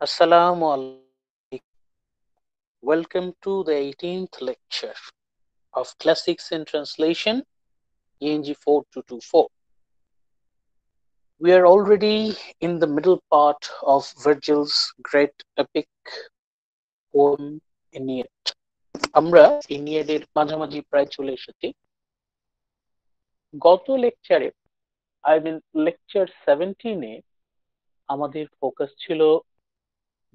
Assalamu alaikum. Welcome to the 18th lecture of Classics in Translation, ENG 4224. We are already in the middle part of Virgil's great epic poem Aeneid. আমরা এনিয়েডের মাঝামাঝি প্রায় চলে এসেছি। গত লেকচারে lecture 17-এ আমাদের focus ছিল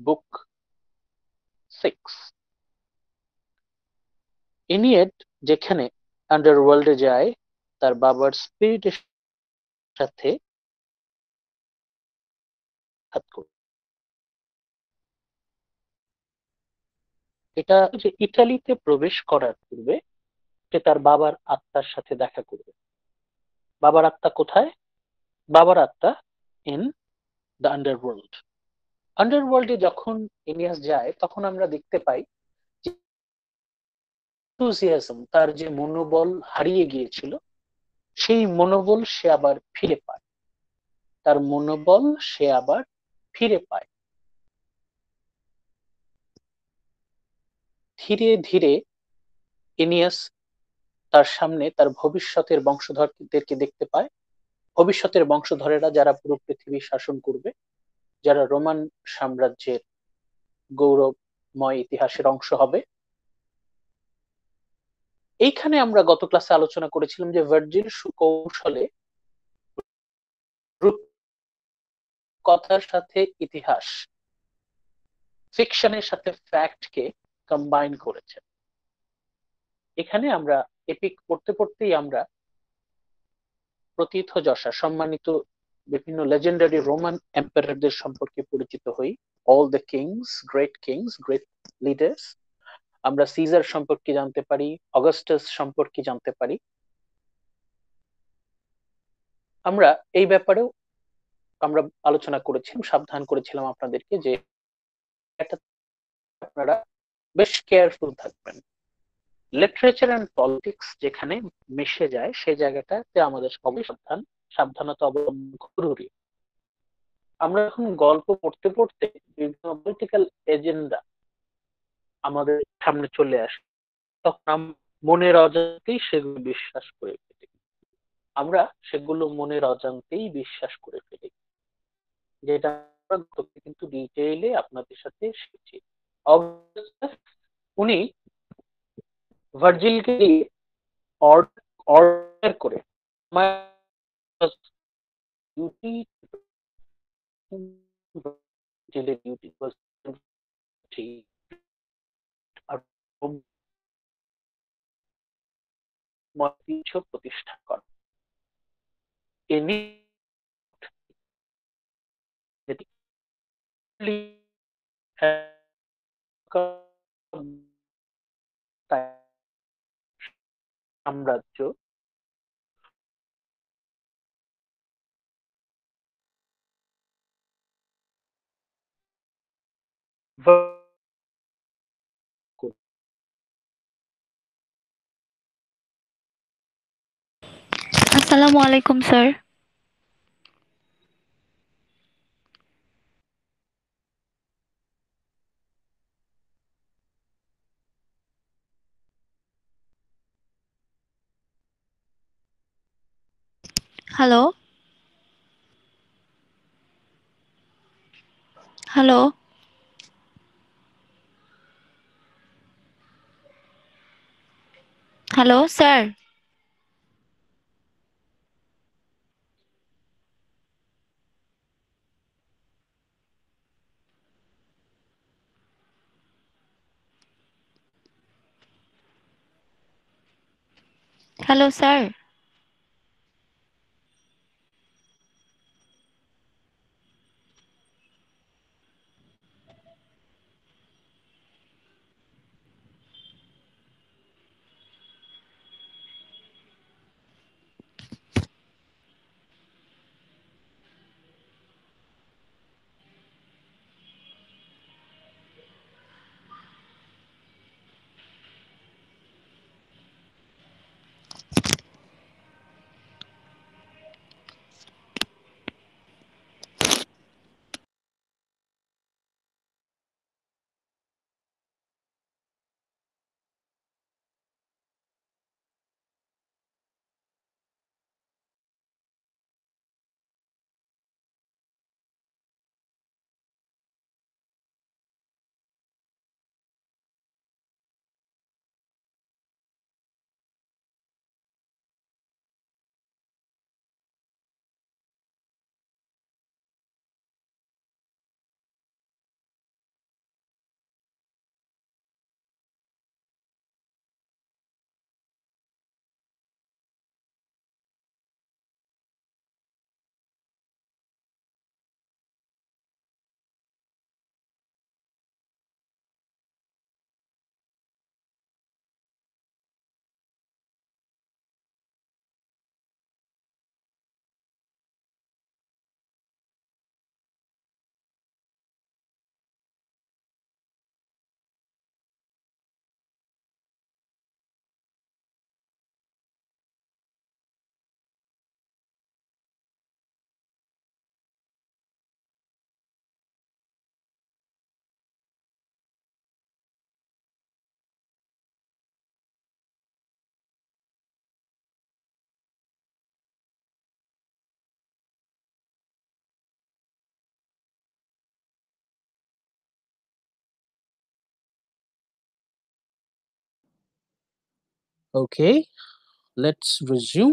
বুক 6। এনিয়েড যেখানে আন্ডারওয়ার্ল্ডে যায় তার বাবার স্পিরিটের সাথে সাক্ষাৎ করবে। এটা যে ইতালিতে প্রবেশ করার পূর্বে সে তার বাবার আত্মার সাথে দেখা করবে। বাবার আত্মা কোথায়? বাবার আত্মা ইন দ্য আন্ডারওয়ার্ল্ড। আন্ডারওয়ার্ল্ডে যখন এনিয়াস যায় তখন আমরা দেখতে পাই যে enthusiasm, তার যে মনোবল হারিয়ে গিয়েছিল সেই মনোবল সে আবার ফিরে পায়। তার মনোবল সে আবার ফিরে পায়। ধীরে ধীরে এনিয়াস তার সামনে তার ভবিষ্যতের বংশধরদেরকে দেখতে পায়। ভবিষ্যতের বংশধরেরা যারা পুরো পৃথিবী শাসন করবে, যারা রোমান সাম্রাজ্যের গৌরবময় ইতিহাসের অংশ হবে। এইখানে আমরা গত ক্লাসে আলোচনা করেছিলাম যে ভার্জিল সুকৌশলে কথার সাথে ইতিহাস, ফিকশনের সাথে ফ্যাক্টকে কম্বাইন করেছেন। এখানে আমরা এপিক পড়তে পড়তেই আমরা প্রথিতযশা সম্মানিত বিভিন্ন লেজেন্ডারি রোমান এম্পায়ারদের সম্পর্কে পরিচিত হই। All the kings, great leaders. আমরা সিজার সম্পর্কে জানতে পারি, অগাস্টাস সম্পর্কে জানতে পারি। আমরা এই ব্যাপারেও আমরা আলোচনা করেছিলাম, সাবধান করেছিলাম আপনাদেরকে যে আপনারা বেশ কেয়ারফুল থাকবেন। লিটারেচার এন্ড পলিটিক্স যেখানে মিশে যায় সেই জায়গাটাতে আমাদের সবাই সাবধানতা অবলম্বন জরুরি। আমরা এখন গল্প পড়তে পড়তে বিভিন্ন পলিটিক্যাল এজেন্ডা আমাদের সামনে চলে আসে, তখন মনের অজান্তেই সেগুলো বিশ্বাস করে ফেলি। আমরা সেগুলো মনের অজান্তেই বিশ্বাস করে ফেলি, যেটা কিন্তু ডিটেইলে আপনাদের সাথে শিখছি। উনি ভার্জিলকে অর্ডার করে ডিউটি ডিউটি প্রতিষ্ঠা করা। এনি সাম্রাজ্য আসসালামু আলাইকুম sir. Hello hello hello sir. Hello sir. Okay, let's resume.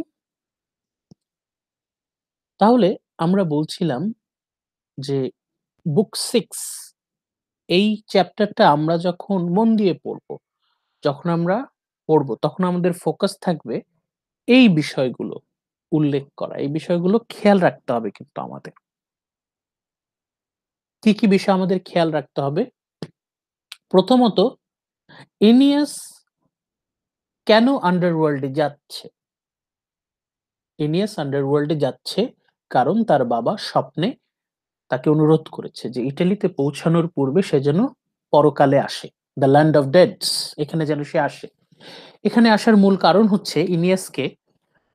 তাহলে আমরা বলছিলাম যে বুক 6 এই চ্যাপ্টারটা আমরা যখন মন দিয়ে পড়বো, যখন আমরা পড়বো তখন আমাদের ফোকাস থাকবে এই বিষয়গুলো উল্লেখ করা, এই বিষয়গুলো খেয়াল রাখতে হবে কিন্তু আমাদের। কি কি বিষয় আমাদের খেয়াল রাখতে হবে? প্রথমত, এনিয়াস কেন আন্ডারওয়ার্ল্ডে যাচ্ছে? এনিয়াস আন্ডারওয়ার্ল্ডে যাচ্ছে কারণ তার বাবা স্বপ্নে তাকে অনুরোধ করেছে যে ইটালিতে পৌঁছানোর পূর্বে সে যেন পরকালে আসে, দ্য ল্যান্ড অফ ডেডস, এখানে যেন সে আসে। এখানে আসার মূল কারণ হচ্ছে ইনিয়াসকে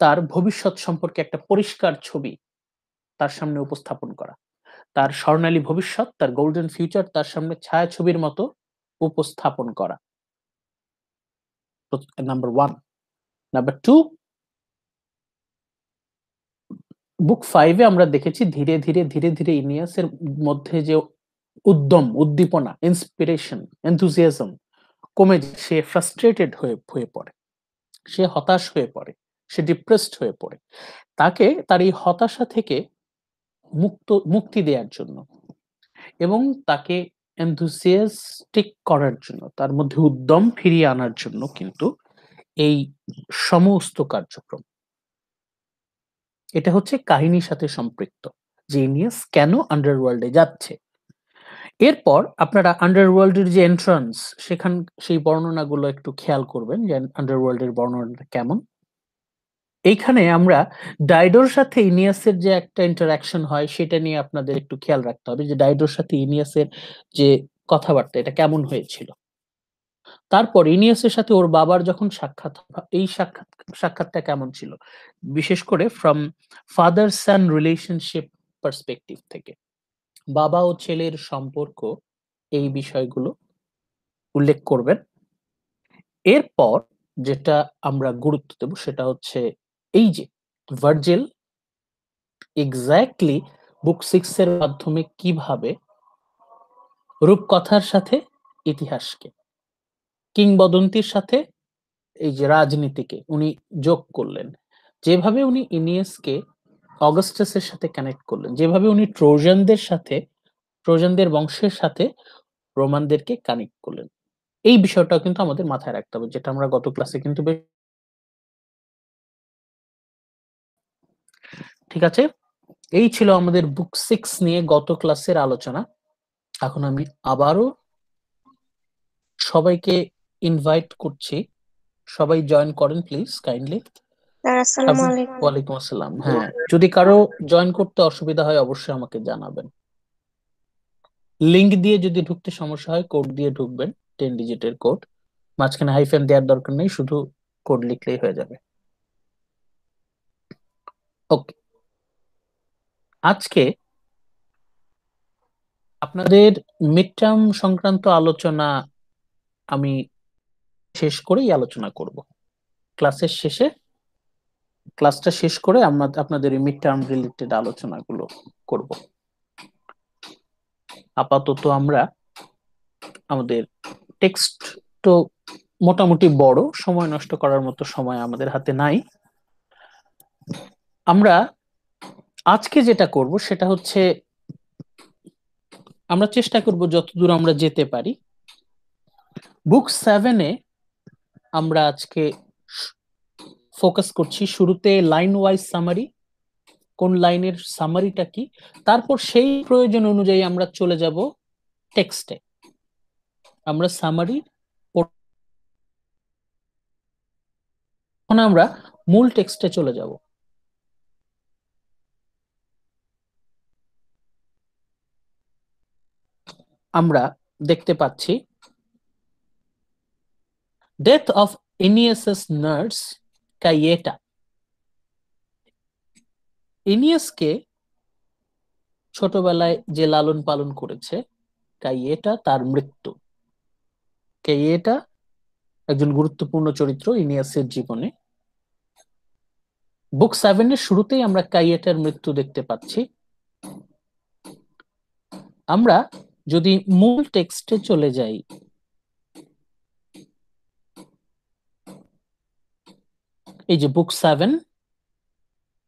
তার ভবিষ্যৎ সম্পর্কে একটা পরিষ্কার ছবি তার সামনে উপস্থাপন করা, তার স্বর্ণালী ভবিষ্যৎ, তার গোল্ডেন ফিউচার তার সামনে ছায়াছবির মতো উপস্থাপন করা। Number one. নাম্বার টু, বুক 5-এ আমরা দেখেছি ধীরে ধীরে ধীরে ধীরে ইনিয়াসের মধ্যে যে উদ্যম, উদ্দীপনা, ইন্সপিরেশন, এনথুজিয়াজম কমে যায়, সে ফ্রাস্ট্রেটেড হয়ে হয়ে পড়ে, সে হতাশ হয়ে পড়ে, সে ডিপ্রেসড হয়ে পড়ে। তাকে তার এই হতাশা থেকে মুক্তি দেওয়ার জন্য এবং তাকে এনথুসিয়াস্টিক করার জন্য, তার মধ্যে উদ্যম ফিরিয়ে আনার জন্য কিন্তু এই সমস্ত কার্যক্রম। এটা হচ্ছে কাহিনীর সাথে সম্পৃক্ত, যে ইনিয়াস কেন আন্ডারওয়ার্ল্ডে যাচ্ছে। এরপর আপনারা আন্ডারওয়ার্ল্ডের যে এন্ট্রান্স, সেখান সেই বর্ণনাগুলো একটু খেয়াল করবেন যে আন্ডারওয়ার্ল্ডের বর্ণনাটা কেমন। এইখানে আমরা ডাইডোর সাথে ইনিয়াসের যে একটা ইন্টারাকশন হয় সেটা নিয়ে আপনাদের একটু খেয়াল রাখতে হবে, যে ডাইডোর সাথে ইনিয়াসের যে কথাবার্তা এটা কেমন হয়েছিল। তারপর ইনিয়াসের সাথে ওর বাবার যখন সাক্ষাৎ, এই সাক্ষাৎটা কেমন ছিল, বিশেষ করে from father San relationship perspective থেকে, বাবা ও ছেলের সম্পর্ক, এই বিষয়গুলো উল্লেখ করবেন। এরপর যেটা আমরা গুরুত্ব দেব সেটা হচ্ছে এই যে ভার্জিল এক্স্যাক্টলি বুক 6 এর মাধ্যমে কিভাবে রূপকথার সাথে ইতিহাসকে, কিংবদন্তির সাথে এই যে রাজনীতিকে উনি যোগ করলেন, যেভাবে উনি ইনিয়াসকে অগাস্টাসের সাথে কানেক্ট করলেন, যেভাবে উনি ট্রোজানদের সাথে, ট্রোজানদের বংশের সাথে রোমানদেরকে কানেক্ট করলেন, এই বিষয়টাও কিন্তু আমাদের মাথায় রাখতে হবে, যেটা আমরা গত ক্লাসে কিন্তু ঠিক আছে। এই ছিল আমাদের বুক 6 নিয়ে গত ক্লাসের আলোচনা। এখন আমি আবারও সবাইকে ইনভাইট করছি, সবাই জয়েন করেন প্লিজ কাইন্ডলি। স্যার আসসালামু আলাইকুম। ওয়ালাইকুম আসসালাম। হ্যাঁ, যদি কারো জয়েন করতে অসুবিধা হয় অবশ্যই আমাকে জানাবেন। লিংক দিয়ে যদি ঢুকতে সমস্যা হয় কোড দিয়ে ঢুকবেন, 10 ডিজিটের কোড, মাঝখানে হাইফেন দেওয়ার দরকার নেই, শুধু কোড লিখলেই হয়ে যাবে। ওকে, আজকে আপনাদের মিড টার্ম সংক্রান্ত আলোচনা আমি শেষ করেই আলোচনা করব। ক্লাসের শেষে, ক্লাসটা শেষ করে আমরা আপনাদের মিড টার্ম রিলেটেড আলোচনাগুলো করব। আপাতত আমরা আমাদের টেক্সট তো মোটামুটি বড়, সময় নষ্ট করার মতো সময় আমাদের হাতে নাই। আমরা আজকে যেটা করব সেটা হচ্ছে আমরা চেষ্টা করব যতদূর আমরা যেতে পারি বুক 7-এ আমরা আজকে ফোকাস করছি শুরুতে লাইন ওয়াইজ সামারি, কোন লাইনের সামারিটা কি, তারপর সেই প্রয়োজন অনুযায়ী আমরা চলে যাব টেক্সটে। আমরা সামারি, এখন আমরা মূল টেক্সটে চলে যাব। আমরা দেখতে পাচ্ছি ডেথ অফ এনিয়াসেস নার্স কাইয়েটা। এনিয়াসকে ছোটবেলায় যে লালন পালন করেছে কাইয়েটা, তার মৃত্যু। কাইয়েটা একজন গুরুত্বপূর্ণ চরিত্র ইনিয়াসের জীবনে। বুক 7-এর শুরুতেই আমরা কাইয়েটার মৃত্যু দেখতে পাচ্ছি। আমরা যদি মূল টেক্সটে চলে যাই, এই যে book 7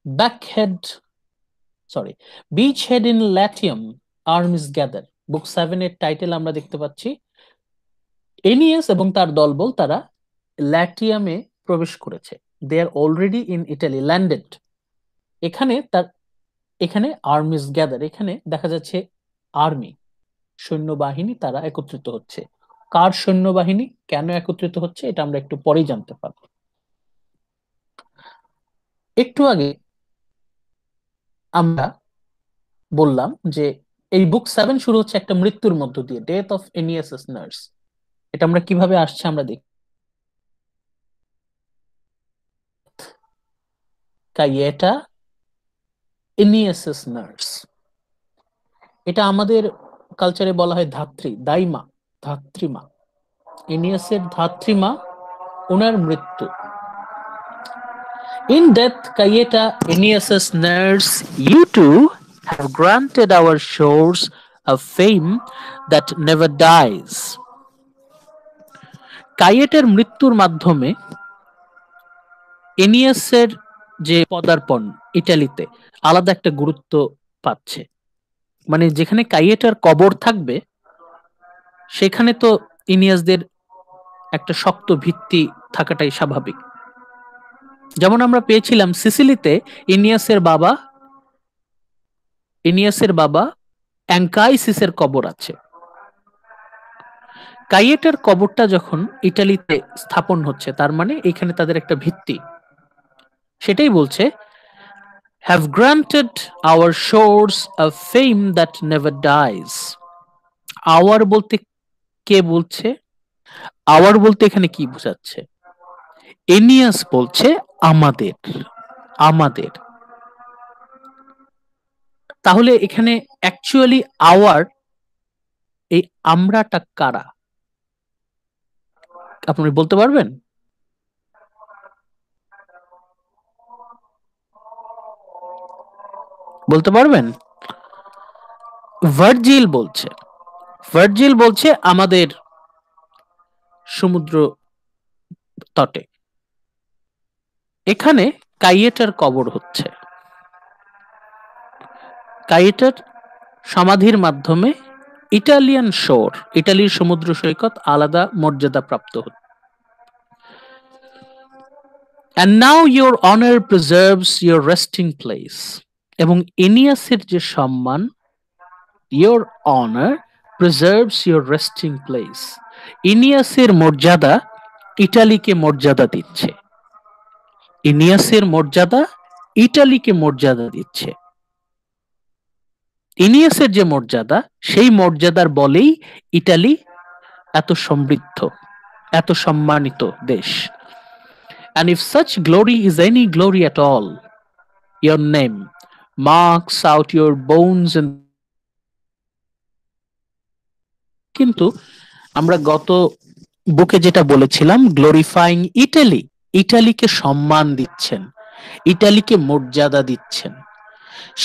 beachhead beach head in Latium arms gather. Book 7 এর টাইটেল আমরা দেখতে পাচ্ছি এনিয়াস এবং তার দলবল তারা ল্যাটিয়ামে প্রবেশ করেছে। দে আর অলরেডি ইন ইটালি ল্যান্ডেড। এখানে আর্মিস গ্যাদার, এখানে দেখা যাচ্ছে আর্মি, সৈন্যবাহিনী তারা একত্রিত হচ্ছে। কার সৈন্যবাহিনী, কেন একত্রিত হচ্ছে, এটা আমরা একটু পরেই জানতে পারব। একটু আগে আমরা বললাম যে এই বুক 7 শুরু হচ্ছে একটা মৃত্যুর মধ্য দিয়ে, ডেথ অফ এনিয়াসেস নার্স। এটা আমরা কিভাবে আসছে আমরা দেখি। কাইয়েটা এনিয়াসেস নার্স, এটা আমাদের কালচারে বলা হয় দাইমা, ধাত্রীমা। এনিয়াসের ধাত্রীমা, ওনার মৃত্যু। In death, Cayeta Aeneas's nurse, you two have granted our shores a fame that never dies. কাইয়েটের মৃত্যুর মাধ্যমে এনিয়াসের যে পদার্পণ ইটালিতে আলাদা একটা গুরুত্ব পাচ্ছে। মানে যেখানে কাইয়েটার কবর থাকবে সেখানে তো ইনিয়াসদের একটা শক্ত ভিত্তি থাকাটাই স্বাভাবিক। যেমন আমরা পেয়েছিলাম সিসিলিতে ইনিয়াসের বাবা অ্যাঙ্কাইসিসের কবর আছে। কাইয়েটার কবরটা যখন ইটালিতে স্থাপন হচ্ছে তার মানে এখানে তাদের একটা ভিত্তি, সেটাই বলছে have granted our shores a fame that never dies. our বলতে কে বলছে? our বলতে এখানে কি বোঝাচ্ছে? এনিয়াস বলছে আমাদের। তাহলে এখানে অ্যাকচুয়ালি our, এই আমরাটা কারা আপনি বলতে পারবেন? বলতে পারবেন? ভার্জিল বলছে আমাদের সমুদ্র তটে। এখানে কাইয়েটার কবর হচ্ছে, কাইয়েটার সমাধির মাধ্যমে ইটালিয়ান শোর, ইটালির সমুদ্র সৈকত আলাদা মর্যাদা প্রাপ্ত হচ্ছে। And now your honor preserves your resting place. এবং এনিয়াসের যে সম্মান, your honor preserves your resting place. ইনিয়াসের মর্যাদা ইটালিকে মর্যাদা দিচ্ছে। ইনিয়াসের মর্যাদা ইটালিকে মর্যাদা দিচ্ছে। ইনিয়াসের যে মর্যাদা, সেই মর্যাদার বলেই ইটালি এত সমৃদ্ধ, এত সম্মানিত দেশ। And if such glory is any glory at all, your name marks out your bones and কিন্তু আমরা গত বুকে যেটা বলেছিলাম, গ্লোরিফাইং ইটালি, ইটালিকে সম্মান দিচ্ছেন, ইটালিকে মর্যাদা দিচ্ছেন।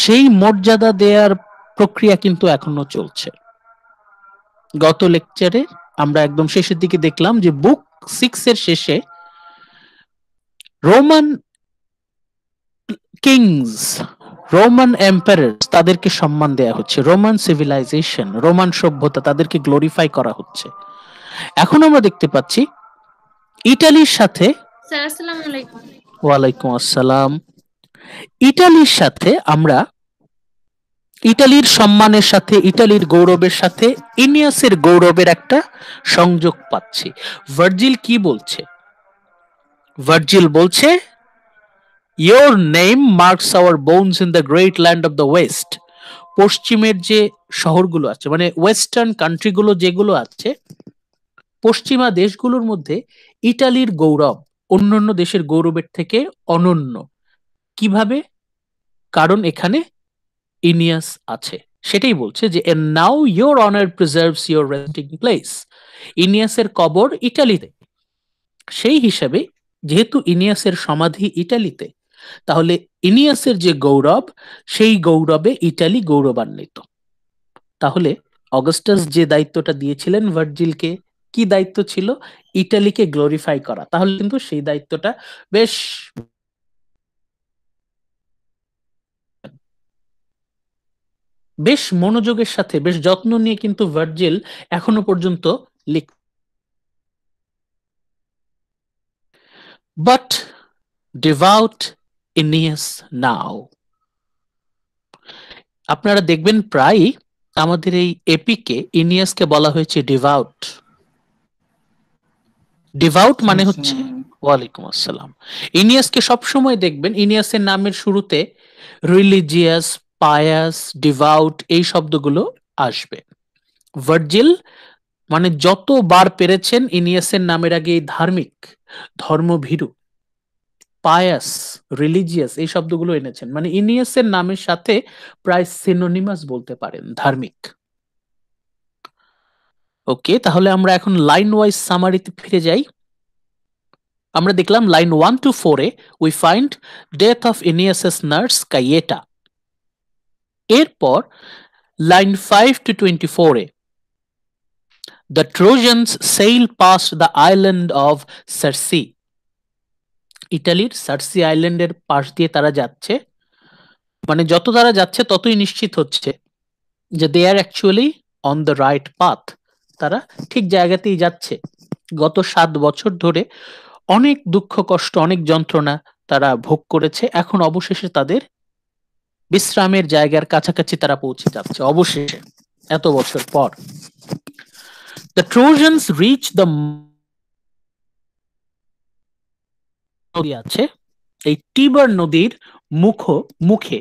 সেই মর্যাদা দেওয়ার প্রক্রিয়া কিন্তু এখনো চলছে। গত লেকচারে আমরা একদম শেষের দিকে দেখলাম যে বুক 6 এর শেষে রোমান কিংস, রোমান এম্পায়ার্স, তাদেরকে সম্মান দেয়া হচ্ছে। রোমান সিভিলাইজেশন, রোমান সভ্যতা, তাদেরকে গ্লোরিফাই করা হচ্ছে। এখন আমরা দেখতে পাচ্ছি ইটালির সাথে, স্যার আসসালামু আলাইকুম। ওয়ালাইকুম আসসালাম, ইটালির সাথে আমরা ইটালির সম্মানের সাথে, ইটালির গৌরবের সাথে ইনিয়াসের গৌরবের একটা সংযোগ পাচ্ছি। ভার্জিল কি বলছে? ভার্জিল বলছে your name marks our bones in the great land of the west. পশ্চিমের যে শহরগুলো আছে, মানে ওয়েস্টার্ন কান্ট্রিগুলো যেগুলো আছে, পশ্চিমা দেশগুলোর মধ্যে ইটালির গৌরব অন্যান্য দেশের গৌরবের থেকে অনন্য। কিভাবে? কারণ এখানে ইনিয়াস আছে। সেটাই বলছে যে and now your honor preserves your resting place. ইনিয়াসের কবর ইটালিতে, সেই হিসাবে যেহেতু ইনিয়াসের সমাধি ইটালিতে, তাহলে ইনিয়াসের যে গৌরব, সেই গৌরবে ইটালি গৌরবান্বিত। তাহলে অগাস্টাস যে দায়িত্বটা দিয়েছিলেন ভার্জিলকে কি দায়িত্ব ছিল? ইটালিকে গ্লোরিফাই করা। তাহলে কিন্তু সেই দায়িত্বটা বেশ বেশ মনোযোগের সাথে, বেশ যত্ন নিয়ে কিন্তু ভার্জিল এখনো পর্যন্ত লিখ। বাট ডিভাউট ইনিয়াস নাও, আপনারা দেখবেন প্রায়ই আমাদের এই এপিকে ইনিয়াসকে বলা হয়েছে ডিভাউট। ডিভাউট মানে হচ্ছে, ওয়ালাইকুম আসসালাম, ইনিয়াসকে সবসময় দেখবেন ইনিয়াসের নামের শুরুতে রিলিজিয়াস, পায়াস, ডিভাউট এই শব্দগুলো আসবে। ভার্জিল মানে যতবার পেরেছেন ইনিয়াসের নামের আগে এই ধার্মিক, ধর্মভীরু, পায়াস, রিলিজিয়াস এই শব্দগুলো এনেছেন। মানে ইনিয়াসের নামের সাথে প্রায় সিনোনিমাস বলতে পারেন, ধার্মিক। ওকে, তাহলে আমরা এখন লাইন ওয়াইজ সামারিতে ফিরে যাই। আমরা দেখলাম লাইন 1 to 4 এ we find death of Aeneas's nurse Caieta. এরপর লাইন 5 to 24 এ the Trojans sail past the island of Circe. ইটালির সার্সি আইল্যান্ডের পাশ দিয়ে তারা যাচ্ছে। মানে যত তারা যাচ্ছে ততই নিশ্চিত হচ্ছে যে they are actually on the right path, তারা ঠিক জায়গাতেই যাচ্ছে। গত 7 বছর ধরে অনেক দুঃখ কষ্ট, অনেক যন্ত্রণা তারা ভোগ করেছে, এখন অবশেষে তাদের বিশ্রামের জায়গার কাছাকাছি তারা পৌঁছে যাচ্ছে অবশেষে, এত বছর পর। দ্য ট্রোজানস রিচ দ্য নদী আছে, এই টিবার নদীর মুখে,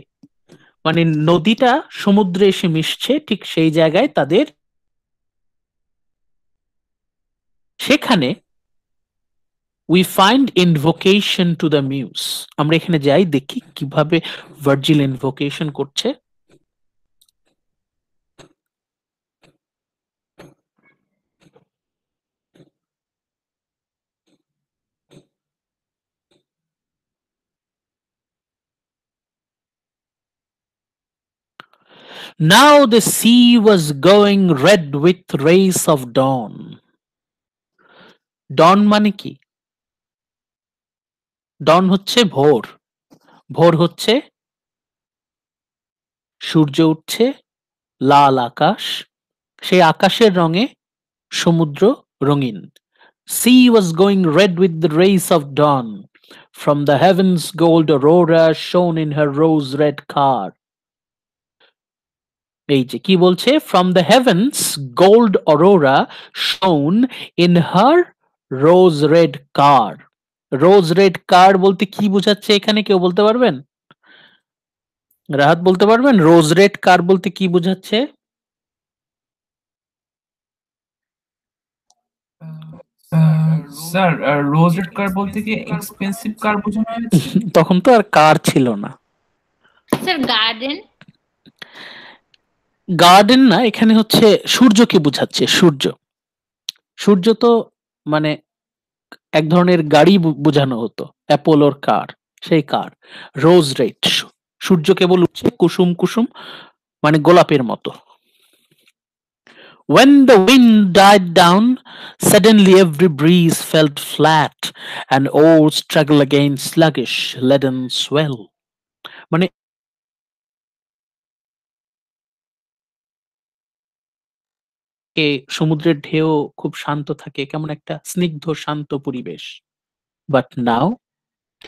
মানে নদীটা সমুদ্রে এসে মিশছে, ঠিক সেই জায়গায় তাদের, সেখানে we find invocation to the muse. আমরা এখানে যাই, দেখি কিভাবে ভার্জিল ইনভোকেশন করছে। Now the sea was going red with rays of dawn. Dawn মানে কি? Dawn হচ্ছে ভোর, ভোর হচ্ছে সূর্য উঠছে, লাল আকাশ, সেই আকাশের রঙে সমুদ্র রঙিন। Sea was going red with the rays of dawn. From the heavens gold aurora shone in her rose red car. এই যে কি বলছে, from the heavens gold aurora shone in her rose red car. rose red car বলতে কি বোঝাচ্ছে এখানে, কেউ বলতে পারবেন? রাহাত বলতে পারবেন রোজ রেড কার বলতে কি বোঝাচ্ছে? স্যার রোজ রেড কার বলতে কি এক্সপেন্সিভ কার বোঝানো হয়েছে? তখন তো আর কার ছিল না স্যার গার্ডেন। গার্ডেন না, এখানে হচ্ছে সূর্যকে বোঝাচ্ছে। সূর্য, সূর্য তো মানে এক ধরনের গাড়ি বোঝানো হতো, অ্যাপোলোর কার, সেই কার। রোজ রেড, সূর্য কেবল উঠছে কুসুম কুসুম, মানে গোলাপের মতো। When the wind died down, suddenly every breeze felt flat, and oars struggle again sluggish, leaden swell. মানে সমুদ্রের ঢেউ খুব শান্ত থাকে, কেমন একটা স্নিগ্ধ শান্ত পরিবেশ। But now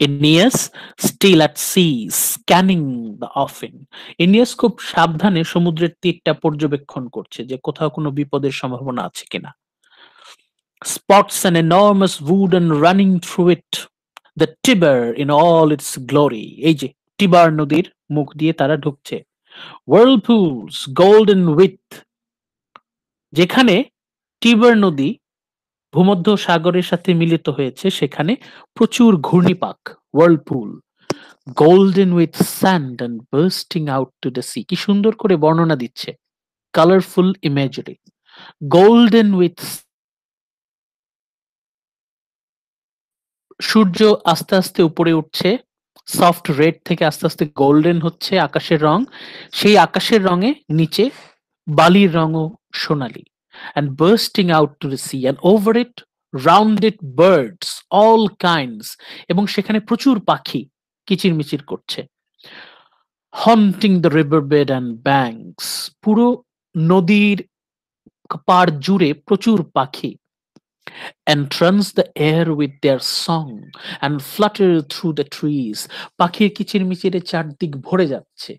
Aeneas still at sea scanning the offing. Aeneas খুব সাবধানে সমুদ্রের তীরটা পর্যবেক্ষণ করছে যে কোথাও কোনো বিপদের সম্ভাবনা আছে কিনা। Spots an enormous wooden running through it, the Tiber in all its glory. এই যে টিবার নদীর মুখ দিয়ে তারা ঢুকছে। Whirlpools golden width, যেখানে টিবার নদী ভূমধ্য সাগরের সাথে মিলিত হয়েছে সেখানে প্রচুর ঘূর্ণিপাক, whirlpool. Golden with sand and bursting out to the sea. কি সুন্দর করে বর্ণনা দিচ্ছে, কালারফুল ইমেজারি। গোল্ডেন উইথ, সূর্য আস্তে আস্তে উপরে উঠছে, সফট রেড থেকে আস্তে আস্তে গোল্ডেন হচ্ছে আকাশের রং, সেই আকাশের রঙে নিচে বালির রঙও সোনালী। and bursting out to the sea, and over it round it birds all kinds, এবং সেখানে প্রচুর পাখি কিচিরমিচির করছে। haunting the riverbed and banks, পুরো নদীর পাড় জুড়ে প্রচুর পাখি। entrance the air with their song and flutter through the trees, পাখির কিচিরমিচিরে চারদিক ভরে যাচ্ছে,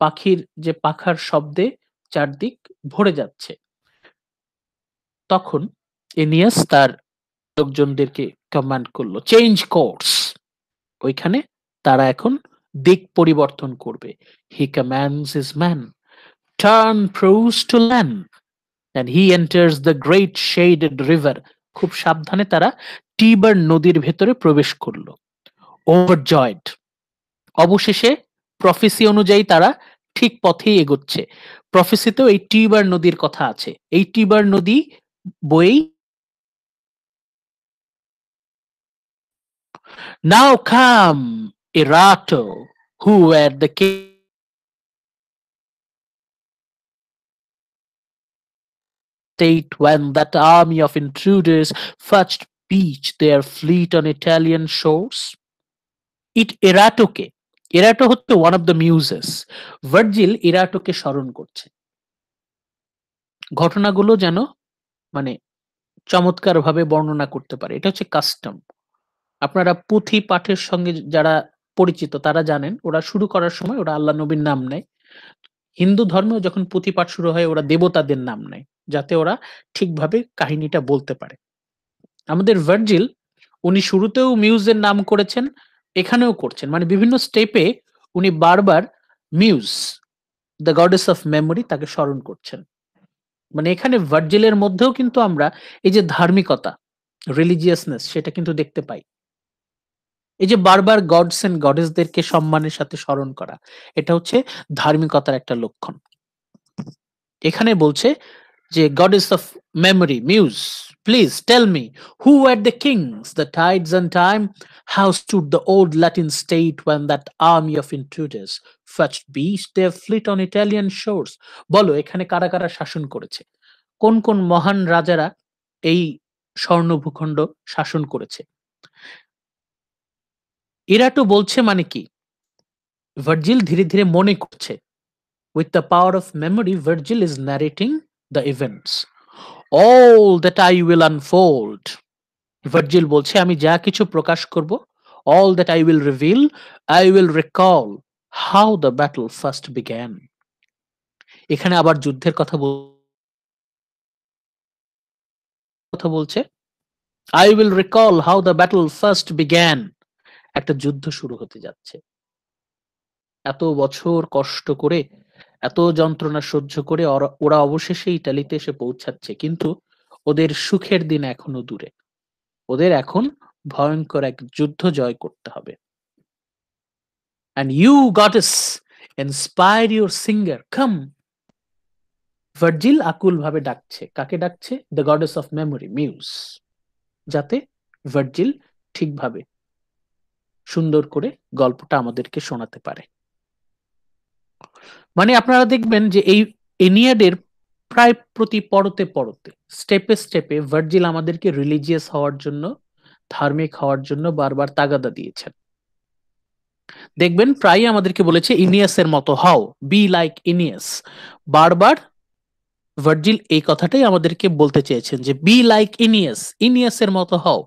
পাখির যে পাখার শব্দে চারদিক ভরে যাচ্ছে। তখন এনিয়াস তার লোকজনদেরকে কমান্ড করলো, চেঞ্জ কোর্স। ওইখানে তারা এখন দিক পরিবর্তন করবে। He commands his man, turn prows to land, and he enters the great shaded river, খুব সাবধানে তারা টিবার নদীর ভেতরে প্রবেশ করলো। overjoyed, অবশেষে প্রফেসি অনুযায়ী তারা ঠিক পথেই এগোচ্ছে। প্রফেসিতেও এই টিবার নদীর কথা আছে, এই টিবার নদী বয়েই now come Erato, who were the state when that army of intruders first beached their fleet on Italian shores. এরাটোকে, এরাটো হচ্ছে one of the muses, Virgil এরাটোকে স্মরণ করছে। ঘটনাগুলো যেন মানে চমৎকার ভাবে বর্ণনা করতে পারে, এটা হচ্ছে কাস্টম। আপনারা পুঁথি পাঠের সঙ্গে যারা পরিচিত তারা জানেন, ওরা শুরু করার সময় ওরা আল্লাহ নবীর নাম নেয়। হিন্দু ধর্মেও যখন পুঁথি পাঠ শুরু হয় ওরা দেবতাদের নাম নেয়, যাতে ওরা ঠিকভাবে কাহিনীটা বলতে পারে। আমাদের ভার্জিল উনি শুরুতেও মিউজের নাম করেছেন, এখানেও করছেন, মানে বিভিন্ন স্টেপে উনি বারবার muse, the goddess of memory, তাকে স্মরণ করছেন। মানে এখানে ভার্জিলের মধ্যেও কিন্তু আমরা এই যে ধার্মিকতা, রিলিজিয়াসনেস, সেটা কিন্তু দেখতে পাই। এই যে বারবার গডস এন্ড গডেসদেরকে সম্মানের সাথে স্মরণ করা, এটা হচ্ছে ধার্মিকতার একটা লক্ষণ। এখানে বলছে যে goddess of memory, muse, please tell me who were the kings, the tides and time, how stood the old Latin state when that army of intruders first beached their fleet on Italian shores. বলো এখানে কারা কারা শাসন করেছে, কোন কোন মহান রাজারা এই স্বর্ণ ভূখণ্ড শাসন করেছে। এরাটো বলছে মানে কি, ভার্জিল ধীরে ধীরে মনে করছে। With the power of memory, Virgil is narrating the events. All that I will unfold, Virgil বলছে, আমি যা কিছু প্রকাশ করব, all that I will reveal, I will recall how the battle first began. এখানে আবার যুদ্ধের কথা বলছে, I will recall how the battle first began. একটা যুদ্ধ শুরু হতে যাচ্ছে। এত বছর কষ্ট করে, এত যন্ত্রণা সহ্য করে ওরা অবশেষে ইতালিতে এসে পৌঁছাচ্ছে, কিন্তু ওদের সুখের দিন এখনো দূরে। ওদের এখন ভয়ঙ্কর এক যুদ্ধ জয় করতে হবে। And you goddess, inspire your singer, come. Virgil আকুল ভাবে ডাকছে, কাকে ডাকছে? The goddess of memory, muse, যাতে ভার্জিল ঠিকভাবে সুন্দর করে গল্পটা আমাদেরকে শোনাতে পারে। মানে আপনারা দেখবেন যে এই এনিয়াডের প্রায় প্রতি পরতে পরতে, স্টেপে স্টেপে ভার্জিল আমাদেরকে রিলিজিয়াস হওয়ার জন্য, ধার্মিক হওয়ার জন্য বারবার তাগাদা দিয়েছেন। দেখবেন প্রায় আমাদেরকে বলেছে ইনিয়াসের মতো হও, বি লাইক ইনিয়াস। বারবার ভার্জিল এই কথাটাই আমাদেরকে বলতে চেয়েছেন যে বি লাইক ইনিয়াস, ইনিয়াসের মতো হও।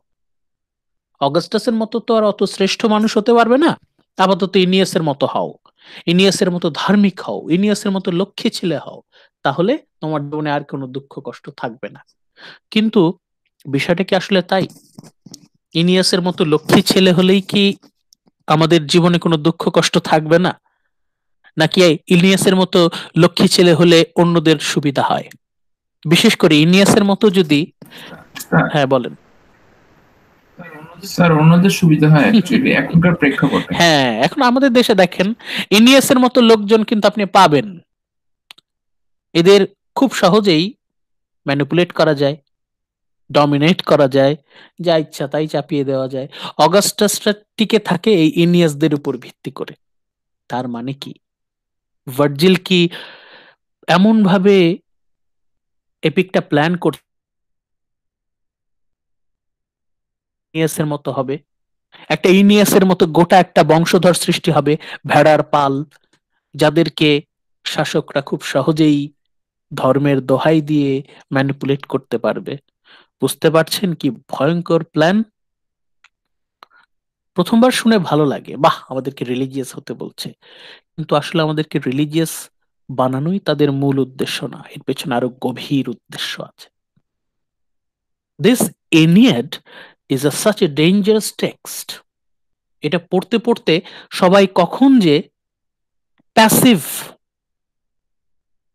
অগাস্টাসের মতো তো আর অত শ্রেষ্ঠ মানুষ হতে পারবে না, আপাতত ইনিয়াসের মতো হও, ইনিয়াসের মতো ধার্মিক হও, ইনিয়াসের মতো লক্ষ্মী ছেলে হও, তাহলে তোমার জীবনে আর কোনো দুঃখ কষ্ট থাকবে না। কিন্তু বিষয়টা কি আসলে তাই? ইনিয়াসের মতো লক্ষ্মী ছেলে হলেই কি আমাদের জীবনে কোনো দুঃখ কষ্ট থাকবে না, নাকি ইনিয়াসের মতো লক্ষ্মী ছেলে হলে অন্যদের সুবিধা হয়? বিশেষ করে ইনিয়াসের মতো যদি, হ্যাঁ বলেন। স্যার অন্যদের সুবিধা হয় অ্যাকচুয়ালি এখনকার প্রেক্ষাপটে। হ্যাঁ, এখন আমাদের দেশে দেখেন ইনিয়াসের মতো লোকজন কিন্তু আপনি পাবেন, এদের খুব সহজেই ম্যানিপুলেট করা যায়, ডমিনেট করা যায়, যা ইচ্ছা তাই চাপিয়ে দেওয়া যায়। অগাস্টাসটা টিকে থাকে এই ইনিয়াসদের উপর ভিত্তি করে। তার মানে কি ভার্জিল কি এমন ভাবে এপিকটা প্ল্যান করছে ইনিয়াসের মতো হবে, একটা ইনিয়াসের মতো গোটা একটা বংশধর সৃষ্টি হবে, ভেড়ার পাল, যাদেরকে শাসকরা খুব সহজেই ধর্মের দোহাই দিয়ে ম্যানিপুলেট করতে পারবে। বুঝতে পারছেন কি ভয়ঙ্কর প্ল্যান? প্রথমবার শুনে ভালো লাগে, বাহ আমাদেরকে রিলিজিয়াস হতে বলছে, কিন্তু আসলে আমাদেরকে রিলিজিয়াস বানানোই তাদের মূল উদ্দেশ্য না, এর পেছনে আরো গভীর উদ্দেশ্য আছে। This Aeneid is such a dangerous text. এটা পড়তে পড়তে সবাই কখন যে প্যাসিভ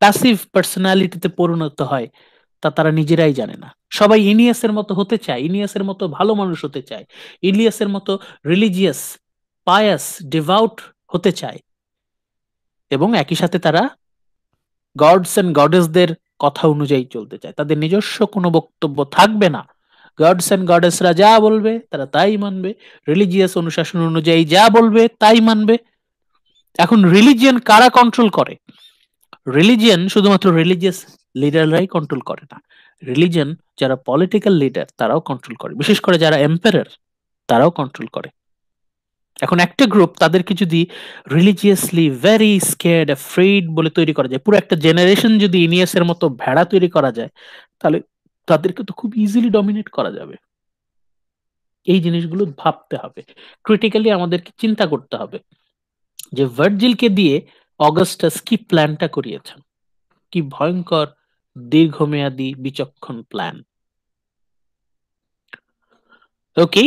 প্যাসিভ পার্সোনালিটিতে পরিণত হয় তা তারা নিজেরাই জানে না। সবাই ইনিয়াসের মতো হতে চায়, ইনিয়াসের মতো ভালো মানুষ হতে চায়, ইলিয়াসের মতো রিলিজিয়াস, পায়াস, ডিভাউট হতে চায়, এবং একই সাথে তারা গডস এন্ড গডেসদের কথা অনুযায়ী চলতে চায়। তাদের নিজস্ব কোনো বক্তব্য থাকবে না, গডস এন্ড গডেসরা যা বলবে তারা তাই মানবে, রিলিজিয়াস অনুশাসন অনুযায়ী যা বলবে তাই মানবে। এখন রিলিজিয়ান কারা কন্ট্রোল করে? রিলিজিয়ান শুধুমাত্র রিলিজিয়াস লিডাররাই কন্ট্রোল করে না, রিলিজিয়ান যারা পলিটিক্যাল লিডার তারাও কন্ট্রোল করে, বিশেষ করে যারা এম্পায়ার তারাও কন্ট্রোল করে। এখন একটা গ্রুপ তাদেরকে যদি রিলিজিয়াসলি ভেরি স্কেয়ার্ড অ্যাফ্রেড বলে তৈরি করা যায়, পুরো একটা জেনারেশন যদি ইনিয়াসের মতো ভেড়া তৈরি করা যায়, তাহলে তাদেরকে তো খুব ইজিলি ডমিনেট করা যাবে। এই জিনিসগুলো ভাবতে হবে, ক্রিটিক্যালি আমাদেরকে চিন্তা করতে হবে যে ভার্জিলকে দিয়ে অগাস্টাস কি প্ল্যানটা করিয়েছেন, কি ভয়ঙ্কর দীর্ঘমেয়াদী বিচক্ষণ plan. Okay,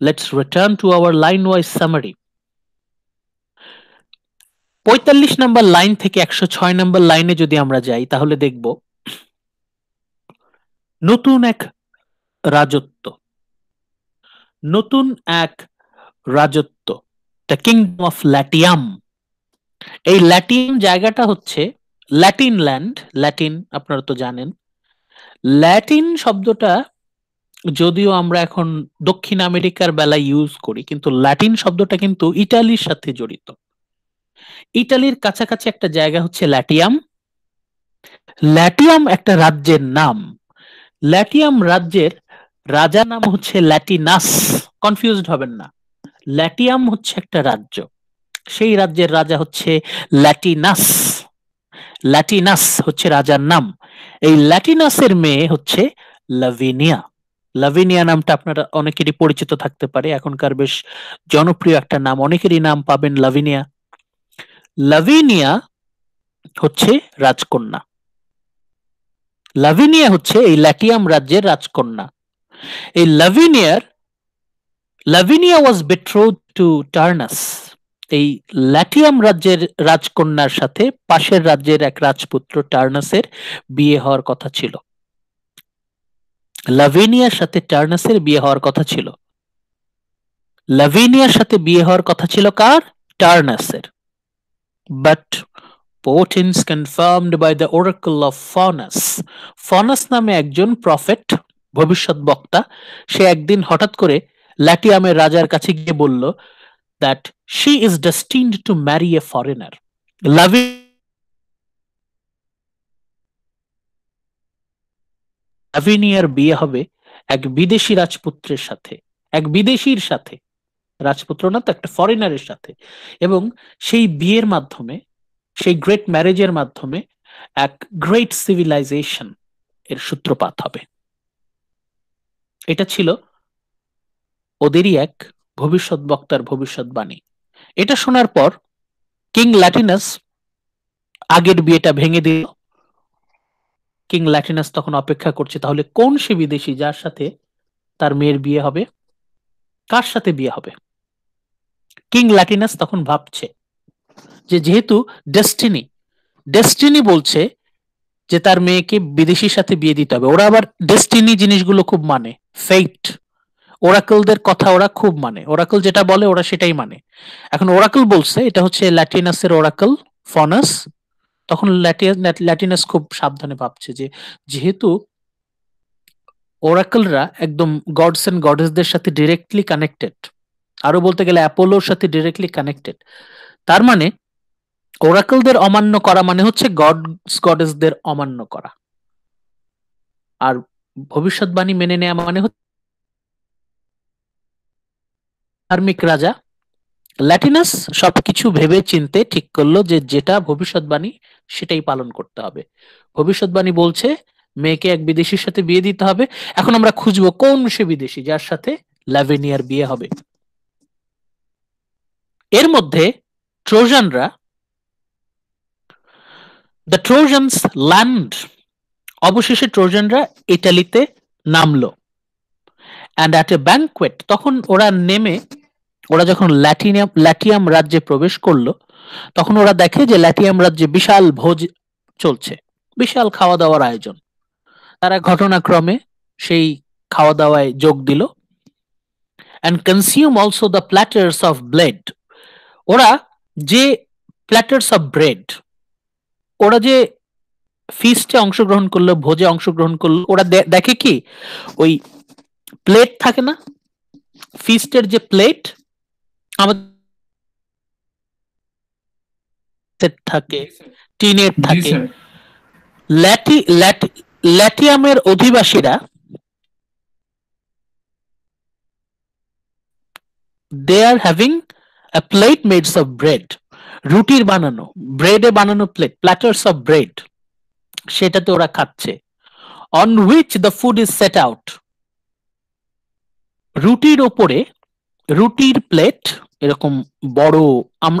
let's return to our line wise summary. 45 number line থেকে 106 নম্বর লাইনে যদি আমরা যাই তাহলে দেখব নতুন এক রাজত্ব, নতুন এক রাজত্ব, দ্য কিংডম অফ ল্যাটিয়াম। এই ল্যাটিয়াম জায়গাটা হচ্ছে ল্যাটিন ল্যান্ড, ল্যাটিন আপনারা তো জানেন। ল্যাটিন শব্দটা যদিও আমরা এখন দক্ষিণ আমেরিকার বেলায় ইউজ করি, কিন্তু ল্যাটিন শব্দটা কিন্তু ইটালির সাথে জড়িত। ইটালির কাছাকাছি একটা জায়গা হচ্ছে ল্যাটিয়াম। ল্যাটিয়াম একটা রাজ্যের নাম। ল্যাটিয়াম রাজ্যের রাজা নাম হচ্ছে ল্যাটিনাস, কনফিউজড হবেন না। ল্যাটিয়াম হচ্ছে একটা রাজ্য, সেই রাজ্যের রাজা হচ্ছে ল্যাটিনাস। ল্যাটিনাস হচ্ছে রাজার নাম। এই ল্যাটিনাসের মেয়ে হচ্ছে লাভিনিয়া। লাভিনিয়া নামটা আপনারা অনেকেরই পরিচিত থাকতে পারে, এখনকার বেশ জনপ্রিয় একটা নাম, অনেকেরই নাম পাবেন লাভিনিয়া। লাভিনিয়া হচ্ছে রাজকন্যা। লাভিনিয়া হচ্ছে এই ল্যাটিয়াম রাজ্যের রাজকন্যা। এই লাভিনিয়া ওয়াজ বেট্রোথ টু টার্নাস। এই ল্যাটিয়াম রাজ্যের রাজকন্যার সাথে পাশের রাজ্যের এক রাজপুত্র টার্নাসের বিয়ে হওয়ার কথা ছিল। লাভিনিয়ার সাথে টার্নাসের বিয়ে হওয়ার কথা ছিল। লাভিনিয়ার সাথে বিয়ে হওয়ার কথা ছিল কার? টার্নাসের। But portents confirmed by the oracle of Faunus. Faunus নামে একজন প্রফেট, ভবিষ্যৎ বক্তা, সে একদিন হঠাৎ করে ল্যাটিয়ামের রাজার কাছে গিয়ে বলল that she is destined to marry a foreigner. লাভিনিয়ার বিয়ে হবে এক বিদেশি রাজপুত্রের সাথে, এক বিদেশির সাথে, রাজপুত্র না তো, একটা ফরেনারের সাথে। এবং সেই বিয়ের মাধ্যমে, সেই গ্রেট ম্যারেজের মাধ্যমে এক গ্রেট সিভিলাইজেশন এর সূত্রপাত হবে। এটা ছিল ওদেরই এক ভবিষ্যৎ বক্তার ভবিষ্যৎবাণী। এটা শোনার পর কিং ল্যাটিনাস আগের বিয়েটা ভেঙে দিল। কিং ল্যাটিনাস তখন অপেক্ষা করছে তাহলে কোন সে বিদেশি যার সাথে তার মেয়ের বিয়ে হবে, কার সাথে বিয়ে হবে। কিং ল্যাটিনাস তখন ভাবছে যে যেহেতু ডেস্টিনি বলছে যে তার মেয়েকে বিদেশির সাথে বিয়ে দিতে হবে, ওরা আবার ডেস্টিনি জিনিসগুলো খুব মানে, ফেইট, ওরাকলদের কথা ওরা খুব মানে, ওরাকল যেটা বলে ওরা সেটাই মানে। এখন ওরাকল বলছে, এটা হচ্ছে ল্যাটিনাসের ওরাকল ফনাস। তখন ল্যাটিনাস খুব সাবধানে ভাবছে যে যেহেতু ওরাকলরা একদম গডস এন্ড গডেসদের সাথে ডিরেক্টলি কানেক্টেড, আরো বলতে গেলে অ্যাপোলোর সাথে ডিরেক্টলি কানেক্টেড, তার মানে ওরাকলদের অমান্য করা মানে হচ্ছে গডস গডেসদের অমান্য করা। আর ভবিষ্যৎবাণী মেনে নেওয়া মানে হচ্ছে ধার্মিক রাজা ল্যাটিনাস সবকিছু ভেবে চিন্তে ঠিক করলো যে যেটা ভবিষ্যৎবাণী সেটাই পালন করতে হবে। ভবিষ্যৎবাণী বলছে মেয়েকে এক বিদেশির সাথে বিয়ে দিতে হবে। এখন আমরা খুঁজবো কোন সে বিদেশি যার সাথে ল্যাভেনিয়ার বিয়ে হবে। এর মধ্যে ট্রোজানরা, দ্য ট্রোজানস ল্যান্ড, অবশেষে ট্রোজানরা ইটালিতে নামলো। অ্যান্ড অ্যাট এ ব্যাংকোয়েট, তখন ওরা নেমে ওরা যখন ল্যাটিয়াম রাজ্যে প্রবেশ করলো তখন ওরা দেখে যে ল্যাটিয়াম রাজ্যে বিশাল ভোজ চলছে, বিশাল খাওয়া দাওয়ার আয়োজন। তারা ঘটনাক্রমে সেই খাওয়া দাওয়ায় যোগ দিল। And consume also the platters of bread, ওরা যে প্ল্যাটার্স অফ ব্রেড, ওরা যে ফিস্টে অংশগ্রহণ করলো, ভোজে অংশগ্রহণ করলো, ওরা দেখে কি ওই প্লেট থাকে না, ফিস্টের যে প্লেট আমাদের থাকে, টিনের জি থাকে, স্যার। ল্যাটিয়ামের অধিবাসীরা they are having a plate made of bread, রুটির বানানো, ব্রেডে বানানো প্লেট, প্ল্যাটার্স অফ ব্রেড, সেটাতে ওরা খাচ্ছে। on which the food is set out, রুটির ওপরে, রুটির প্লেট এরকম বড়,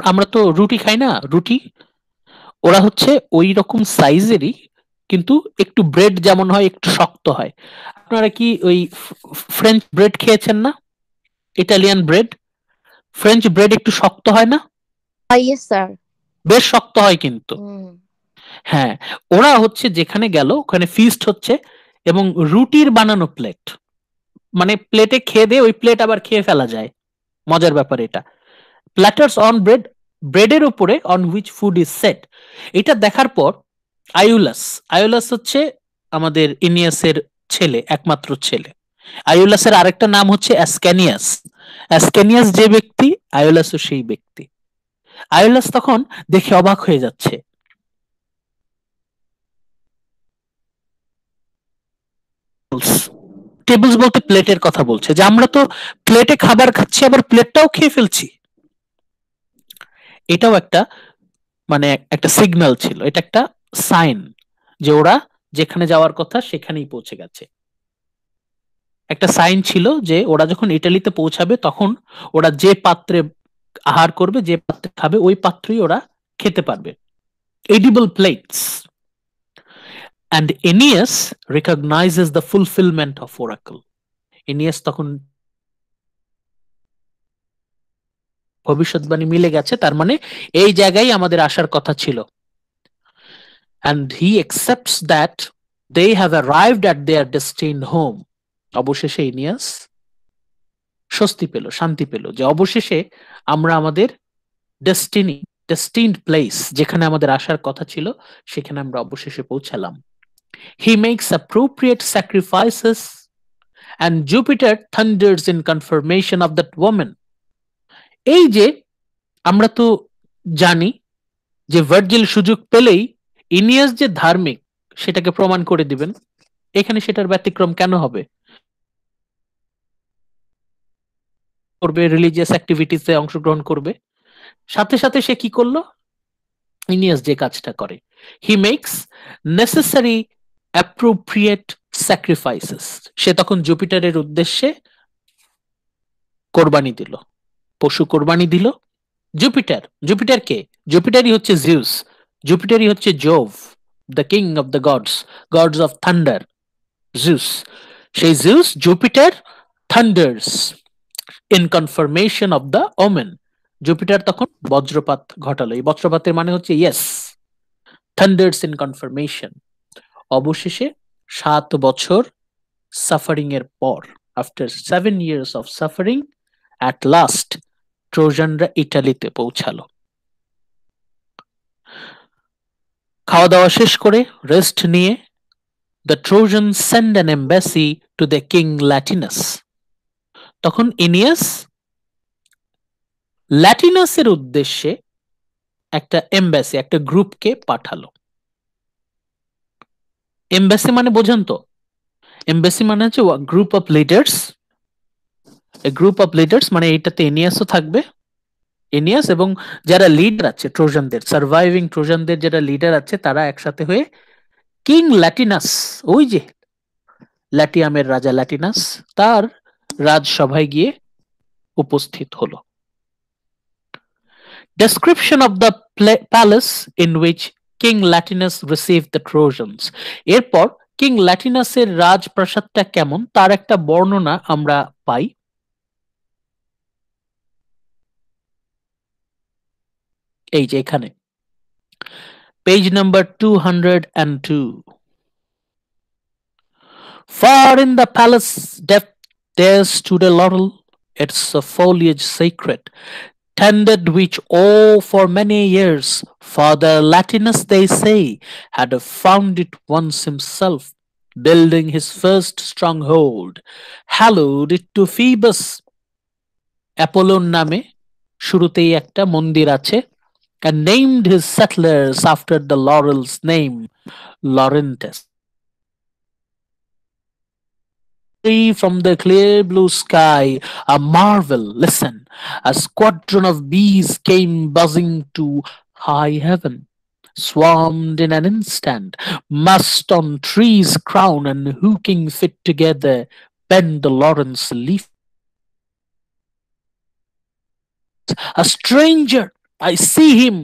আমরা তো রুটি খাই না, রুটি ওরা হচ্ছে ওই রকম সাইজেরই, কিন্তু একটু ব্রেড যেমন হয় একটু শক্ত হয়। আপনারা কি ওই ফ্রেঞ্চ ব্রেড খেয়েছেন না? ইটালিয়ান ব্রেড, ফ্রেঞ্চ ব্রেড একটু শক্ত হয় না? Yes, sir. বেশ শক্ত হয় কিন্তু। হ্যাঁ, ওরা হচ্ছে যেখানে গেল ওখানে ফিস্ট হচ্ছে এবং রুটির বানানো প্লেট, মানে প্লেটে খেয়ে দিয়ে ওই প্লেট আবার খেয়ে ফেলা যায়, মজার ব্যাপার এটা। প্ল্যাটার্স অন ব্রেড, ব্রেডের উপরে on which food is set. এটা দেখার পর আইউলাস, আইউলাস হচ্ছে আমাদের ইনিয়াসের ছেলে, একমাত্র ছেলে। আইউলাসের আরেকটা নাম হচ্ছে অ্যাসক্যানিয়াস। অ্যাসক্যানিয়াস যে ব্যক্তি, আইউলাসও সেই ব্যক্তি। আইউলাস তখন দেখে অবাক হয়ে যাচ্ছে। টেবলস বলতে প্লেটের কথা বলছে, যে আমরা তো প্লেটে খাবার খাচ্ছি আবার প্লেটটাও খেয়ে ফেলছি। এটাও একটা মানে একটা সিগন্যাল ছিল, এটা একটা সাইন যে ওরা যেখানে যাওয়ার কথা সেখানেই পৌঁছে গেছে। একটা সাইন ছিল যে ওরা যখন ইটালিতে পৌঁছাবে তখন ওরা যে পাত্রে আহার করবে, যে পাত্রে খাবে, ওই পাত্রই ওরা খেতে পারবে, edible plates. And Aeneas recognises the fulfilment of oracle. Aeneas তখন ভবিষ্যৎবাণী মিলে গেছে, তার মানে এই জায়গায় আমাদের আসার কথা ছিল। and he accepts that they have arrived at their destined home. অবশেষে ইনিয়াস স্বস্তি পেল, শান্তি পেল, যে অবশেষে আমরা আমাদের destined place, যেখানে আমাদের আসার কথা ছিল সেখানে আমরা অবশেষে পৌঁছালাম। he makes appropriate sacrifices and Jupiter thunders in confirmation of that woman. এই যে আমরা তো জানি যে ভার্জিল সুযোগ পেলেই ইনিয়াস যে ধার্মিক সেটাকে প্রমাণ করে দিবেন, এখানে সেটার ব্যতিক্রম কেন হবে? করবে, রিলিজিয়াস অ্যাক্টিভিটিসে অংশগ্রহণ করবে। সাথে সাথে সে কি করলো? ইনিয়াস যে কাজটা করে, he makes necessary appropriate sacrifices, সে তখন জুপিটারের উদ্দেশ্যে কোরবানি দিল, পশু কোরবানি দিল। জুপিটার কে? জুপিটারই হচ্ছে জিউস, জুপিটারই হচ্ছে Jove, the king of the gods of thunder, Zeus. সেই Zeus Jupiter thunders in confirmation of the omen. Jupiter তখন বজ্রপাত ঘটালো। এই বজ্রপাতের মানে হচ্ছে ইয়েস, থান্ডার্স ইন কনফার্মেশন। অবশেষে 7 বছর সাফারিং এর পর, after 7 years of suffering, at last ট্রোজানরা ইটালিতে পৌঁছালো। খাওয়া দাওয়া শেষ করে রেস্ট নিয়ে the Trojans send an embassy to the king Latinus. তখন ইনিয়াস ল্যাটিনাসের উদ্দেশ্যে একটা এমবাসি, একটা গ্রুপকে পাঠালো। এমবাসি মানে বোঝেন তো, এমবেসি মানে হচ্ছে group of leaders, group of leaders মানে এইটাতে এনিয়াসও থাকবে, এনিয়াস এবং যারা লিডার আছে ট্রোজানদের, সার্ভাইভিং ট্রোজানদের যারা লিডার আছে তারা একসাথে হয়ে কিং ল্যাটিনাস, ওই যে ল্যাটিয়ামের রাজা ল্যাটিনাস, তার রাজসভায় গিয়ে উপস্থিত হলো। Description of the palace in which King Latinus received the Trojans. এরপর কিং ল্যাটিনাসের রাজপ্রাসাদটা কেমন তার একটা বর্ণনা আমরা পাই। এই যে এখানে page number 202। Far in the palace depth there stood a laurel, its foliage sacred, tended which oh for many years Father Latinus, they say, had found it once himself, building his first stronghold, hallowed it to Phoebus. অ্যাপোলোর নামে শুরুতেই একটা মন্দির আছে, and named his settlers after the laurel's name, Laurentus. From the clear blue sky, a marvel, listen, a squadron of bees came buzzing to high heaven, swarmed in an instant, massed on trees crown, and hooking fit together, bend the Lawrence leaf. A stranger, I see him.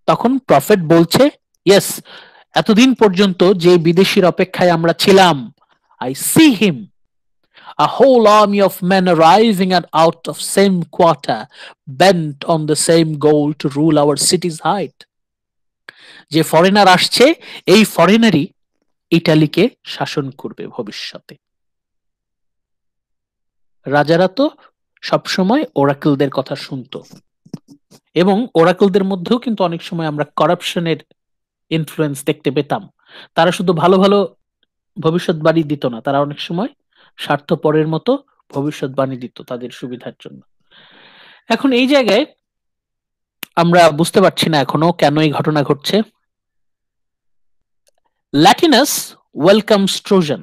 তখন prophet বলছে, yes, এতদিন পর্যন্ত যে বিদেশির অপেক্ষায় আমরা ছিলাম, I see him. A whole army of men arriving and out of same quarter, bent on the same goal to rule our city's height. যে foreigner আসছে, এই ফরেনারই ইটালিকে শাসন করবে ভবিষ্যতে। রাজারা তো সবসময় ওরাকলদের কথা শুনতো, এবং ওরাকলদের মধ্যেও কিন্তু অনেক সময় আমরা করাপশনের ইনফ্লুয়েন্স দেখতে পেতাম। তারা শুধু ভালো ভালো ভবিষ্যৎবাণী দিত না, তারা অনেক সময় স্বার্থপরের মতো ভবিষ্যৎবাণী দিত তাদের সুবিধার জন্য। এখন এই জায়গায় আমরা বুঝতে পারছি না এখনো কেন এই ঘটনা ঘটছে। ল্যাটিনাস ওয়েলকামস ট্রোজান,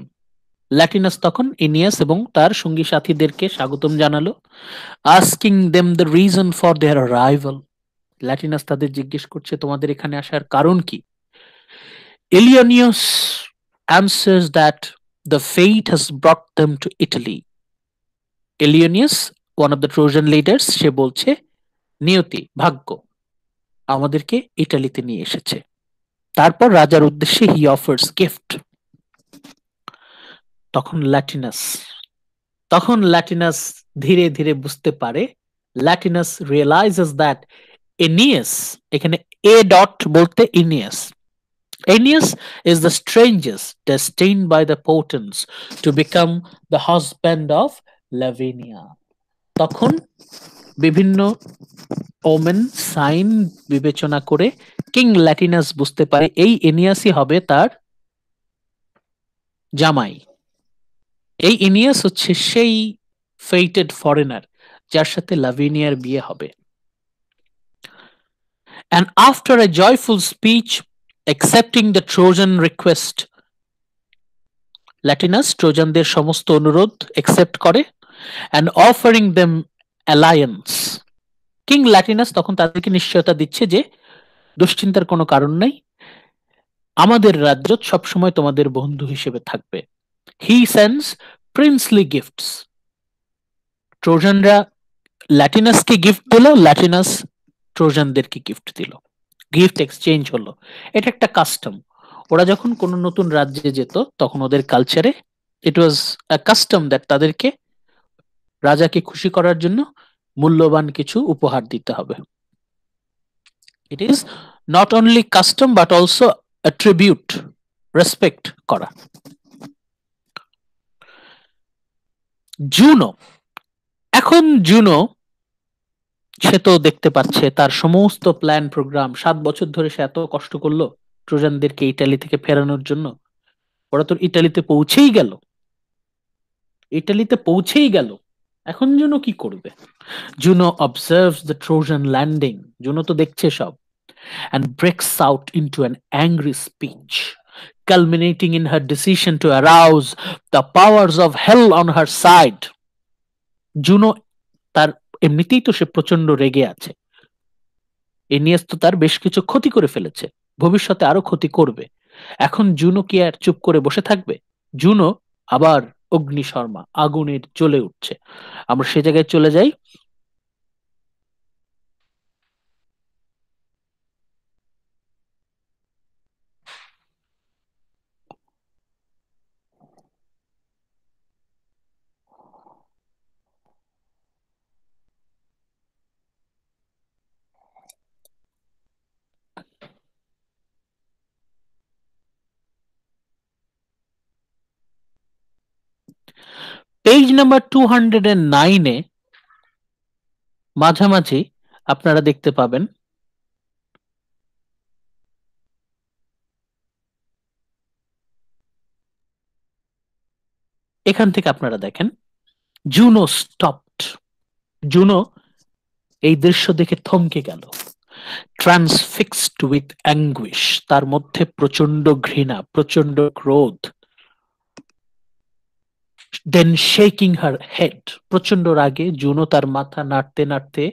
ল্যাটিনাস তখন এনিয়াস এবং তার সঙ্গী সাথীদেরকে স্বাগতম জানালো, asking them the reason for their arrival. Latinus তাদের জিজ্ঞেস করছে তোমাদের এখানে আসার কারণ কি। Ilioneus answers that the fate has brought them to Italy. Ilioneus, one of the Trojan leaders, সে বলছে নিয়তি, ভাগ্য আমাদেরকে ইটালিতে নিয়ে এসেছে। তারপর রাজার উদ্দেশ্যে হি অফার্স গিফট। তখন ল্যাটিনাস ধীরে ধীরে বুঝতে পারে, ল্যাটিনাস রিয়েলাইজেস দ্যাট এনিয়াস, এখানে এ ডট বলতে ইনিয়াস, Aeneas is the strangest destined by the Portents to become the husband of Lavinia. তখন বিভিন্ন ওমেন সাইন বিবেচনা করে কিং ল্যাটিনাস বুঝতে পারে এই এনিয়াসই হবে তার জামাই। এই এনিয়াস হচ্ছে সেই ফেটেড ফরেনার যার সাথে লাভিনিয়ার বিয়ে হবে। And after a joyful speech accepting the Trojan request, Latinus ট্রোজানদের সমস্ত অনুরোধ accept করে and offering them alliance. King Latinus তখন তাদেরকে নিশ্চয়তা দিচ্ছে যে দুশ্চিন্তার কোনো কারণ নাই, আমাদের রাজ্য সবসময় তোমাদের বন্ধু হিসেবে থাকবে। He sends princely gifts. ট্রোজানরা ল্যাটিনাসকে গিফট দিল, ল্যাটিনাস ট্রোজানদেরকে গিফট দিল, গিফট এক্সচেঞ্জ হলো। এটা একটা কাস্টম। ওরা যখন কোন নতুন রাজ্যে যেত তখন ওদের কালচারে ইট ওয়াজ আ কাস্টম দ্যাট তাদেরকে রাজাকে খুশি করার জন্য মূল্যবান কিছু উপহার দিতে হবে। It is not only custom but also a tribute, respect করা। জুনো, এখন জুনো সে তো দেখতে পাচ্ছে তার সমস্ত প্ল্যান প্রোগ্রাম, 7 বছর ধরে সে এত কষ্ট করলো ট্রোজানদেরকে ইটালি থেকে ফেরানোর জন্য, ওরা তো ইটালিতে পৌঁছেই গেল, এখন জুনো কি করবে? Juno observes the Trojan landing, Juno তো দেখছে সব, and breaks out into an angry speech, culminating in her decision to arouse the powers of hell on her side. Juno তার এমনিতেই তো সে প্রচন্ড রেগে আছে, এনিয়াস তো তার বেশ কিছু ক্ষতি করে ফেলেছে, ভবিষ্যতে আরো ক্ষতি করবে। এখন জুনো কি আর চুপ করে বসে থাকবে? জুনো আবার অগ্নিশর্মা আগুনের জ্বলে উঠছে। আমরা সে জায়গায় চলে যাই। পেজ নাম্বার 209 মাঝামাঝি আপনারা দেখতে পাবেন এখান থেকে আপনারা দেখেন জুনো স্টপড। জুনো এই দৃশ্য দেখে থমকে গেল। ট্রান্সফিক্সড উইথ অ্যাঙ্গুইশ, তার মধ্যে প্রচন্ড ঘৃণা, প্রচন্ড ক্রোধ। দেন শেকিং হার হেড, প্রচন্ড রাগে জুনো তার মাথা নাড়তে নাড়তে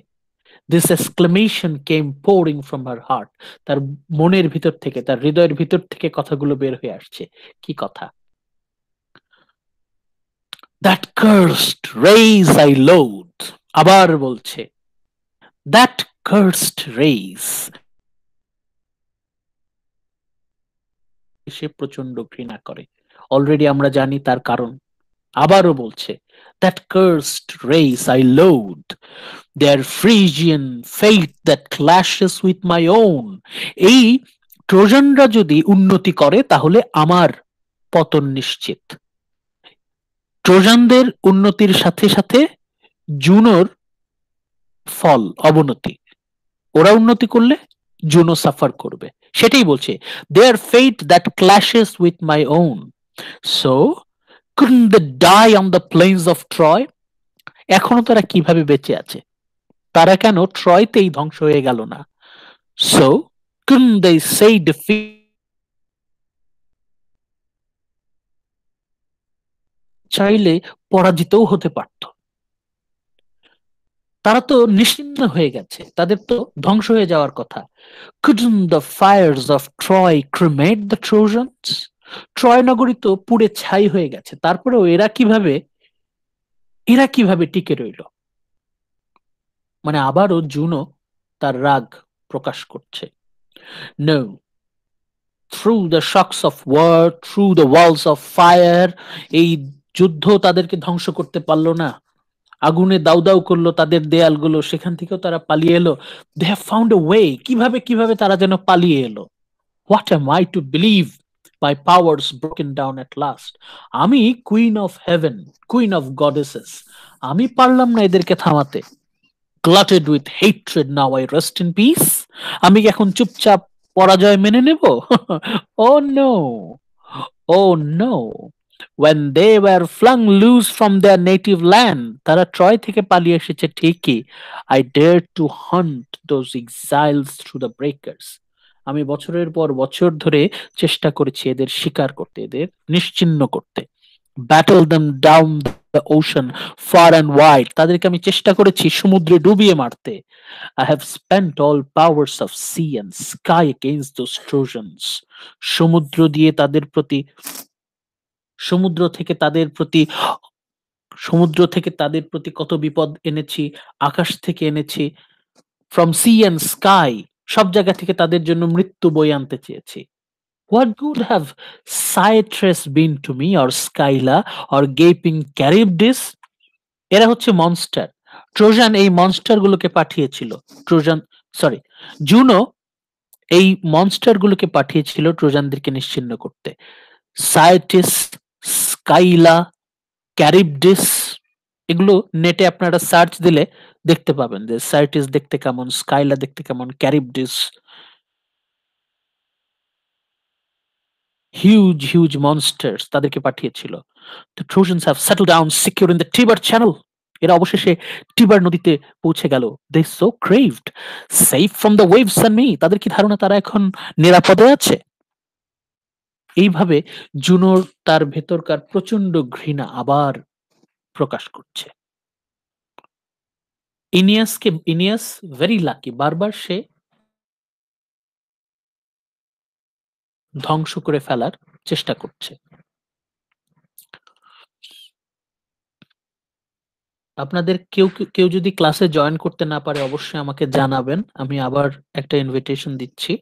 this exclamation came pouring from her heart, তার মনের ভিতর থেকে, তার হৃদয়ের ভিতর থেকে কথাগুলো বের হয়ে আসছে। কি কথা? That cursed raise I load, আবার বলছে দ্যাট কার্সড রেইজ, সে প্রচন্ড ঘৃণা করে। অলরেডি আমরা জানি তার কারণ। আবারও বলছে that cursed race I loathe, their Phrygian fate that clashes with my own. এই ট্রোজানরা যদি উন্নতি করে তাহলে আমার পতন নিশ্চিত। ট্রোজানদের উন্নতির সাথে সাথে জুনোর ফল অবনতি, ওরা উন্নতি করলে জুনো সাফার করবে, সেটাই বলছে their fate that clashes with my own. So couldn't they die on the plains of Troy? এখনো তারা কিভাবে বেঁচে আছে? তারা কেন ট্রয়তেই ধ্বংস হয়ে গেল না? So couldn't they say defeat? চাইলে পরাজিতও হতে পারত। তারা তো নিশ্চিহ্ন হয়ে গেছে, তাদের তো ধ্বংস হয়ে যাওয়ার কথা। Couldn't the fires of Troy cremate the Trojans? Troy নগরী তো পুড়ে ছাই হয়ে গেছে, তারপরেও এরা কিভাবে টিকে রইল? মানে আবারও জুনো তার রাগ প্রকাশ করছে। No, through the shocks of war, through the walls of fire, এই যুদ্ধ তাদেরকে ধ্বংস করতে পারলো না। আগুনে দাউ দাউ করলো তাদের দেয়ালগুলো, সেখান থেকেও তারা পালিয়ে এলো। They have found a way, কিভাবে তারা যেন পালিয়ে এলো। What am I to believe? My powers broken down at last. আমি queen of haven, queen of goddesses, আমি পারলাম না এদেরকে থামাতে। Glutted with hatred, now I rest in peace. আমি এখন চুপচাপ পরাজয় মেনে নেব? Oh no, oh no. When they were flung loose from their native land, তারা ট্রয় থেকে পালিয়ে এসেছে ঠিকই। I dared to hunt those exiles through the breakers. আমি বছরের পর বছর ধরে চেষ্টা করেছি এদের শিকার করতে, এদের নিশ্চিহ্ন করতে। Battle them down the ocean far and wide, তাদেরকে আমি চেষ্টা করেছি সমুদ্রে ডুবিয়ে মারতে। I have spent all powers of sea and sky against those Trojans. সমুদ্র থেকে তাদের প্রতি কত বিপদ এনেছি, আকাশ থেকে এনেছি, from sea and sky, সব জায়গা থেকে তাদের জন্য মৃত্যু বয়ে আনতে চেয়েছি। What good have Cyrus been to me, or Scylla, or gaping Charybdis? এরা হচ্ছে মনস্টার। ট্রোজান এই মনস্টার গুলোকে পাঠিয়েছিল, জুনো এই মনস্টার গুলোকে পাঠিয়েছিল ট্রোজানদেরকে নিশ্চিহ্ন করতে। সাইটিস, স্কাইলা, ক্যারিবডিস, এগুলো নেটে আপনারা সার্চ দিলে দেখতে পাবেন যে সাইটিস দেখতে কেমন, স্কাইলা দেখতে কেমন, ক্যারিবডিস, huge monsters, তাদেরকে পাঠিয়েছিল। The Trojans have settled down secure in the Tiber Channel. এরা অবশেষে টিবার নদীতে পৌঁছে গেল। They so craved, safe from the waves and me. তাদের কি ধারণা তারা এখন নিরাপদে আছে? এইভাবে জুনোর তার ভেতরকার প্রচন্ড ঘৃণা আবার প্রকাশ করছে। ইনিয়াস ভেরি লাকি, বারবার সে ধ্বংস করে ফেলার চেষ্টা করছে। আপনাদের কেউ যদি ক্লাসে জয়েন করতে না পারে অবশ্যই আমাকে জানাবেন, আমি আবার একটা ইনভিটেশন দিচ্ছি।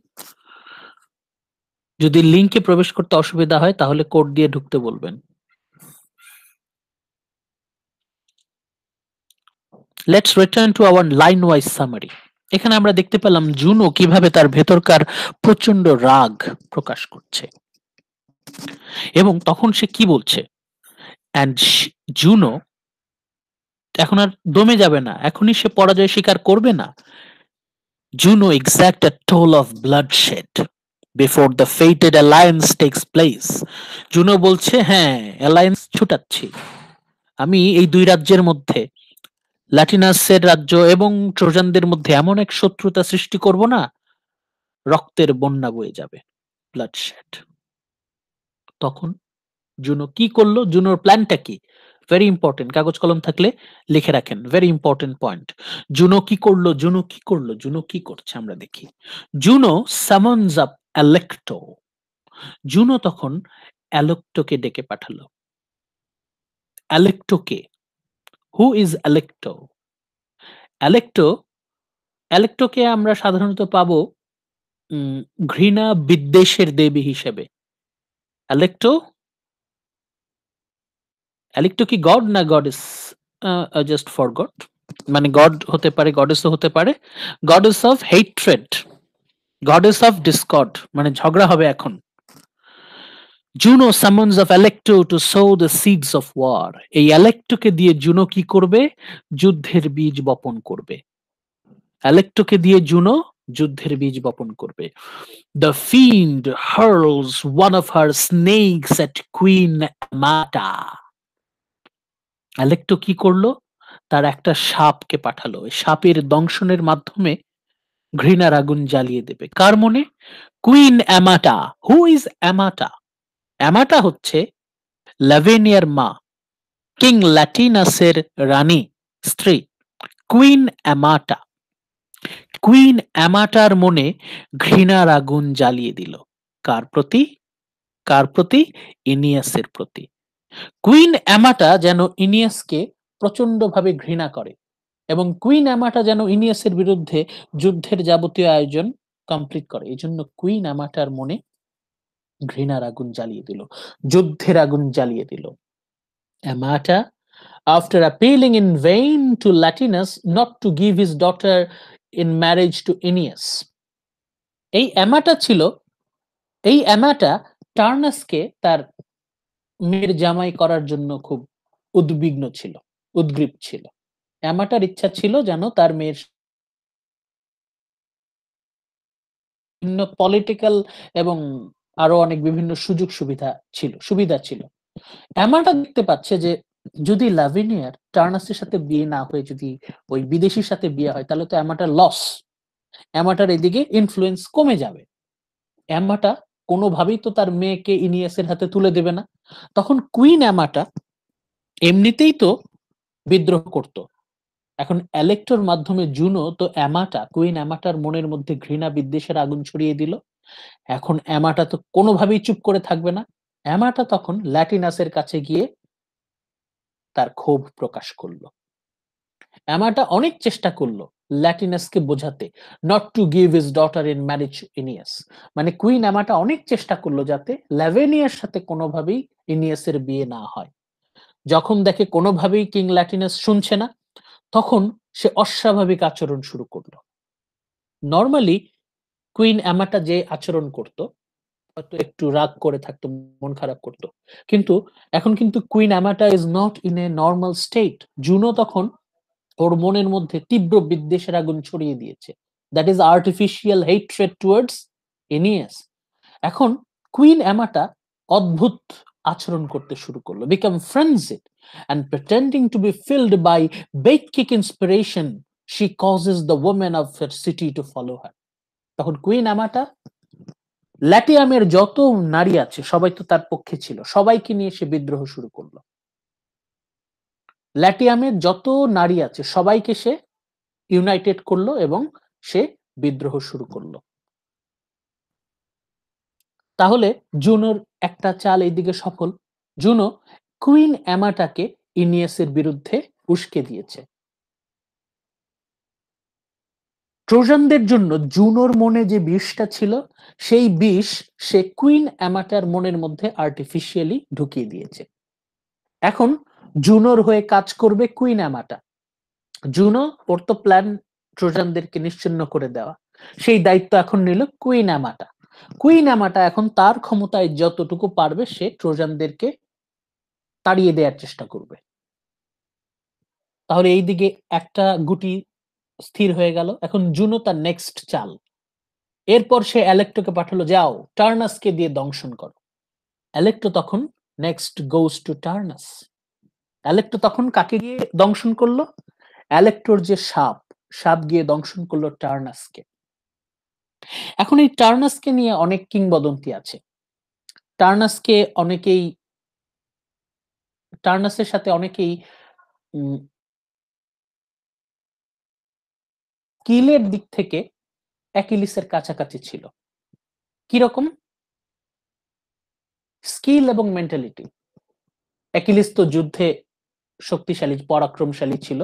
যদি লিংকে প্রবেশ করতে অসুবিধা হয় তাহলে কোড দিয়ে ঢুকতে বলবেন। Let's return to our line wise summary. এখানে আমরা দেখতে পেলাম জুনো কিভাবে তার ভেতরকার প্রচন্ড রাগ প্রকাশ করছে, এবং তখন সে কি বলছে, অ্যান্ড জুনো এখন আর দমে যাবে না, এখনই সে পরাজয় স্বীকার করবে না। Juno exact a toll of bloodshed before the fated alliance takes place. Juno বলছে, হ্যাঁ অ্যালায়েন্স ছুটাচ্ছি, আমি এই দুই রাজ্যের মধ্যে, ল্যাটিনাসের রাজ্য এবং ট্রোজানদের মধ্যে এমন এক শত্রুতা সৃষ্টি করব না, রক্তের বন্যা বয়ে যাবে, ব্লাডশেড। তখন জুনো কি করলো, জুনোর প্ল্যানটা কি, ভেরি ইম্পর্টেন্ট, কাগজ কলম থাকলে লিখে রাখেন, ভেরি ইম্পর্টেন্ট পয়েন্ট। জুনো কি করলো, জুনো কি করছে আমরা দেখি। Juno summons up Alecto. Juno তখন অ্যালেক্টোকে ডেকে পাঠালো। অ্যালেক্টোকে, হু ইজ অ্যালেক্টো? অ্যালেক্টোকে আমরা সাধারণত পাবো ঘৃণা বিদ্বেষের দেবী হিসেবে। অ্যালেক্টো কি গড না গডেস? জাস্ট ফরগট, মানে গড হতে পারে, গডেসও হতে পারে। Goddess of hatred, goddess of discord, মানে ঝগড়া হবে এখন। Juno summons of Alecto to sow the seeds of war. এই অ্যালেক্টোকে দিয়ে জুনো কি করবে, যুদ্ধের বীজ বপন করবে। অ্যালেক্টোকে দিয়ে জুনো যুদ্ধের বীজ বপন করবে। The fiend hurls one of her snakes at Queen Amata. অ্যালেক্টো কি করলো, তার একটা সাপকে পাঠালো, সাপের দংশনের মাধ্যমে ঘৃণার আগুন জ্বালিয়ে দেবে। কার মনে? কুইন অ্যামাটা। Who is অ্যামাটা? অ্যামাটা হচ্ছে লাভেনিয়ার মা, কিং ল্যাটিনাসের রানী, স্ত্রী, কুইন অ্যামাটা। কুইন অ্যামাটার মনে ঘৃণার আগুন জ্বালিয়ে দিল। কার প্রতি? ইনিয়াসের প্রতি। কুইন অ্যামাটা যেন ইনিয়াসকে প্রচন্ডভাবে ঘৃণা করে, এবং কুইন অ্যামাটা যেন ইনিয়াসের বিরুদ্ধে যুদ্ধের যাবতীয় আয়োজন কমপ্লিট করে। এই জন্য কুইন অ্যামাটার মনে ঘৃণার আগুন জ্বালিয়ে দিল, যুদ্ধের আগুন জ্বালিয়ে দিল। অ্যামাটা, after appealing in vain to Latinus not to give his daughter in marriage to Aeneas, এই অ্যামাটা টার্নাসকে তার মেয়ের জামাই করার জন্য খুব উদ্গ্রীব ছিল। অ্যামাটার ইচ্ছা ছিল যেন তার মেয়ের বিভিন্ন পলিটিক্যাল এবং আরো অনেক বিভিন্ন সুবিধা ছিল। অ্যামাটা দেখতে পাচ্ছে যে যদি লাভিনিয়ার টার্নাসের সাথে বিয়ে না হয়ে যদি ওই বিদেশির সাথে বিয়ে হয়, তাহলে তো অ্যামাটার লস, অ্যামাটার এদিকে ইনফ্লুয়েন্স কমে যাবে। অ্যামাটা কোনোভাবেই তো তার মেয়েকে ইনিয়াসের হাতে তুলে দেবে না। তখন কুইন অ্যামাটা এমনিতেই তো বিদ্রোহ করত, এখন অ্যালেক্টোর মাধ্যমে জুনো তো কুইন অ্যামাটার মনের মধ্যে ঘৃণা বিদ্বেষের আগুন ছড়িয়ে দিল। এখন অ্যামাটা তো কোনোভাবেই চুপ করে থাকবে না। অ্যামাটা তখন ল্যাটিনাসের কাছে গিয়ে তার ক্ষোভ প্রকাশ করলো। অ্যামাটা অনেক চেষ্টা করলো ল্যাটিনাসকে বোঝাতে, not to give his daughter in marriage Aeneas. মানে কুইন অ্যামাটা অনেক চেষ্টা করলো যাতে ল্যাভেনিয়ার সাথে কোনোভাবেই ইনিয়াসের বিয়ে না হয়। যখন দেখে কোনোভাবেই কিং ল্যাটিনাস শুনছে না, তখন সে অস্বাভাবিক আচরণ শুরু করলো। নর্মালি কুইন অ্যামাটা যে আচরণ করত, হয়তো একটু রাগ করে থাকতো, মন খারাপ করতো, কিন্তু এখন কিন্তু queen Amata is not in a normal state. জুনো তখন ওর মনের মধ্যে তীব্র বিদ্বেষের আগুন ছড়িয়ে দিয়েছে, that is artificial hatred towards Aeneas. এখন কুইন অ্যামাটা অদ্ভুত আচরণ করতে শুরু করলো, become frenzied and pretending to be filled by Baikic inspiration, she causes the women of her city to follow her. তখন কুইন অ্যামাটা ল্যাটিয়ামের যত নারী আছে সবাই তো তার পক্ষে ছিল, সবাইকে নিয়ে সে বিদ্রোহ শুরু করলো। ল্যাটিয়ামের যত নারী আছে সবাইকে সে ইউনাইটেড করলো এবং সে বিদ্রোহ শুরু করলো। তাহলে জুনোর একটা চাল এইদিকে সফল। জুনো কুইন অ্যামাটাকে ইনিয়াসের বিরুদ্ধে উস্কে দিয়েছে। ট্রোজানদের জন্য জুনোর মনে যে বিষটা ছিল সেই বিষ সে কুইন অ্যামাটার মনের মধ্যে আর্টিফিশিয়ালি ঢুকিয়ে দিয়েছে। এখন জুনোর হয়ে কাজ করবে কুইন অ্যামাটা। জুনো ওর তো প্ল্যান ট্রোজানদেরকে নিশ্চিহ্ন করে দেওয়া, সেই দায়িত্ব এখন নিল কুইন অ্যামাটা। কুইন অ্যামাটা এখন তার ক্ষমতায় যতটুকু পারবে সে ট্রোজানদেরকে তাড়িয়ে দেওয়ার চেষ্টা করবে। তাহলে এইদিকে একটা গুটি স্থির হয়ে গেল। এখন জুনো তার নেক্সট চাল। এরপর সে অ্যালেক্টোকে পাঠালো, যাও টার্নাসকে দিয়ে দংশন করো। অ্যালেক্টো তখন নেক্সট গোস টু টার্নাস। অ্যালেক্টো তখন কাকে গিয়ে দংশন করলো? অ্যালেক্টোর যে সাপ, সাপ গিয়ে দংশন করলো টার্নাসকে। এখন এই টার্নাসকে নিয়ে অনেক কিংবদন্তি আছে। টার্নাসকে অনেকেই, টার্নাসের সাথে অনেকেই স্কিলের দিক থেকে অ্যাকিলিসের কাছাকাছি ছিল। কিরকম? স্কিল এবং মেন্টালিটি। অ্যাকিলিস তো যুদ্ধে শক্তিশালী, পরাক্রমশালী ছিল।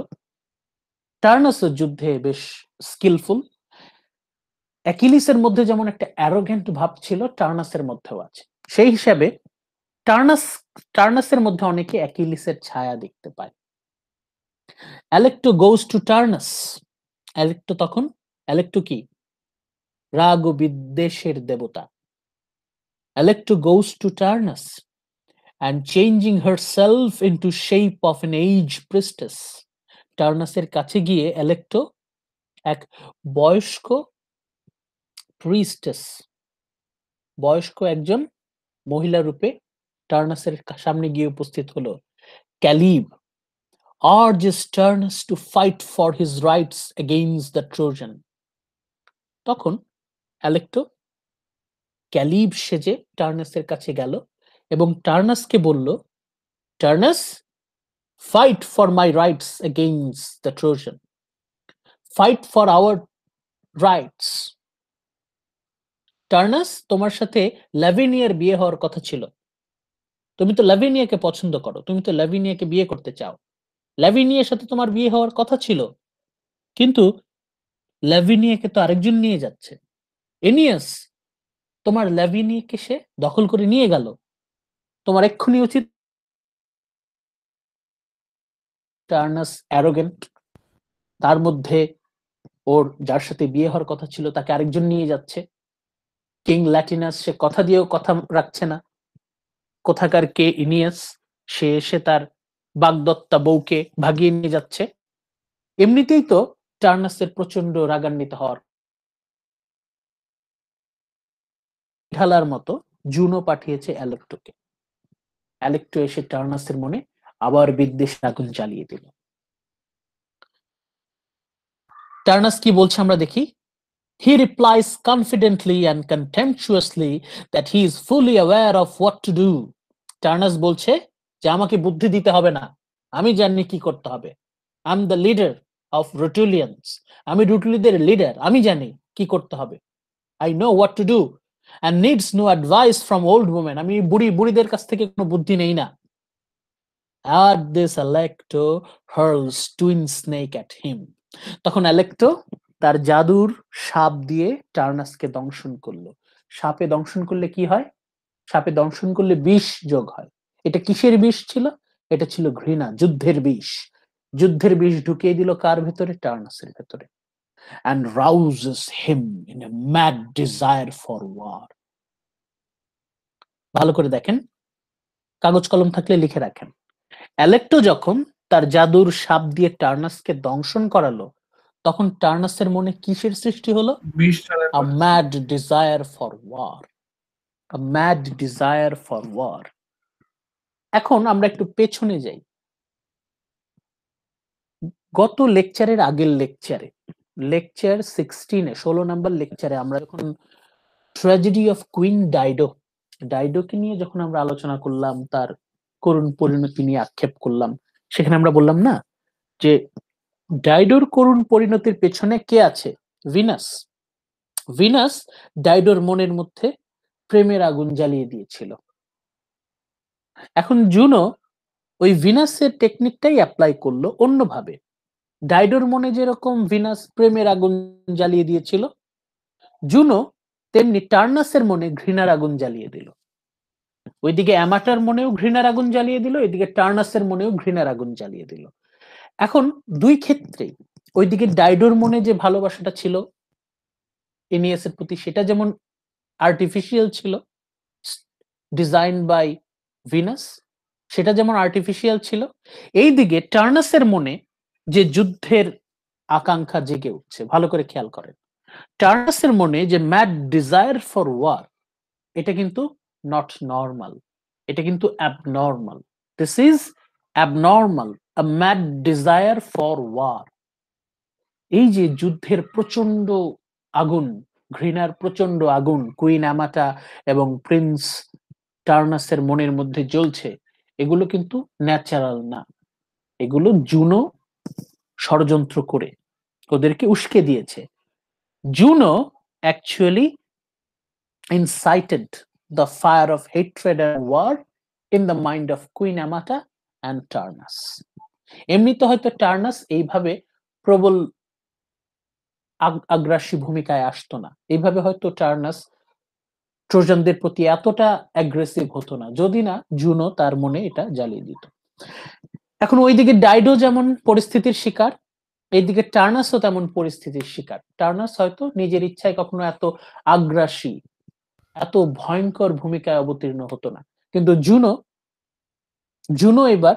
টার্নাসও যুদ্ধে বেশ স্কিলফুল। অ্যাকিলিসের মধ্যে যেমন একটা অ্যারোগেন্ট ভাব ছিল, টার্নাসের মধ্যেও আছে। সেই হিসাবে টার্নাসের মধ্যে অনেকে অ্যাকিলিসের ছায়া দেখতে পায়। অ্যালেক্টো গোজ টু টার্নাস। অ্যালেক্টো তখন, অ্যালেক্টো কি? রাগ ও বিদ্বেষের দেবতা। Alecto goes to Turnus and changing herself into shape of an aged priestess. টার্নাসের কাছে গিয়ে অ্যালেক্টো এক বয়স্ক প্রিস্টেস, বয়স্ক একজন মহিলা রূপে টার্নাসের সামনে গিয়ে উপস্থিত হলো। ক্যালিব urges Turnus to fight for his rights against the Trojan. তখন অ্যালেক্টো ক্যালিব সেজে টার্নাসের কাছে গেল এবং টার্নাসকে বলল, টার্নাস, fight for my rights against the Trojan. Fight for our rights. টার্নাস, তোমার সাথে ল্যাভিনিয়ার বিয়ে হওয়ার কথা ছিল। তুমি তো ল্যাভিনিয়াকে পছন্দ করো, তুমি তো ল্যাভিনিয়াকে বিয়ে করতে চাও। ল্যাভিনিয়ার সাথে তোমার বিয়ে হওয়ার কথা ছিল, কিন্তু ল্যাভিনিয়াকে তো আরেকজন নিয়ে যাচ্ছে। এনিয়াস, তোমার ল্যাভিনিয়াকে সে দখল করে নিয়ে গেল। তোমার এক্ষুনি উচিত। টার্নাস অ্যারোগেন্ট, তার মধ্যে ওর যার সাথে বিয়ে হওয়ার কথা ছিল তাকে আরেকজন নিয়ে যাচ্ছে। কিং ল্যাটিনাস, সে কথা দিয়েও কথা রাখছে না। কোথাকার কে ইনিয়াস, সে এসে তার বাগদত্তা বউকে ভাগিয়ে নিয়ে যাচ্ছে। এমনিতেই তো টার্নাসের প্রচন্ড রাগান্বিত হওয়ার। ঢালার মতো জুনো পাঠিয়েছে অ্যালেক্টোকে। অ্যালেক্টো এসে টার্নাসের মনে আবার বিদ্বেষ আগুন জ্বালিয়ে দিল। টার্নাস কি বলছে আমরা দেখি। He replies confidently and contemptuously that he is fully aware of what to do. টার্নাস বলছে যে আমাকে বুদ্ধি দিতে হবে না, আমি জানি কি করতে হবে। I am the leader of Rutulians. আমি রুটুলিদের লিডার, আমি জানি কি করতে হবে। I know what to do and needs no advice from old women. আমি বুড়িদের কাছ থেকে কোনো বুদ্ধি নেই না। At this Alecto hurls twin snake at him. তখন অ্যালেক্টো তার জাদুর সাপ দিয়ে টার্নাসকে দংশন করলো। সাপে দংশন করলে কি হয়? সাপে দংশন করলে বিষ যোগ হয়। এটা কিসের বিষ ছিল? এটা ছিল ঘৃণা, যুদ্ধের বিষ। যুদ্ধের বিষ ঢুকিয়ে দিল কার ভেতরে? টার্নাসের ভেতরে। And rouses him in a mad desire for war. ভালো করে দেখেন, কাগজ কলম থাকলে লিখে রাখেন। অ্যালেক্টো যখন তার জাদুর সাপ দিয়ে টার্নাসকে দংশন করালো, তখন টার্নাসের মনে কিসের সৃষ্টি হলো? A mad desire for war. A mad desire for war. এখন আমরা একটু পেছনে যাই। গত আগের লেকচার 16-এ 16 নম্বর লেকচারে আমরা যখন ট্র্যাজেডি অফ কুইন ডাইডো, ডাইডোকে নিয়ে যখন আমরা আলোচনা করলাম, তার করুণ পরিণতি নিয়ে আক্ষেপ করলাম, সেখানে আমরা বললাম না যে ডাইডোর করুণ পরিণতির পেছনে কে আছে? ভিনাস। ভিনাস ডাইডোর মনের মধ্যে প্রেমের আগুন জ্বালিয়ে দিয়েছিল। এখন জুনো ওই ভিনাসের টেকনিকটাই অ্যাপ্লাই করলো অন্যভাবে। ডাইডোর মনে যেরকম ভিনাস প্রেমের আগুন জ্বালিয়ে দিয়েছিল, জুনো তেমনি টার্নাসের মনে ঘৃণার আগুন জ্বালিয়ে দিল। ওইদিকে অ্যামাটার মনেও ঘৃণার আগুন জ্বালিয়ে দিল, এদিকে টার্নাসের মনেও ঘৃণার আগুন জ্বালিয়ে দিল। এখন দুই ক্ষেত্রেই ওইদিকে ডাইডোর মনে যে ভালোবাসাটা ছিল এনিয়াসের প্রতি, সেটা যেমন আর্টিফিশিয়াল ছিল, ডিজাইন বাই ভিনাস, সেটা যেমন আর্টিফিশিয়াল ছিল, এইদিকে টার্নাসের মনে যে যুদ্ধের আকাঙ্ক্ষা জেগে উঠছে, ভালো করে খেয়াল করেন, টার্নাসের মনে যে ম্যাড ডিজায়ার ফর ওয়ার, এটা কিন্তু নট নর্মাল, এটা কিন্তু abnormal. This is abnormal, a mad desire for war. এই যে যুদ্ধের প্রচন্ড আগুন, ঘৃণার প্রচন্ড আগুন কুইন অ্যামাটা এবং প্রিন্স টার্নাসের মনের মধ্যে জ্বলছে, এগুলো কিন্তু ন্যাচারাল না, এগুলো জুনো ষড়যন্ত্র করে ওদেরকে উস্কে দিয়েছে। Juno actually incited the fire of hatred and war in the mind of Queen Amata and Turnus. এমনিতে হয়তো টার্নাস এইভাবে প্রবল আগ্রাসী ভূমিকায় আসতো না, এইভাবে হয়তো টার্নাস ট্রোজানদের প্রতি এতটা অ্যাগ্রেসিভ হতো না, যদি না জুনো তার মনে এটা জ্বালিয়ে দিত। এখন ওইদিকে ডাইডো যেমন পরিস্থিতির শিকার, এইদিকে টার্নাসও তেমন পরিস্থিতির শিকার। টার্নাস হয়তো নিজের ইচ্ছায় কখনো এত আগ্রাসী, এত ভয়ঙ্কর ভূমিকায় অবতীর্ণ হতো না, কিন্তু জুনো এবার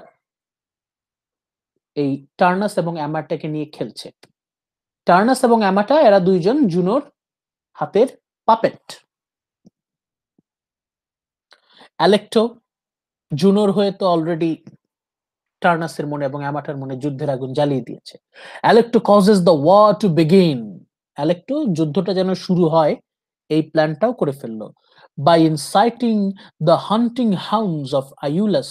এই টার্নাস এবং অ্যামাটাকে নিয়ে খেলছে। টার্নাস এবং অ্যামাটা এরা দুইজন জুনোর হাতের পাপেট। অ্যালেক্টো জুনোর হয়ে তো অলরেডি টার্নাসের মনে এবং অ্যামাটার মনে যুদ্ধের আগুন জ্বালিয়ে দিয়েছে। Alecto causes the war to begin, Alecto যুদ্ধটা যেন শুরু হয় এই প্ল্যানটাও করে ফেললো। By inciting the hunting hounds of Iulus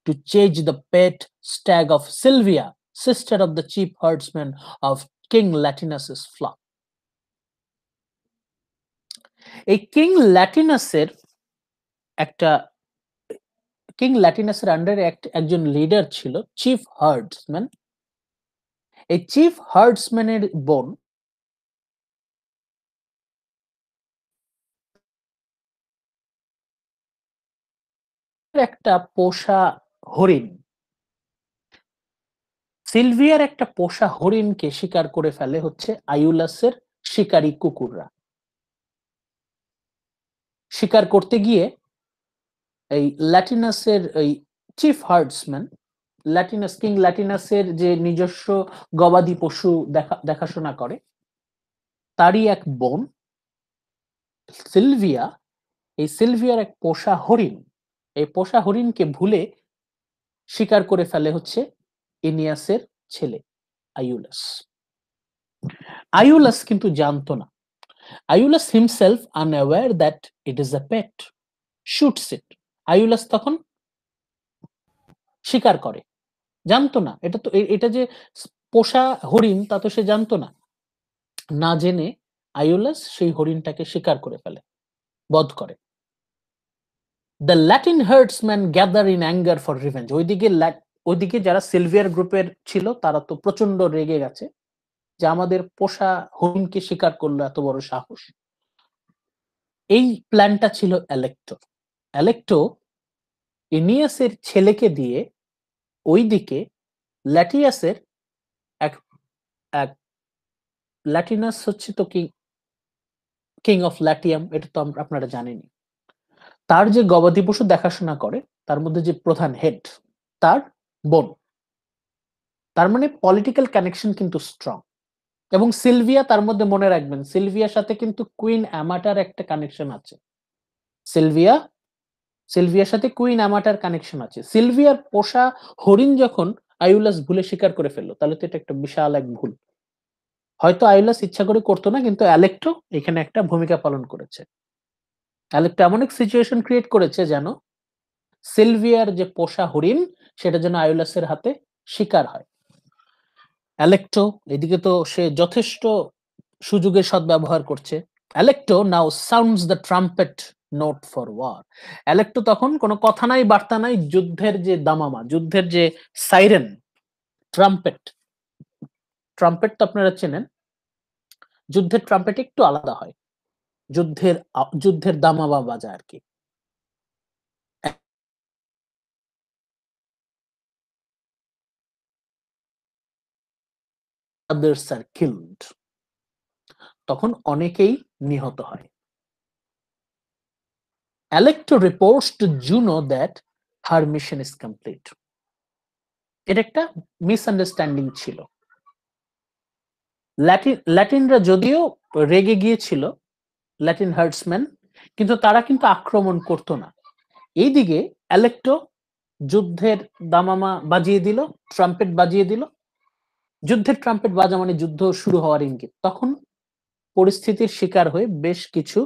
to chase the pet stag of Silvia, sister of the chief herdsman of King Latinus's flock. এই কিং ল্যাটিনাসের আন্ডারে একজন লিডার ছিল চিফ হার্ডসম্যান। এই চিফ হার্ডসম্যানের বোন একটা পোষা হরিণ, সিলভিয়ার একটা পোষা হরিণকে শিকার করে ফেলে হচ্ছে আইউলাসের শিকারী কুকুররা। শিকার করতে গিয়ে এই ল্যাটিনাসের এই চিফ হার্ডসম্যান, কিং ল্যাটিনাসের যে নিজস্ব গবাদি পশু দেখাশোনা করে, তারই এক বোন সিলভিয়া, এই সিলভিয়ার এক পোষা হরিণ, এই পোষা হরিণকে ভুলে শিকার করে ফেলে হচ্ছে এনিয়াসের ছেলে আইউলাস। আইউলাস কিন্তু জানতো না, Iulus himself unaware that it is a pet, shoots it. Iulus তখন শিকার করে, জানতো না এটা যে পোষা হরিণ, তা তো সে জানতো না। না জেনে আইউলাস সেই হরিণটাকে শিকার করে ফেলে, বধ করে। The Latin herdsman gather in anger for revenge. ওইদিকে যারা সিলভিয়ার গ্রুপের ছিল তারা তো প্রচন্ড রেগে গেছে যে আমাদের পোষা হরিণকে শিকার করলো, এত বড় সাহস। এই প্ল্যানটা ছিল অ্যালেক্টোর। অ্যালেক্টো এনিয়াসের ছেলেকে দিয়ে ওইদিকে ল্যাটিয়াসের এক ল্যাটিনাস হচ্ছে তো কিং অফ ল্যাটিয়াম, এটা তো আপনারা জানেনই। তার যে গবাদি পশু দেখাশোনা করে তার মধ্যে যে প্রধান হেড, তার বোন। তার মানে পলিটিক্যাল কানেকশন কিন্তু স্ট্রং। এবং সিলভিয়া, তার মধ্যে মনে রাখবেন, সিলভিয়ার সাথে কিন্তু কুইন অ্যামাটার একটা কানেকশন আছে। সিলভিয়ার সাথে কুইন অ্যামাটার কানেকশন আছে। সিলভিয়ার পোষা হরিণ যখন আইউলাস ভুলে শিকার করে ফেললো, তাহলে তো এটা একটা বিশাল এক ভুল। হয়তো আইউলাস ইচ্ছা করে করতো না, কিন্তু অ্যালেক্টো এখানে একটা ভূমিকা পালন করেছে। অ্যালেক্টো এমন এক সিচুয়েশন ক্রিয়েট করেছে যেন সিলভিয়ার যে পোষা হরিণ সেটা যেন আইওলাসের হাতে শিকার হয়। অ্যালেক্টো এদিকে তো সে যথেষ্ট সুযোগের সদ্ব্যবহার করছে। Alecto now sounds the trumpet note for war. Alecto তখন কোনো কথা নাই বার্তা নাই, যুদ্ধের যে দামামা, যুদ্ধের যে সাইরেন, ট্রাম্পেট, ট্রাম্পেট তো আপনারা চেনেন, যুদ্ধের ট্রাম্পেট একটু আলাদা হয়, যুদ্ধের দামামা বাজা আর কি। others are killed, তখন অনেকেই নিহত হয়। Alecto reports to Juno that her mission is complete. এটা একটা মিসআন্ডারস্ট্যান্ডিং ছিল। ল্যাটিনরা যদিও রেগে গিয়েছিল, ল্যাটিন হার্টসম্যান, কিন্তু তারা কিন্তু আক্রমণ করতো না। এইদিকে অ্যালেক্টো যুদ্ধের দামামা বাজিয়ে দিল, ট্রাম্পেট বাজিয়ে দিল। যুদ্ধের ট্রাম্পেট বাজা মানে যুদ্ধ শুরু হওয়ার ইঙ্গিত। তখন পরিস্থিতির শিকার হয়ে বেশ কিছু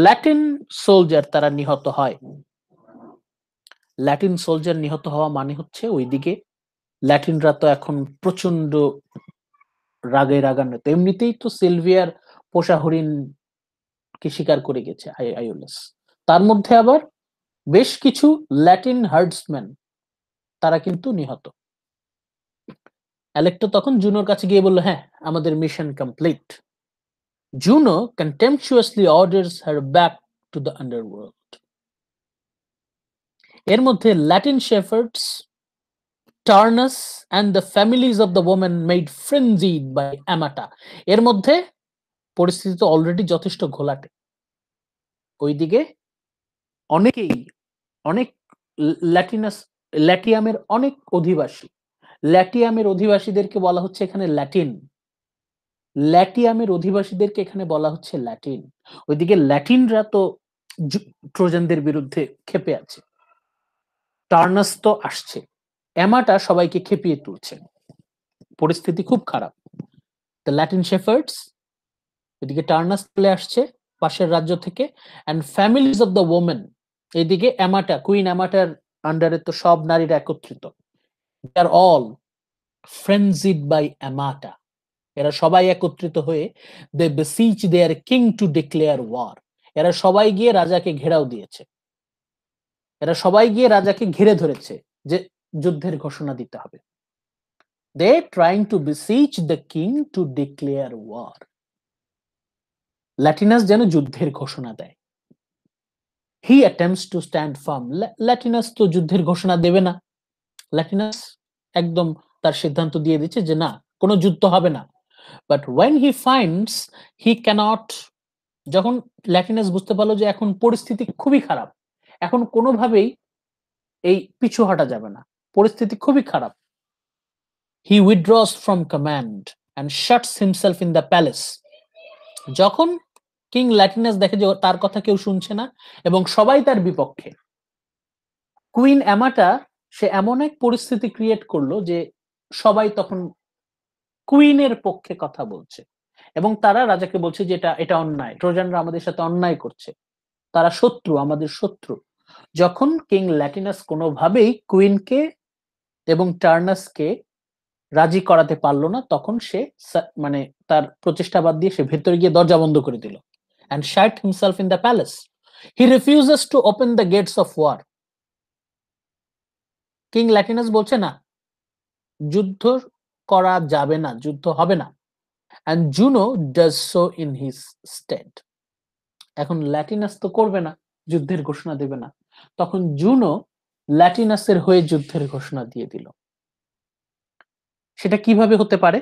ল্যাটিন সোলজার তারা নিহত হয়। ল্যাটিন সোলজার নিহত হওয়া মানে হচ্ছে ওইদিকে ল্যাটিনরা তো এখন প্রচন্ড রাগে রাগান্বিত। এমনিতেই তো সিলভিয়ার পোষা হরিণকে শিকার করে গেছে আইওলাস, তার মধ্যে আবার বেশ কিছু ল্যাটিন হার্ডসম্যান তারা কিন্তু নিহত। অ্যালেক্টো তখন জুনোর কাছে গিয়ে বলল, হ্যাঁ আমাদের mission complete. Juno contemptuously orders her back to the underworld. এর মধ্যে Latin shepherds, Turnus and the families of the women made frenzied by Amata. এর মধ্যে পরিস্থিতি তো অলরেডি যথেষ্ট ঘোলাটে। ওইদিকে অনেক ল্যাটিয়ামের অনেক অধিবাসী, ল্যাটিয়ামের অধিবাসীদেরকে বলা হচ্ছে এখানে ল্যাটিন, ল্যাটিয়ামের অধিবাসীদেরকে এখানে বলা হচ্ছে ল্যাটিন। ওইদিকে ল্যাটিনরা তো ট্রোজানদের বিরুদ্ধে ক্ষেপে আছে, টার্নাস তো আসছে, এমাটা সবাইকে খেপিয়ে তুলছে, পরিস্থিতি খুব খারাপ। দ্য ল্যাটিন শেফার্ডস, এদিকে টার্নাস চলে আসছে পাশের রাজ্য থেকে, and families of the women, এদিকে এমাটা, কুইন এমাটার আন্ডারে তো সব নারীরা একত্রিত। দে আর অল ফ্রেনজিড বাই এমাটা, এরা সবাই একত্রিত হয়ে দে বেসিচ দেয়ার কিং টু ডিক্লেয়ার ওয়ার, এরা সবাই গিয়ে রাজাকে ঘেরাও দিয়েছে, এরা সবাই গিয়ে রাজাকে ঘিরে ধরেছে যে যুদ্ধের ঘোষণা দিতে হবে। They trying to beseech the king to declare war, Latinus যেন যুদ্ধের ঘোষণা দেয়। He attempts to stand firm, Latinus তো যুদ্ধের ঘোষণা দেবে না, ল্যাটিনাস একদম তার সিদ্ধান্ত দিয়ে দিচ্ছে যে না, কোনো যুদ্ধ হবে না। But when he finds he can't, যখন ল্যাটিনাস বুঝতে পারলো যে এখন পরিস্থিতি খুবই খারাপ, এখন কোনোভাবেই এই পিছু হটা যাবে না, পরিস্থিতি খুবই খারাপ, he withdraws from command and shuts himself in the palace. যখন কিং ল্যাটিনাস দেখে যে তার কথা কেউ শুনছে না এবং সবাই তার বিপক্ষে, কুইন এমাটা সে এমন এক পরিস্থিতি ক্রিয়েট করলো যে সবাই তখন কুইনের পক্ষে কথা বলছে এবং তারা রাজাকে বলছে যে এটা অন্যায়, ট্রোজানরা আমাদের সাথে অন্যায় করছে, তারা শত্রু, আমাদের শত্রু। যখন কিং ল্যাটিনাস কোনোভাবেই কুইনকে এবং টার্নাসকে রাজি করাতে পারলো না, তখন সে মানে তার প্রচেষ্টা বাদ দিয়ে সে ভেতরে গিয়ে দরজা বন্ধ করে দিল and shut himself in the palace. He refuses to open the gates of war. King Latinus বলছে না, যুদ্ধ করা যাবে না, যুদ্ধ হবে না, and Juno does so in his stead. এখন ল্যাটিনাস তো করবে না, যুদ্ধের ঘোষণা দেবে না, তখন জুনো ল্যাটিনাসের হয়ে যুদ্ধের ঘোষণা দিয়ে দিল। সেটা কিভাবে হতে পারে,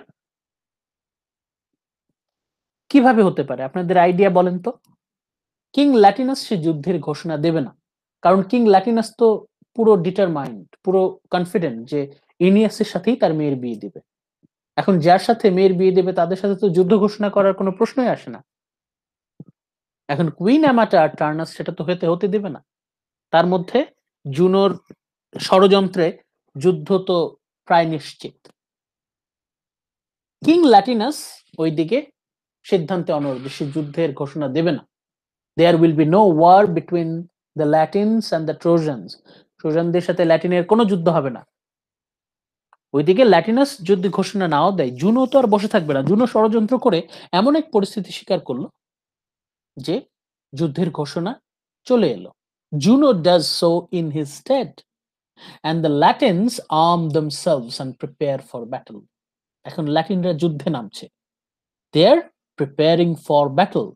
কিভাবে হতে পারে আপনাদের আইডিয়া বলেন তো? কিং ল্যাটিনাস সে যুদ্ধের ঘোষণা দেবে না, কারণ কিং ল্যাটিনাস তো পুরো ডিটারমাইন্ড, পুরো কনফিডেন্ট যে ইনিয়াসের সাথেই তার মেয়ের বিয়ে দিবে। এখন যার সাথে মেয়ের বিয়ে দেবে তাদের সাথে তো যুদ্ধ ঘোষণা করার কোনো প্রশ্নই আসে না। এখন কুইন অ্যামাটা আর টার্নাস সেটা তো হতে দেবে না, তার মধ্যে জুনোর ষড়যন্ত্রে যুদ্ধ তো প্রায় নিশ্চিত। কিং ল্যাটিনাস ওইদিকে সিদ্ধান্তে অনড়, সে যুদ্ধের ঘোষণা দেবে না। There will be no war between the Latins and the Trojans. ট্রোজানদের সাথে ল্যাটিনের কোনো যুদ্ধ হবে না। ওইদিকে ল্যাটিনাস যদি ঘোষণা নাও দেয়, জুনো তো আর বসে থাকবে না। জুনো ষড়যন্ত্র করে এমন এক পরিস্থিতি স্বীকার করলো যে যুদ্ধের ঘোষণা চলে এলো। Juno does so in his stead, and the Latins arm themselves and prepare for battle. এখন ল্যাটিনরা যুদ্ধে নামছে, they are preparing for battle.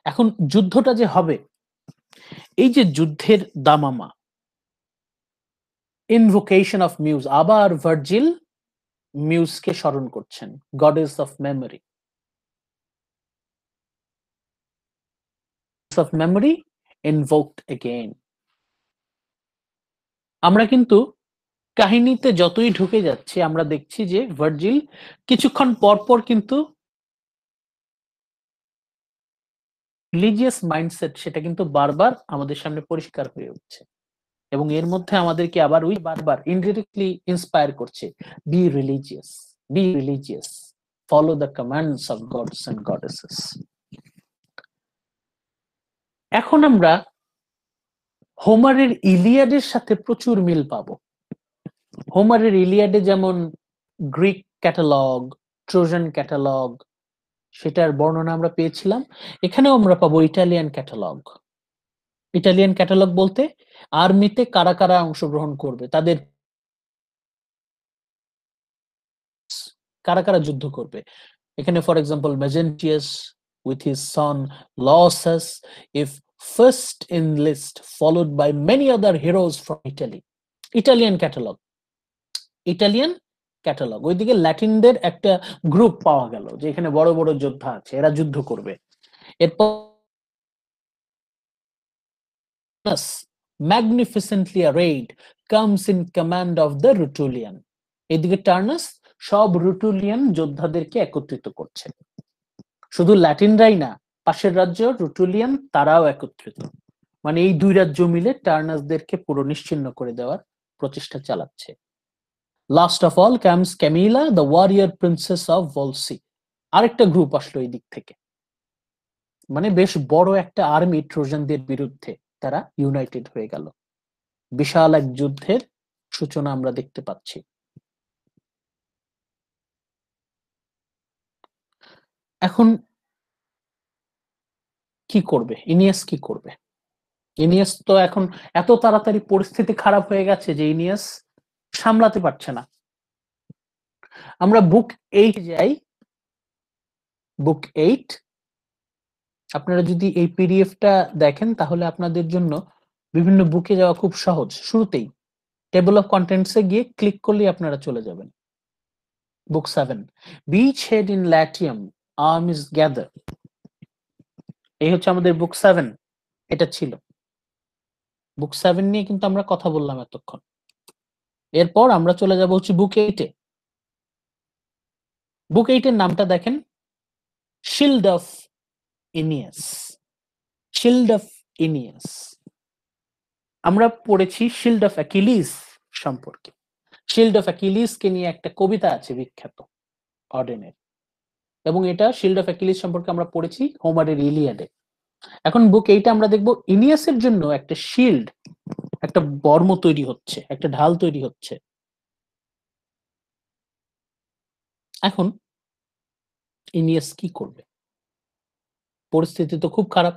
এখন যুদ্ধটা যে হবে, এই যে যুদ্ধের দামামা, ইনভোকেশন অফ মিউজ, আবার ভার্জিল মিউজকে স্মরণ করছেন, goddess of memory. of memory invoked again. আমরা কিন্তু কাহিনীতে যতই ঢুকে যাচ্ছি আমরা দেখছি যে ভার্জিল কিছুক্ষণ পর পর কিন্তু রিলিজিয়াস মাইন্ডসেট সেটা কিন্তু বারবার আমাদের সামনে পরিষ্কার হয়ে উঠছে, এবং এর মধ্যে আমাদেরকে আবার ওই বারবার ইনডিরেক্টলি ইন্সপায়ার করছে, be religious, follow the commands of gods and goddesses. এখন আমরা হোমারের ইলিয়াডের সাথে প্রচুর মিল পাবো। হোমারের ইলিয়াডে যেমন গ্রিক ক্যাটালগ, ট্রোজান ক্যাটালগ, সেটার বর্ণনা আমরা পেয়েছিলাম, এখানেও আমরা পাবো ইটালিয়ান ক্যাটালগ। ইটালিয়ান ক্যাটালগ বলতে আর্মিতে কারা কারা অংশগ্রহণ করবে, তাদের কারা কারা যুদ্ধ করবে। এখানে for example Mezentius with his son Lausus, if first in list, followed by many other heroes from Italy. Italian catalogue. ওইদিকে ল্যাটিনদের একটা গ্রুপ পাওয়া গেল যে এখানে বড় বড় যোদ্ধা আছে, এরা যুদ্ধ করবে। এরপর magnificently arrayed comes in command of the Rutulian. এদিকে টার্নাস সব রুটুলিয়ান যোদ্ধাদেরকে একত্রিত করছে। শুধু ল্যাটিনরাই না, পাশের রাজ্য রুটুলিয়ান তারাও একত্রিত, মানে এই দুই রাজ্য মিলে টার্নাসদেরকে পুরো নিশ্চিহ্ন করে দেওয়ার প্রচেষ্টা চালাচ্ছে। Last of all comes Camilla, the warrior princess of Volsci. আরেকটা গ্রুপ আসলো এই দিক থেকে, মানে বেশ বড় একটা আর্মি ট্রোজানদের বিরুদ্ধে তারা ইউনাইটেড হয়ে গেল। বিশাল এক যুদ্ধের সূচনা আমরা দেখতে পাচ্ছি। এখন কি করবে ইনিয়াস? কি করবে ইনিয়াস? তো এখন এত তাড়াতাড়ি পরিস্থিতি খারাপ হয়ে গেছে যে ইনিয়াস সামলাতে পারছে না। আমরা বুক 8 যাই। বুক 8 আপনারা যদি এই পিডিএফটা দেখেন তাহলে আপনাদের জন্য বিভিন্ন বুকে যাওয়া খুব সহজ। শুরুতেই টেবল অফ কন্টেন্টসে গিয়ে ক্লিক করলেই আপনারা চলে যাবেন। Book 7, beach head in Latium, armies gather. এই হচ্ছে আমাদের বুক 7। এটা ছিল বুক 7 নিয়ে কিন্তু আমরা কথা বললাম এতক্ষণ। এরপর আমরা চলে যাব হচ্ছে বুক 8 এ। বুক 8 এর নামটা দেখেন, shield of Aeneas. Shield of Aeneas. আমরা পড়েছি শিল্ড অফ অ্যাকিলিস সম্পর্কে। শিল্ড অফ অ্যাকিলিসকে নিয়ে একটা কবিতা আছে বিখ্যাত অডেনের, এবং এটা শিল্ড অফ অ্যাকিলিস সম্পর্কে আমরা পড়েছি হোমারের ইলিয়াডে। এখন বুক 8 আমরা দেখব ইনিয়াসের জন্য একটা শিল্ড, একটা বর্ম তৈরি হচ্ছে, একটা ঢাল তৈরি হচ্ছে। এখন ইনিয়াস কি করবে? পরিস্থিতি তো খুব খারাপ।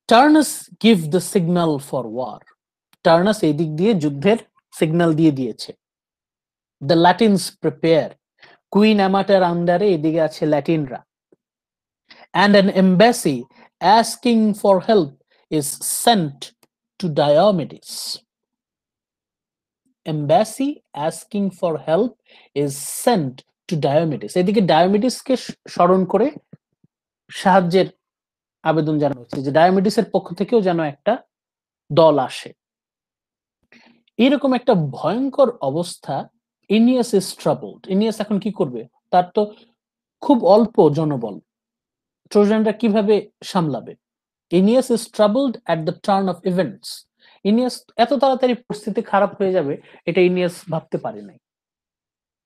Turnus give the signal for war. Turnus এই দিক দিয়ে যুদ্ধের সিগন্যাল দিয়ে দিয়েছে। The Latins prepare. কুইন অ্যামাটার আন্ডারে এদিকে আছে ল্যাটিনরা। And an embassy asking for help is sent to Diomedes. Embassy asking for help is sent to Diomedes. এদিকে ডায়োমিডিসকে স্মরণ করে সাহায্যের আবেদন জানানো হচ্ছে যে ডায়োমিডিসের পক্ষ থেকেও যেন একটা দল আসে। এরকম একটা ভয়ঙ্কর অবস্থা। ইনিয়াস ইজ ট্রাবলড। ইনিয়াস এখন কি করবে? তার তো খুব অল্প জনবল, ট্রোজানরা কিভাবে সামলাবে? Aeneas is troubled at the turn of events. Aeneas এত তাড়াতাড়ি পরিস্থিতি খারাপ হয়ে যাবে এটা ইনিয়াস ভাবতে পারে নাই।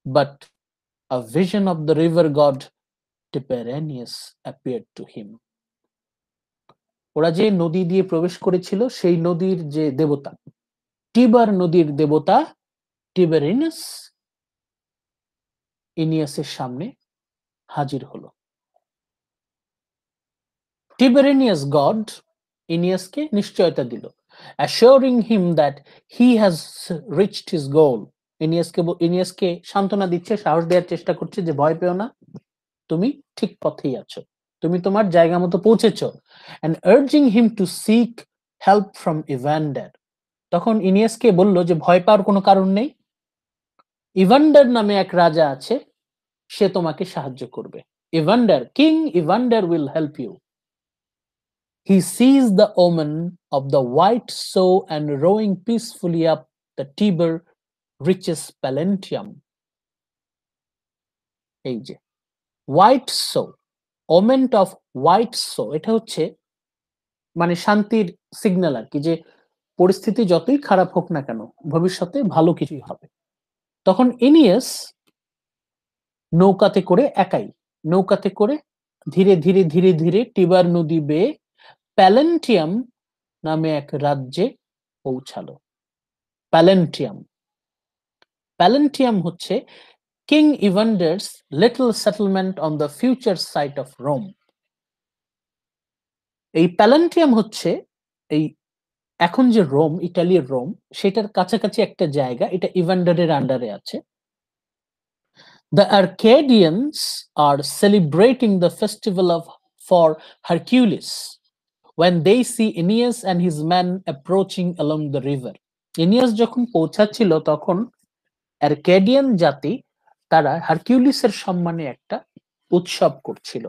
But a vision of the river god Tiberius appeared to him. ওরা যে নদী দিয়ে প্রবেশ করেছিল সেই নদীর যে দেবতা টিবার নদীর দেবতা টিবেরিনাস ইনিয়াসের সামনে হাজির হলো। টিবেরিনিয়াস গড ইনিয়াসকে নিশ্চয়তা দিল, assuring him that he has reached his goal. ইনিয়াসকে সান্ত্বনা দিচ্ছে, সাহস দেওয়ার চেষ্টা করছে যে ভয় পেও না, তুমি ঠিক পথেই আছো, তুমি তোমার জায়গা মতো পৌঁছেছো, and urging him to seek help from Evander. তখন ইনিয়াসকে বলল যে ভয় পাওয়ার কোনো কারণ নেই, ইভান্ডার নামে এক রাজা আছে, সে তোমাকে সাহায্য করবে। Evander, King Evander will help you. He sees the omen of the white sow and rowing peacefully up the Tiber reaches Pallantium. এই যে white sow, omen of white sow, এটা হচ্ছে মানে শান্তির সিগন্যাল আর কি, যে পরিস্থিতি যতই খারাপ হোক না কেন ভবিষ্যতে ভালো কিছুই হবে। তখন ইনিয়াস নৌকাতে করে একাই নৌকাতে করে ধীরে ধীরে ধীরে ধীরে টিবার নদী বেয়ে প্যালেন্টিয়াম নামে এক রাজ্যে পৌঁছালো। প্যালেন্টিয়াম হচ্ছে king Evander's little settlement on the future site of Rome. এই প্যালেন্টিয়াম হচ্ছে এই এখন যে রোম, ইটালির রোম, সেটার কাছাকাছি একটা জায়গা, এটা ইভান্ডারের আন্ডারে আছে। The Arcadians are celebrating the festival for Hercules when they see Aeneas and his men approaching along the river. Aeneas যখন পৌঁছাচ্ছিল তখন আর্কেডিয়ান জাতি তারা হারকিউলিসের সম্মানে একটা উৎসব করছিল।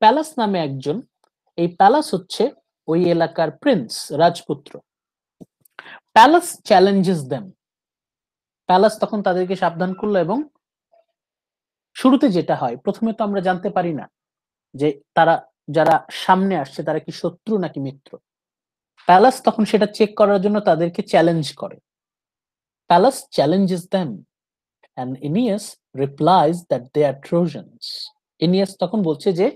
প্যালাস নামে একজন, এই প্যালাস হচ্ছে ওই এলাকার প্রিন্স, রাজপুত্র। প্যালাস চ্যালেঞ্জেস দেম, প্যালাস তখন তাদেরকে সাবধান করলো, এবং শুরুতে যেটা হয়, প্রথমে তো আমরা জানতে পারি না যে তারা যারা সামনে আসছে তারা কি শত্রু নাকি মিত্র। প্যালাস তখন সেটা চেক করার জন্য তাদেরকে চ্যালেঞ্জ করে। প্যালাস challenges them and Aeneas replies that they are Trojans. Aeneas তখন বলছে যে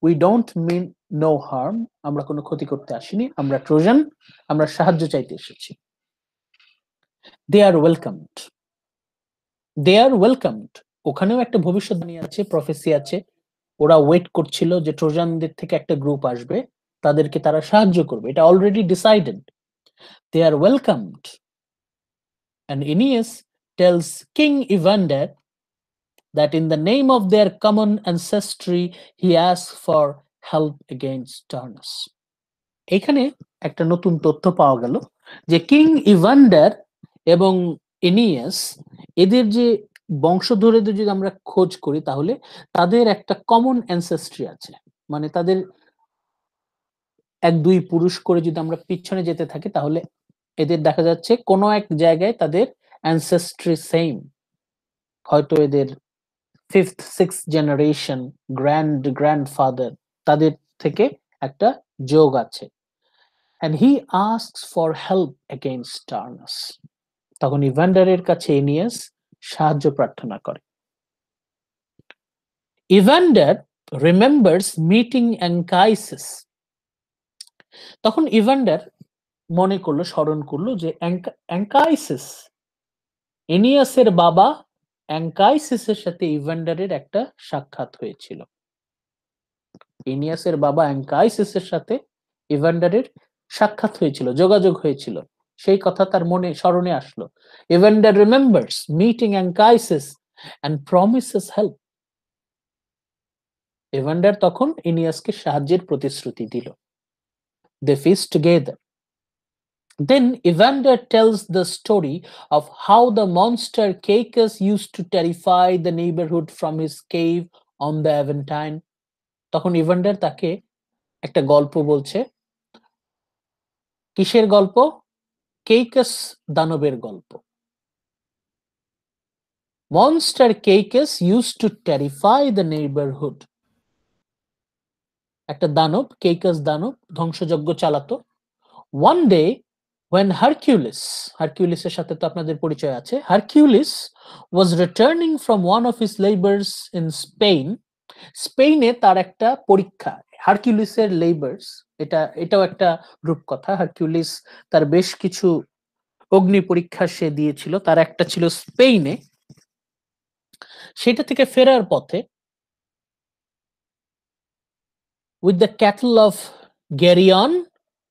we don't mean no harm, আমরা কোনো ক্ষতি করতে আসিনি, আমরা ট্রোজান, আমরা সাহায্য চাইতে এসেছি। They are welcomed. They are welcomed. ওখানেও একটা ভবিষ্যদ্বাণী আছে, প্রফেসি আছে, ওরা ওয়েট করছিল যে ট্রোজানদের থেকে একটা গ্রুপ আসবে, তাদেরকে তারা সাহায্য করবে, এটা already decided. They are welcomed. And Aeneas tells King Evander that in the name of their common ancestry he asks for help against Turnus. এখানে একটা নতুন তথ্য পাওয়া গেল যে কিং ইভান্ডার এবং এনিয়াস, এদের যে বংশধরদের যদি আমরা খোঁজ করি তাহলে তাদের একটা কমন অ্যানসেস্ট্রি আছে, মানে তাদের এক দুই পুরুষ করে যদি আমরা পিছনে যেতে থাকি তাহলে এদের দেখা যাচ্ছে কোনো এক জায়গায় তাদের অ্যানসেস্ট্রি সেম, হয়তো এদের 5th 6th জেনারেশন গ্র্যান্ডফাদার, তাদের থেকে একটা যোগ আছে। and he asks for help against Turnus. তখন ইভান্ডারের কাছে এনিয়াস সাহায্য প্রার্থনা করে। Evander remembers meeting Anchises. তখন ইভান্ডার মনে করলো, স্মরণ করলো যে অ্যাঙ্কাইসিস, এনিয়াসের বাবা অ্যাঙ্কাইসিসের সাথে ইভান্ডারের একটা সাক্ষাৎ হয়েছিল। এনিয়াসের বাবা অ্যাঙ্কাইসিসের সাথে ইভান্ডারের সাক্ষাৎ হয়েছিল, যোগাযোগ হয়েছিল, সেই কথা তার মনে স্মরণে আসলো। Evander remembers meeting Anchises and promises help. Evander তখন এনিয়াসকে সাহায্যের প্রতিশ্রুতি দিল। They feast together. Then Evander tells the story of how the monster Caicus used to terrify the neighborhood from his cave on the Aventine. তখন Evander তাকে একটা গল্প বলছে। কিসের গল্প? কেইকাস দানবের গল্প। Monster Caicus used to terrify the neighborhood. একটা দানব, কেইকাস দানব ধ্বংসযজ্ঞ চালাতো। One day when Hercules এর সাথে তো আপনাদের পরিচয় আছে, Hercules was returning from one of his labors in Spain. স্পেনে তার একটা পরীক্ষা, হারকিউলিসের লেবার্স, এটাও একটা রূপকথা। হারকিউলিস তার বেশ কিছু অগ্নি পরীক্ষা সে দিয়েছিল, তার একটা ছিল স্পেনে। সেটা থেকে ফেরার পথে উইথ দ্য ক্যাটল অফ গ্যারিয়ন,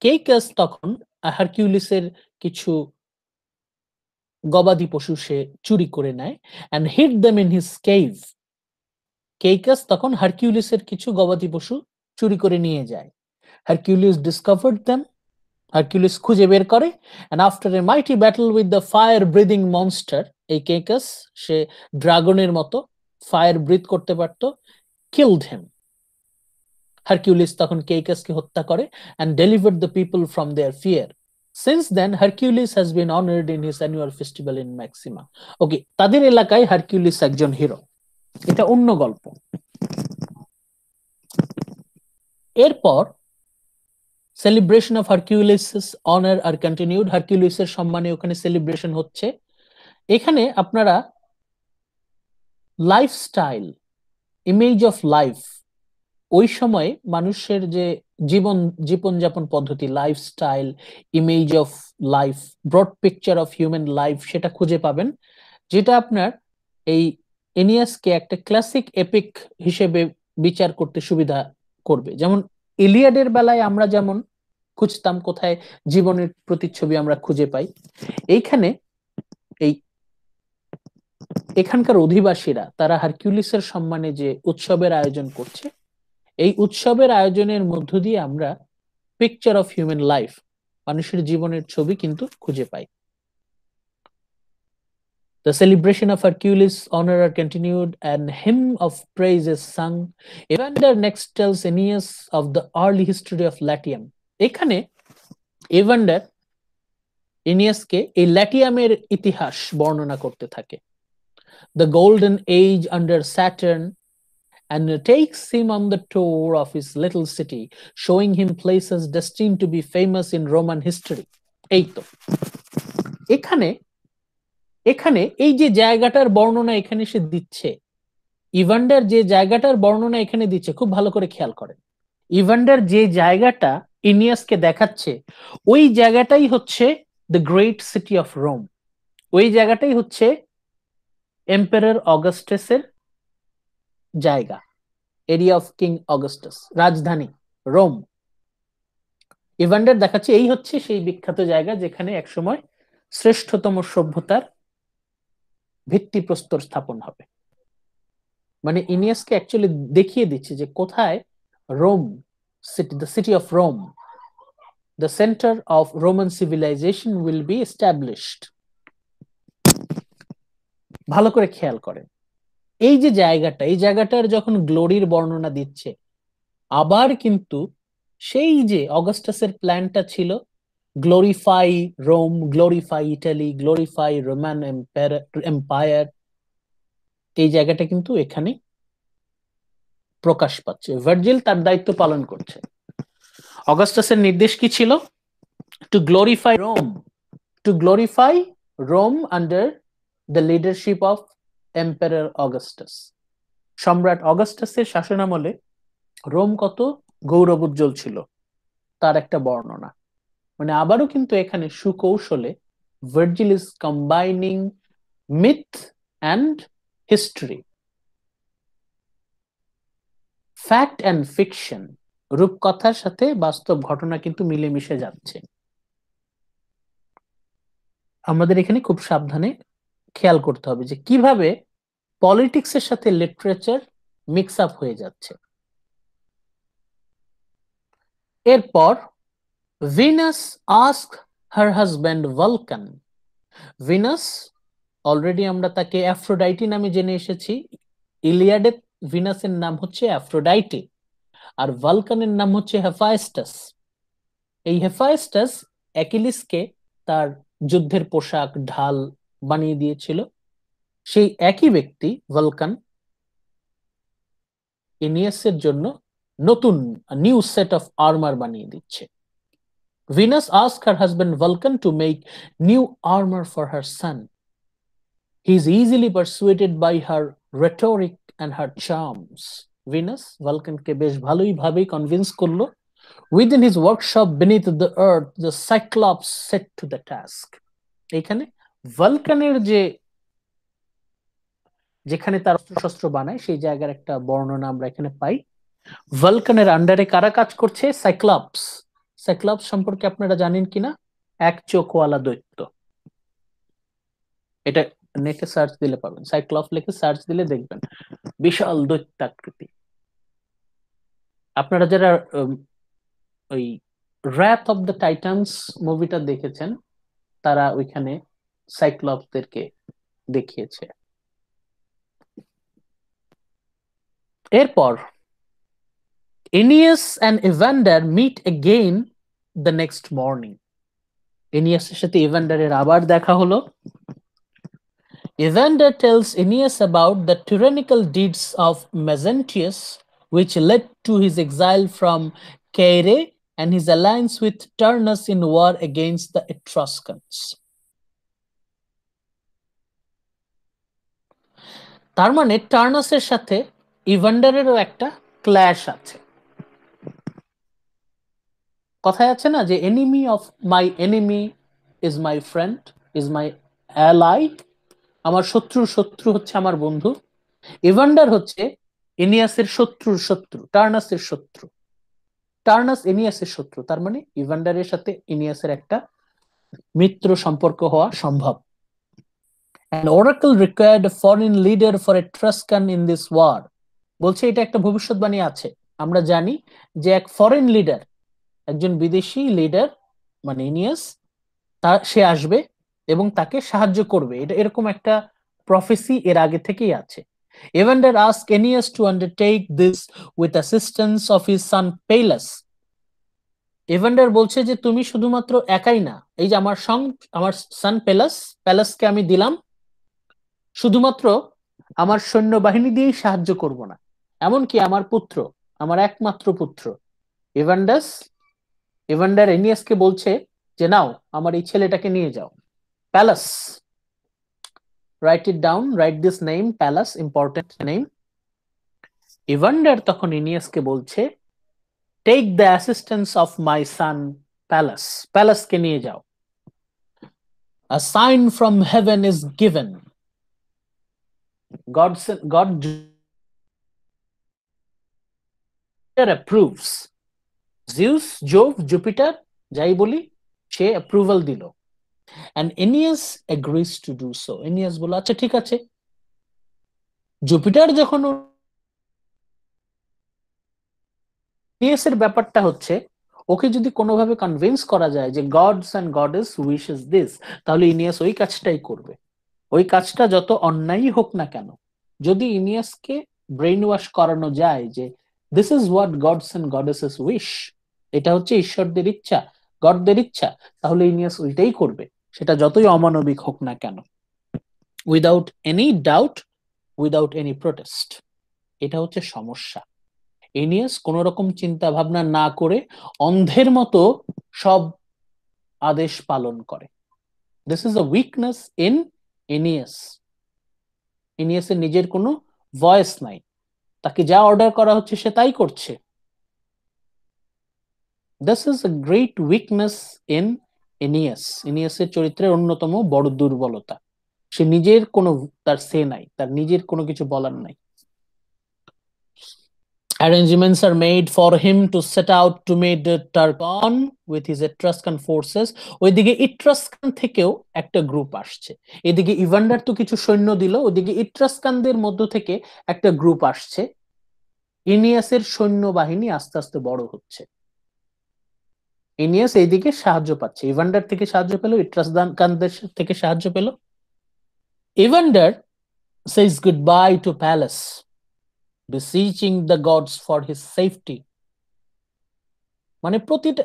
কেইকাস তখন হারকিউলিসের কিছু গবাদি পশু সে চুরি করে নেয়, and hid them in his cave. কেইকাস তখন হারকিউলিসের কিছু গবাদি পশু চুরি করে নিয়ে যায়। Hercules discovered them, Hercules খুঁজে বের করে, and after a mighty battle with the fire breathing monster, এই কেইকাস সে ড্রাগনের মতো ফায়ার ব্রিথ করতে পারতো, killed him. Hercules তখন কেইকাসকে হত্যা করে and delivered the people from their fear. Since then, Hercules has been honored in his annual festival in Maxima. ওকে, তাদের এলাকায় হারকিউলিস একজন হিরো। এটা অন্য গল্প। এরপর celebration of Hercules's honour are continued, হারকিউলিসের সম্মানে ওখানে সেলিব্রেশন হচ্ছে। এখানে আপনারা লাইফস্টাইল, ইমেজ অফ লাইফ, ওই সময় মানুষের যে জীবনযাপন পদ্ধতি, lifestyle, image of life, broad picture of human life, সেটা খুঁজে পাবেন, যেটা আপনার এই এনিয়াসকে একটা ক্লাসিক এপিক হিসেবে বিচার করতে সুবিধা করবে। যেমন ইলিয়াডের বেলায় আমরা যেমন খুঁজতাম কোথায় জীবনের প্রতিচ্ছবি আমরা খুঁজে পাই, এইখানে এখানকার অধিবাসীরা তারা হারকিউলিসের সম্মানে যে উৎসবের আয়োজন করছে, এই উৎসবের আয়োজনের মধ্য দিয়ে আমরা পিকচার অফ হিউম্যান লাইফ, মানুষের জীবনের ছবি কিন্তু খুঁজে পাই। The celebration of Hercules' honor are continued and hymn of praise is sung. Evander next tells Aeneas of the early history of Latium. এখানে এভান্ডার এনিয়াসকে এই ল্যাটিয়ামের ইতিহাস বর্ণনা করতে থাকে। The golden age under Saturn, and takes him on the tour of his little city, showing him places destined to be famous in Roman history. এই তো এখানে এই যে জায়গাটার বর্ণনা এখানে সে দিচ্ছে, ইভান্ডার যে জায়গাটার বর্ণনা এখানে দিচ্ছে, খুব ভালো করে খেয়াল করেন। ইভান্ডার যে জায়গাটা ইনিয়াসকে দেখাচ্ছে, ওই জায়গাটাই হচ্ছে the great city of Rome, ওই জায়গাটাই হচ্ছে এম্পারার অগাস্টাসের জায়গা, এরিয়া অফ কিং অগাস্টাস, রাজধানী রোম। ইভান্ডার দেখাচ্ছে এই হচ্ছে সেই বিখ্যাত জায়গা যেখানে একসময় শ্রেষ্ঠতম সভ্যতার ভিত্তিপ্রস্তর স্থাপন হবে। মানে ইনিয়াসকে অ্যাকচুয়ালি দেখিয়ে দিচ্ছে যে কোথায় Rome city, the city of Rome, the centre of Roman civilisation will be established. ভালো করে খেয়াল করেন এই যে জায়গাটা, এই জায়গাটার যখন গ্লোরির বর্ণনা দিচ্ছে, আবার কিন্তু সেই যে অগাস্টাসের প্ল্যানটা ছিল, glorify Rome, glorify Italy, glorify Roman empire, এই জায়গাটা কিন্তু এখানে প্রকাশ পাচ্ছে। ভার্জিল তার দায়িত্ব পালন করছে। অগাস্টাসের নির্দেশ কি ছিল? To glorify Rome, to glorify Rome under the leadership of emperor Augustus. সম্রাট অগাস্টাসের শাসনামলে রোম কত গৌরবোজ্জ্বল ছিল তার একটা বর্ণনা। মানে আবারও কিন্তু এখানে সুকৌশলে Virgil is combining myth and history, fact and fiction, রূপকথার সাথে বাস্তব ঘটনা কিন্তু মিলেমিশে যাচ্ছে। আমাদের এখানে খুব সাবধানে খেয়াল করতে হবে যে কিভাবে পলিটিক্সের সাথে লিটারেচার মিক্স আপ হয়ে যাচ্ছে। এরপর Venus ask her husband Vulkan. Venus already আমরা তাকে অ্যাফ্রোডাইটি নামে জেনে এসেছি। ইলিয়াডে ভিনাসের নাম হচ্ছে অ্যাফ্রোডাইটি, আর ভালকানের নাম হচ্ছে হেফাইস্টাস। এই হেফাইস্টাস অ্যাকিলিসকে তার যুদ্ধের পোশাক ঢাল বানিয়ে দিয়েছিল। সেই একই ব্যক্তি ভালকান এনিয়াসের জন্য নতুন নিউ সেট অফ আর্মার বানিয়ে দিচ্ছে। Venus asked her husband Vulcan to make new armor for her son. He is easily persuaded by her rhetoric and her charms. Venus Vulcanকে বেশ ভালোই ভাবে কনভিন্স করলো. Within his workshop beneath the earth, the Cyclops set to the task. এখানে ভালকানের যেখানে তার অস্ত্রশস্ত্র বানায় সেই জায়গার একটা বর্ণনা আমরা এখানে পাই. ভালকানের আন্ডারে কারা কাজ করছে? সাইক্লপস. সাইক্লপস সম্পর্কে আপনারা জানেন কিনা? এক চোখওয়ালা দৈত্য. এটা নেটে সার্চ দিলে পাবেন, সাইক্লপ লিখে সার্চ দিলে দেখবেন বিশাল দৈত্যাকৃতি. আপনারা যারা ওই রাথ অফ দ্য টাইটান্স মুভিটা দেখেছেন তারা ওইখানে সাইক্লপসদেরকে দেখিয়েছে. এরপর Aeneas and Evander meet again the next morning. Aeneas এর সাথে এভান্ডারের আবার দেখা হলো. Evander tells Aeneas about the tyrannical deeds of Mezentius, which led to his exile from Caere and his alliance with Turnus in war against the Etruscans. তার মানে টার্নাসের সাথে ইভান্ডারেরও একটা clash আছে. কথায় আছে না যে enemy of my enemy is my friend, is my ally. আমার শত্রুর শত্রু হচ্ছে আমার বন্ধু. ইভান্ডার হচ্ছে এনিয়াসের শত্রুর শত্রু, টার্নাসের শত্রু. টার্নাস এনিয়াসের শত্রু, তার মানে ইভান্ডারের সাথে এনিয়াসের একটা মিত্র সম্পর্ক হওয়া সম্ভব. An oracle required a foreign leader for Etruscan in this war. বলছে এটা একটা ভবিষ্যৎবাণী আছে. আমরা জানি যে এক ফরেন লিডার, একজন বিদেশি লিডার মানে এনিয়াস, সে আসবে এবং তাকে সাহায্য করবে. এটা এরকম একটা প্রফেসি এর আগে থেকেই আছে. Evander asked Aeneas to undertake this with assistance of his son Pallas. Evander বলছে যে তুমি শুধুমাত্র একাই না, এই যে আমার সান প্যালাসকে আমি দিলাম, শুধুমাত্র আমার সৈন্যবাহিনী দিয়েই সাহায্য করব না, এমনকি আমার পুত্র, আমার একমাত্র পুত্র এভান্ডার এনিয়াসকে বলছে যে নাও আমার এই ছেলেটাকে নিয়ে যাও. প্যালাস, write it down, write this name, Pallas, important name. Evander তখন এনিয়াসকে বলছে take the assistance of my son Pallas, প্যালাসকে নিয়ে যাও. A sign from heaven is given. God approves. Zeus, Jove, Jupiter যাই বলি সে অ্যাপ্রুভাল দিল. And Aeneas agrees to do so. Aeneas বলল আচ্ছা ঠিক আছে. জুপিটার যখন এনিয়াসের ব্যাপারটা হচ্ছে ওকে যদি কোনোভাবে কনভিন্স করা যায় যে gods and goddess wishes this, তাহলে ইনিয়াস ওই কাজটাই করবে. ওই কাজটা যত অন্যায়ই হোক না কেন, যদি ইনিয়াসকে ব্রেইন ওয়াশ করানো যায় যে this is what gods and goddesses wish, এটা হচ্ছে ঈশ্বরদের ইচ্ছা, গডদের ইচ্ছা, তাহলে ইনিয়াস ওইটাই করবে, সেটা যতই অমানবিক হোক না কেন, without any doubt, without any protest. এটা হচ্ছে সমস্যা. এনিয়াস কোন রকম চিন্তা ভাবনা না করে অন্ধের মতো সব আদেশ পালন করে. This is a weakness in Aeneas. এনিয়াসের নিজের কোনো ভয়েস নাই, তাকে যা অর্ডার করা হচ্ছে সে তাই করছে. This is a great weakness in Aeneas. এনিয়াসের চরিত্রের অন্যতম বড় দুর্বলতা, সে নিজের কোনো, তার সে নাই, তার নিজের কোনো কিছু বলার নাই. Arrangements are made for him to set out to meet Targon with his Etruscan forces. ওইদিকে ইট্রাস্কান থেকেও একটা গ্রুপ আসছে. এদিকে ইভান্ডার তো কিছু সৈন্য দিল, ওইদিকে ইট্রাস্কানদের মধ্য থেকে একটা গ্রুপ আসছে. ইনিয়াসের সৈন্য বাহিনী আস্তে আস্তে বড় হচ্ছে. ইনিয়াস এইদিকে সাহায্য পাচ্ছে, ইভান্ডার থেকে সাহায্য পেল, ইট্রাস্কানদের থেকে সাহায্য পেল. Evander says goodbye to Pallas, beseeching the gods for his safety. মানে প্রতিটা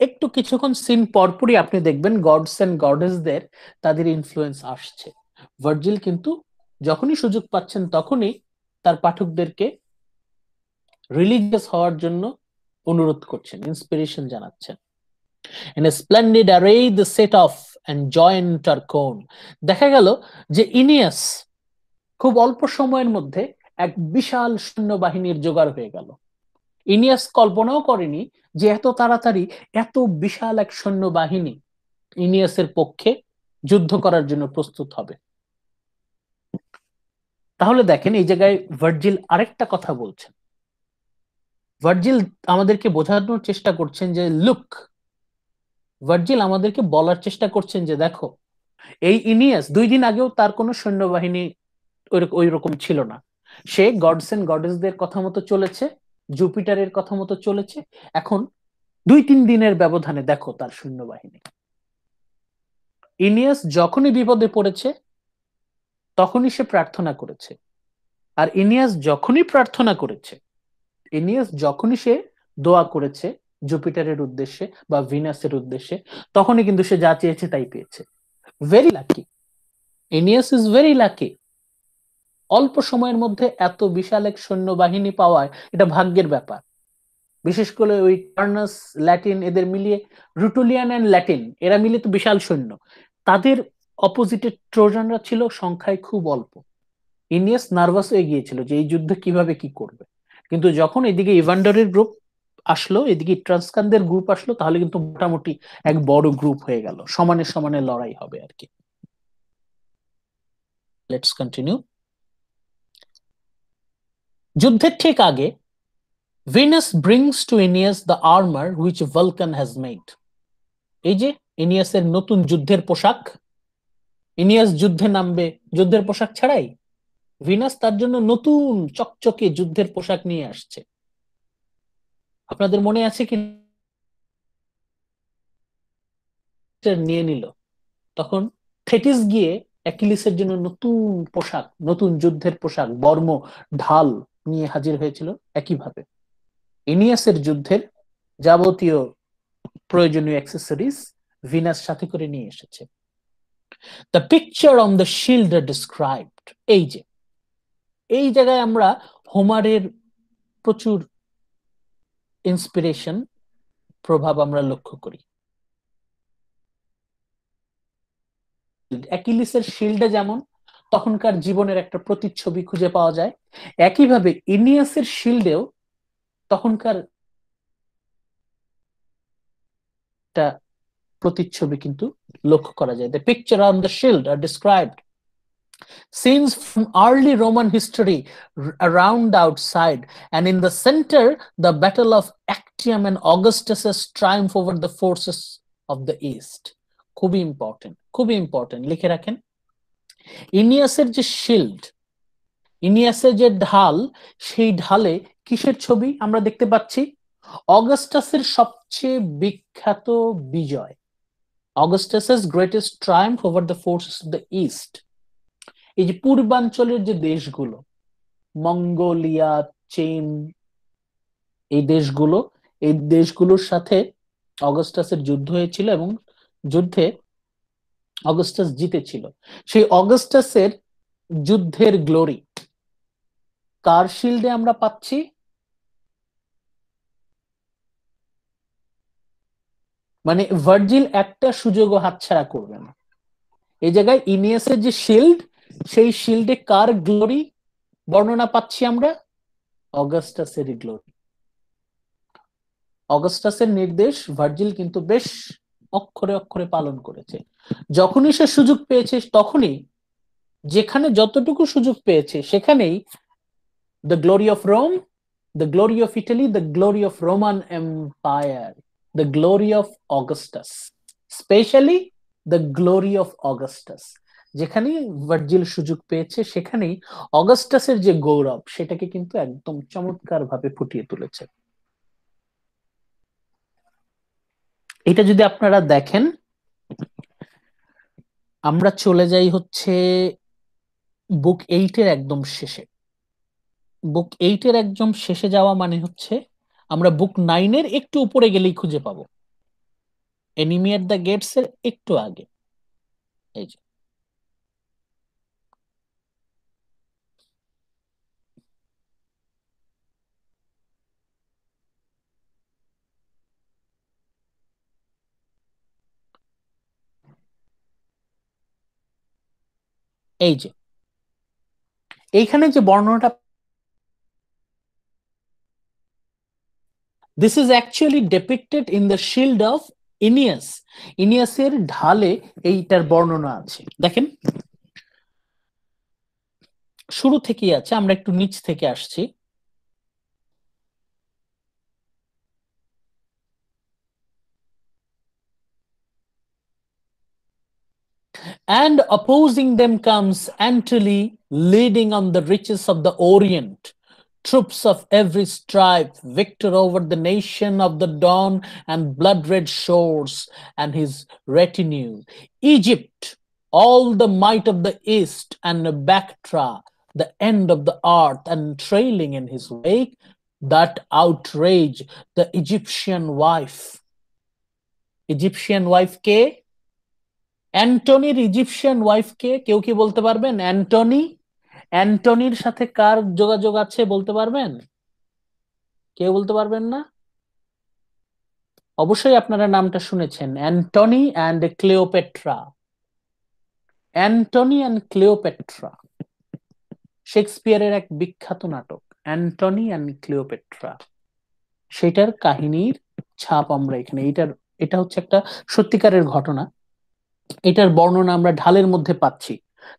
একটু কিছুক্ষণ সিন পরপরই আপনি দেখবেন গডস এন্ড গডেসদের তাদের ইনফ্লুয়েন্স আসছে. ভার্জিল কিন্তু যখনই সুযোগ পাচ্ছেন তখনই তার পাঠকদেরকে রিলিজিয়াস হওয়ার জন্য অনুরোধ করছেন, ইন্সপিরেশন জানাচ্ছেন. In a splendid array the set off and joined Tarchon. দেখা গেল যে ইনিয়াস খুব অল্প সময়ের মধ্যে এক বিশাল সৈন্যবাহিনীর জোগাড় হয়ে গেল। ইনিয়াস কল্পনাও করেনি যে এত তাড়াতাড়ি এত বিশাল এক সৈন্যবাহিনী ইনিয়াসের পক্ষে যুদ্ধ করার জন্য প্রস্তুত হবে। তাহলে দেখেন এই জায়গায় ভার্জিল আরেকটা কথা বলছেন। ভার্জিল আমাদেরকে বোঝানোর চেষ্টা করছেন যে লুক, ভার্জিল আমাদেরকে বলার চেষ্টা করছেন যে দেখো, এই ইনিয়াস 2 দিন আগেও তার কোনো সৈন্যবাহিনী ওই রকম ছিল না। সে গডস এন্ড গডেসদের কথা মতো চলেছে, জুপিটারের কথা মতো চলেছে। এখন 2-3 দিনের ব্যবধানে দেখো তার সৈন্যবাহিনী। ইনিয়াস যখনই বিপদে পড়েছে তখনই সে প্রার্থনা করেছে, আর ইনিয়াস যখনই প্রার্থনা করেছে, ইনিয়াস যখনই সে দোয়া করেছে জুপিটারের উদ্দেশ্যে বা ভিনাসের উদ্দেশ্যে, তখনই কিন্তু সে যা চেয়েছে তাই পেয়েছে। Very lucky, Aeneas is very lucky. অল্প সময়ের মধ্যে এত বিশাল এক সৈন্যবাহিনী পাওয়ায় এটা ভাগ্যের ব্যাপার। বিশেষ করে ওই টার্নাস, ল্যাটিন, এদের মিলিয়ে রুটুলিয়ান এন্ড ল্যাটিন এরা মিলিয়ে তো বিশাল সৈন্য, তাদের অপোজিটে ট্রোজানরা ছিল সংখ্যায় খুব অল্প। ইনিয়াস নার্ভাস হয়ে গিয়েছিল যে এই যুদ্ধে কিভাবে কি করবে, কিন্তু যখন এদিকে ইভান্ডারের গ্রুপ আসলো, এদিকে ট্রান্সকানদের গ্রুপ আসলো, তাহলে কিন্তু মোটামুটি এক বড় গ্রুপ হয়ে গেল, সমানে সমানে লড়াই হবে আর কি। Let's continue. যুদ্ধের ঠিক আগে Venus brings to Aeneas the armor which Vulcan has made. এই যে এনিয়াসের নতুন যুদ্ধের পোশাক, ইনিয়াস যুদ্ধে নামবে যুদ্ধের পোশাক ছাড়াই, ভিনাস তার জন্য নতুন চকচকে যুদ্ধের পোশাক নিয়ে আসছে। আপনাদের মনে আছে কি নিয়ে নিল, তখন থেটিস গিয়ে অ্যাকিলিসের জন্য নতুন পোশাক, নতুন যুদ্ধের পোশাক, বর্ম, ঢাল নিয়ে হাজির হয়েছিল। একইভাবে ইনিয়াসের যুদ্ধের যাবতীয় প্রয়োজনীয় অ্যাক্সেসরিজ ভিনাস সাথে করে নিয়ে এসেছে। The picture on the shield described, এই যে এই জায়গায় আমরা হোমারের প্রচুর ইন্সপিরেশন, প্রভাব আমরা লক্ষ্য করি। অ্যাকিলিসের শিল্ডে যেমন তখনকার জীবনের একটা প্রতিচ্ছবি খুঁজে পাওয়া যায়, একইভাবে ইনিয়াসের শিল্ডেও তখনকার একটা প্রতিচ্ছবি কিন্তু লক্ষ্য করা যায়। The picture on the shield are described scenes from early Roman history around the outside, and in the center the battle of Actium and Augustus's triumph over the forces of the east. খুবই important, খুবই important, লিখে রাখেন। ইনিয়াসের যে shield, ইনিয়াসের যে ঢাল, সেই ঢালে কিসের ছবি আমরা দেখতে পাচ্ছি? অগাস্টাসের সবচেয়ে বিখ্যাত বিজয়, অগাস্টাসের greatest triumph over the forces of the east. এই যে পূর্বাঞ্চলের যে দেশগুলো, মঙ্গোলিয়া, চীন, এই দেশগুলোর সাথে অগাস্টাসের যুদ্ধ হয়েছিল এবং যুদ্ধে অগাস্টাস জিতেছিল। সেই অগাস্টাসের যুদ্ধের গ্লোরি কার শিল্ডে আমরা পাচ্ছি? মানে ভার্জিল একটা সুযোগও হাতছাড়া করবে না। এই জায়গায় ইনিয়াসের যে শিল্ড, সেই শিল্ডে কার গ্লোরি বর্ণনা পাচ্ছি আমরা? অগাস্টাসেরই গ্লোরি। অগাস্টাসের নির্দেশ ভার্জিল কিন্তু বেশ অক্ষরে অক্ষরে পালন করেছে। যখনই সে সুযোগ পেয়েছে, তখনই যেখানে যতটুকু সুযোগ পেয়েছে সেখানেই the glory of Rome, the glory of Italy, the glory of Roman empire, the glory of Augustus, specially the glory of Augustus. যেখানেই ভার্জিল সুযোগ পেয়েছে সেখানেই অগাস্টাসের যে গৌরব, সেটাকে কিন্তু একদম চমৎকার ভাবে ফুটিয়ে তুলেছে। এটা যদি আপনারা দেখেন, আমরা চলে যাই হচ্ছে বুক 8-এর একদম শেষে। বুক 8-এর একদম শেষে যাওয়া মানে হচ্ছে আমরা বুক 9-এর একটু উপরে গেলেই খুঁজে পাবো, এনিমি এট দ্য গেটস এর একটু আগে। এই যে এই যে এইখানে যে বর্ণনাটা, this is actually depicted in the shield of Aeneas. ইনিয়াসের ঢালে এইটার বর্ণনা আছে। দেখেন শুরু থেকেই আছে, আমরা একটু নিচ থেকে আসছি। And opposing them comes Antony, leading on the riches of the Orient, troops of every stripe, victor over the nation of the dawn and blood-red shores, and his retinue. Egypt, all the might of the east, and Bactra, the end of the earth, and trailing in his wake, that outrage the Egyptian wife. Egyptian wife K? অ্যান্টনির Egyptian wife কে? কেউ কি বলতে পারবেন? Antony, অ্যান্টনির সাথে কার যোগাযোগ আছে বলতে পারবেন? কেউ বলতে পারবেন না? অবশ্যই আপনারা নামটা শুনেছেন, Antony and Cleopatra. Antony and Cleopatra শেক্সপিয়ারের এক বিখ্যাত নাটক, অ্যান্টনি অ্যান্ড ক্লিওপেট্রা। সেটার কাহিনীর ছাপ আমরা এখানে, এটা হচ্ছে একটা সত্যিকারের ঘটনা। এটার বর্ণনা আমরা ঢালের মধ্যে পাচ্ছি।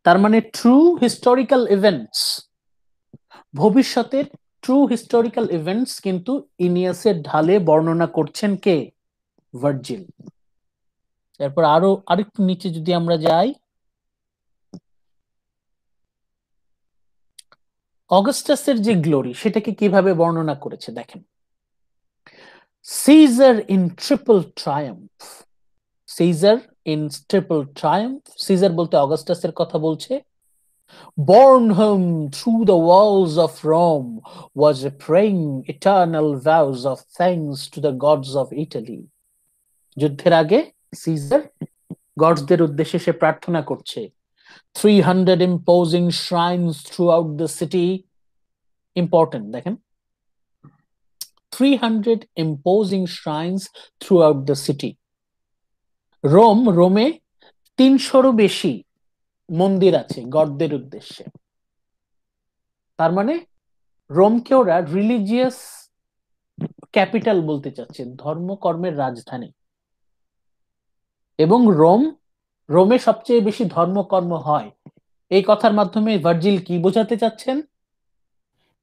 তার মানে ট্রু হিস্টোরিক্যাল ইভেন্টস, ভবিষ্যতের ট্রু হিস্টোরিক্যাল ইভেন্টস কিন্তু ইনিয়াসের ঢালে বর্ণনা করছেন কে? ভার্জিল। এরপর আরেকটু নিচে যদি আমরা যাই, অগাস্টাসের যে গ্লোরি সেটাকে কিভাবে বর্ণনা করেছে দেখেন। Caesar in triple triumph, Caesar in triple triumph, Caesar বলতে অগাস্টাসের কথা বলছে। Borne home through the walls of Rome was a praying eternal vows of thanks to the gods of Italy. যুদ্ধের আগে সিজার গডসদের উদ্দেশ্যে সে প্রার্থনা করছে। 300 imposing shrines throughout the city, important দেখেন, 300 imposing shrines throughout the city. রোমে 300-রও বেশি মন্দির আছে গডদের উদ্দেশ্যে। তার মানে রোমকে ওরা রিলিজিয়াস ক্যাপিটাল বলতে চাচ্ছে, ধর্মকর্মের রাজধানী। এবং রোমে সবচেয়ে বেশি ধর্মকর্ম হয়। এই কথার মাধ্যমে ভার্জিল কি বোঝাতে চাচ্ছেন?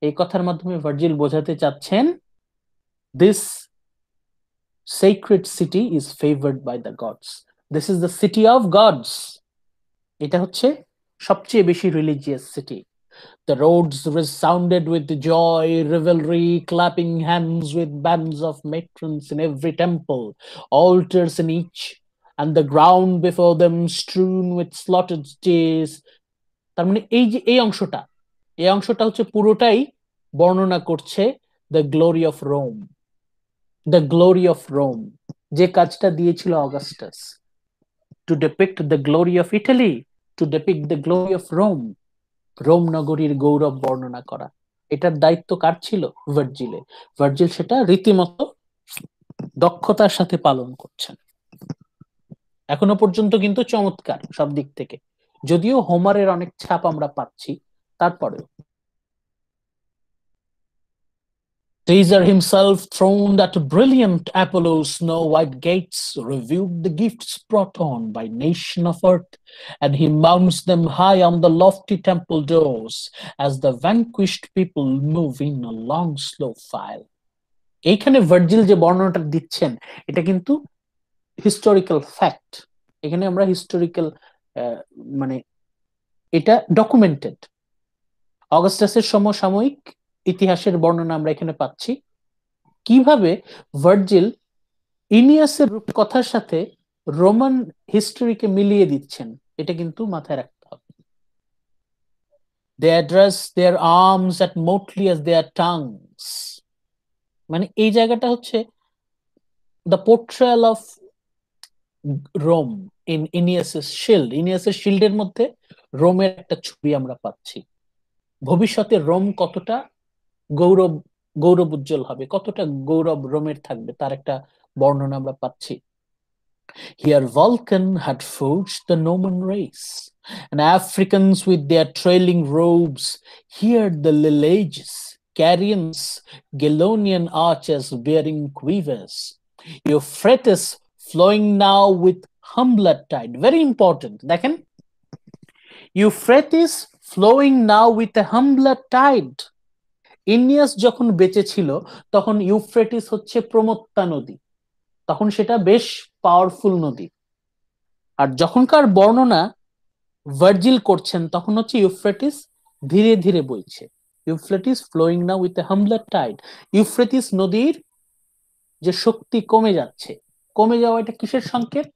এই কথার মাধ্যমে ভার্জিল বোঝাতে চাচ্ছেন this sacred city is favored by the gods, this is the city of gods, এটা হচ্ছে সবচেয়ে বেশি religious city. The roads resounded with joy, revelry, clapping hands with bands of matrons in every temple, altars in each, and the ground before them strewn with slaughtered steers. তার মানে এই অংশটা হচ্ছে পুরোটাই বর্ণনা করছে the glory of Rome, the glory of Rome, যে কাজটা দিয়েছিল Augustus, to depict the glory of Italy, to depict the glory of Rome, Rome নগরীর গৌরব বর্ণনা করা। এটার দায়িত্ব কার ছিল? ভার্জিলের। ভার্জিল সেটা রীতিমতো দক্ষতার সাথে পালন করছেন। এখনো পর্যন্ত কিন্তু চমৎকার সব দিক থেকে, যদিও হোমারের অনেক ছাপ আমরা পাচ্ছি, তারপরেও। Caesar himself, throned at brilliant Apollo's snow-white gates, reviewed the gifts brought on by nation of earth, and he mounts them high on the lofty temple doors as the vanquished people move in a long slow file. এইখানে Virgil যে বর্ণনাটা দিচ্ছেন এটা কিন্তু historical fact. এখানে আমরা historical মানে এটা documented, অগাস্টাসের সমসাময়িক ইতিহাসের বর্ণনা আমরা এখানে পাচ্ছি। কিভাবে ভার্জিল ইনিয়াসের কথার সাথে রোমান হিস্ট্রিকে মিলিয়ে দিচ্ছেন এটা কিন্তু মাথায় রাখতে হবে। They address their arms as motely as their tongues, মানে এই জায়গাটা হচ্ছে the portrayal of Rome in Aeneas's shield. ইনিয়াসের শিল্ডের মধ্যে রোমের একটা ছবি আমরা পাচ্ছি। ভবিষ্যতে রোম কতটা গৌরব উজ্জ্বল হবে, কতটা গৌরব রোমের থাকবে তার একটা বর্ণনা আমরা পাচ্ছি। Here Vulcan had forged the Norman race, and Africans with their trailing robes, here the Leleges, Carians, Gelonian archers bearing quivers, Euphrates flowing now with humbler tide. Very important. দেখেন, Euphrates flowing now with a humbler tide. ইনিয়াস যখন বেঁচে ছিল তখন Euphrates হচ্ছে প্রমত্তা নদী, তখন সেটা বেশ পাওয়ারফুল নদী। আর যখনকার বর্ণনা ভার্জিল করছেন তখন হচ্ছে ইউফ্রেটিস ধীরে ধীরে বইছে। Euphrates flowing now with a humbler tide. Euphrates নদীর যে শক্তি কমে যাচ্ছে, কমে যাওয়া এটা কিসের সংকেত?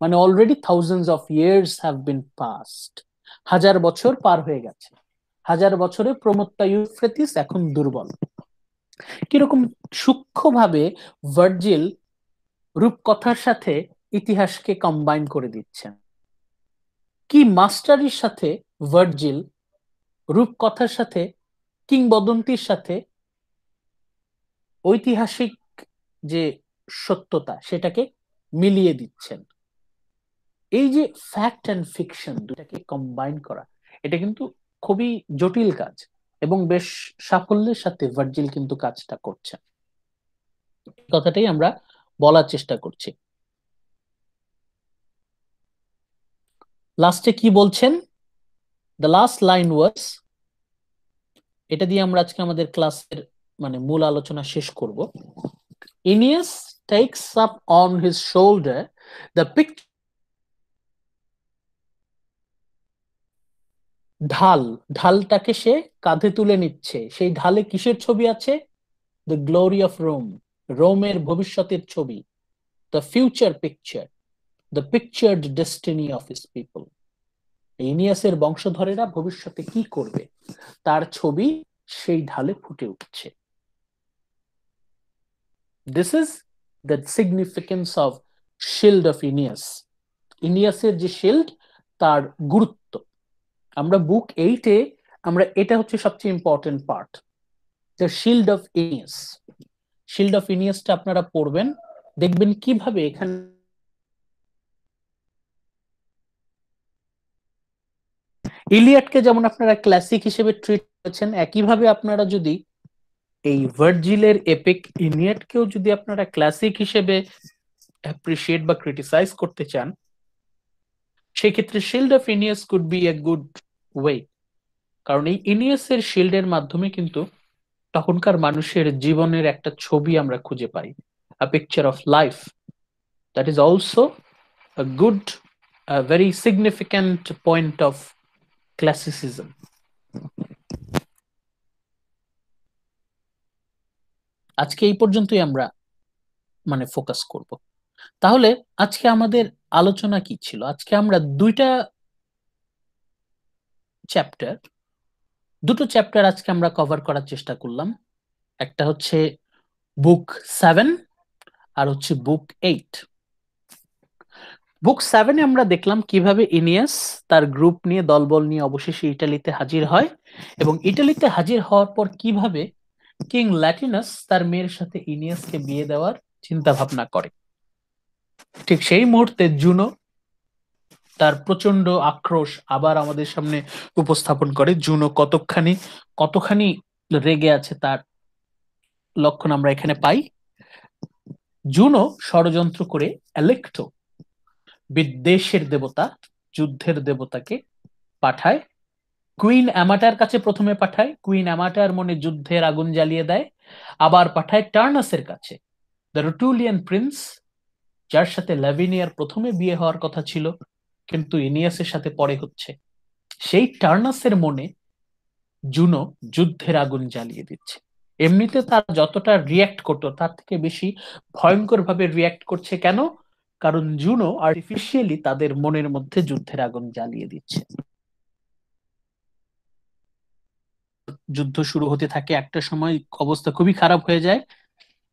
মানে already thousands of years have been past, হাজার বছর পার হয়ে গেছে। হাজার বছরে প্রমত্তা ইউফ্রেটিস এখন দুর্বল। কিরকম সূক্ষ্মভাবে ভার্জিল রূপকথার সাথে ইতিহাসকে কম্বাইন করে দিচ্ছেন, কি মাস্টারির সাথে ভার্জিল রূপকথার সাথে কিংবদন্তির সাথে ঐতিহাসিক যে সত্যতা সেটাকে মিলিয়ে দিচ্ছেন। এই যে ফ্যাক্ট অ্যান্ড ফিকশন দুটাকে কম্বাইন করা, এটা কিন্তু খুবই জটিল কাজ এবং বেশ সাফল্যের সাথে ভার্জিল কিন্তু কাজটা করছেন। কথাটাই আমরা বলার চেষ্টা করছি। লাস্টে কি বলছেন? দ্য লাস্ট লাইন ওয়াজ, এটা দিয়ে আমরা আজকে আমাদের ক্লাসের মানে মূল আলোচনা শেষ করব। Aeneas takes up on his shoulder the picture, ঢাল, ঢালটাকে সে কাঁধে তুলে নিচ্ছে। সেই ঢালে কিসের ছবি আছে? দ্য গ্লোরি অফ রোম, রোমের ভবিষ্যতের ছবি। The future picture, the pictured destiny of his people. ইনিয়াসের বংশধরেরা ভবিষ্যতে কি করবে তার ছবি সেই ঢালে ফুটে উঠছে। This is the significance of shield of Aeneas. ইনিয়াসের যে শিল্ড তার গুরুত্ব আমরা বুক 8-এ আমরা এটা হচ্ছে সবচেয়ে important part, the shield of Aeneas. Shield of ইনিয়াসটা আপনারা পড়বেন, দেখবেন কিভাবে এখানে ইলিয়াডকে যেমন আপনারা ক্লাসিক হিসেবে ট্রিট করেছেন, একইভাবে আপনারা যদি এই ভার্জিলের এপিক ইলিয়াডকেও যদি আপনারা ক্লাসিক হিসেবে অ্যাপ্রিশিয়েট বা ক্রিটিসাইজ করতে চান, সেক্ষেত্রে shield of Aeneas could be a good way. কারণ এই ইনিয়াসের শিল্ডের মাধ্যমে কিন্তু তখনকার মানুষের জীবনের একটা ছবি আমরা খুঁজে পাই, a picture of life. That is also a good, a very significant point of classicism. আজকে এই পর্যন্তই আমরা মানে ফোকাস করব। তাহলে আজকে আমাদের আলোচনা কি ছিল? আজকে আমরা দুটো চ্যাপ্টার আজকে আমরা কভার করার চেষ্টা করলাম। একটা হচ্ছে বুক 7 আর হচ্ছে বুক 8। বুক 7-এ আমরা দেখলাম কিভাবে ইনিয়াস তার গ্রুপ নিয়ে দলবল নিয়ে অবশেষে ইটালিতে হাজির হয় এবং ইটালিতে হাজির হওয়ার পর কিভাবে কিং ল্যাটিনাস তার মেয়ের সাথে ইনিয়াসকে বিয়ে দেওয়ার চিন্তা ভাবনা করে। ঠিক সেই মুহূর্তে জুনো তার প্রচন্ড আক্রোশ আবার আমাদের সামনে উপস্থাপন করে। জুনো কতখানি রেগে আছে তার লক্ষণ আমরা এখানে পাই। জুনো ষড়যন্ত্র করে অ্যালেক্টো, বিদ্বেষের দেবতা, যুদ্ধের দেবতাকে পাঠায় কুইন অ্যামাটার কাছে। প্রথমে পাঠায় কুইন অ্যামাটার মনে যুদ্ধের আগুন জ্বালিয়ে দেয়, আবার পাঠায় টার্নাসের কাছে, দ্য রুটুলিয়ান প্রিন্স, যার সাথে ল্যাভিনিয়ার প্রথমে বিয়ে হওয়ার কথা ছিল কিন্তু ইনিয়াসের সাথে পরে হচ্ছে। সেই টার্নাসের মনে জুনো যুদ্ধের আগুন জ্বালিয়ে দিচ্ছে। এমনিতে তার যতটা রিয়াক্ট করতো তার থেকে বেশি ভয়ঙ্কর ভাবে রিয়াক্ট করছে। কেন? কারণ জুনো আর্টিফিশিয়ালি তাদের মনের মধ্যে যুদ্ধের আগুন জ্বালিয়ে দিচ্ছে। যুদ্ধ শুরু হতে থাকে, একটা সময় অবস্থা খুবই খারাপ হয়ে যায়।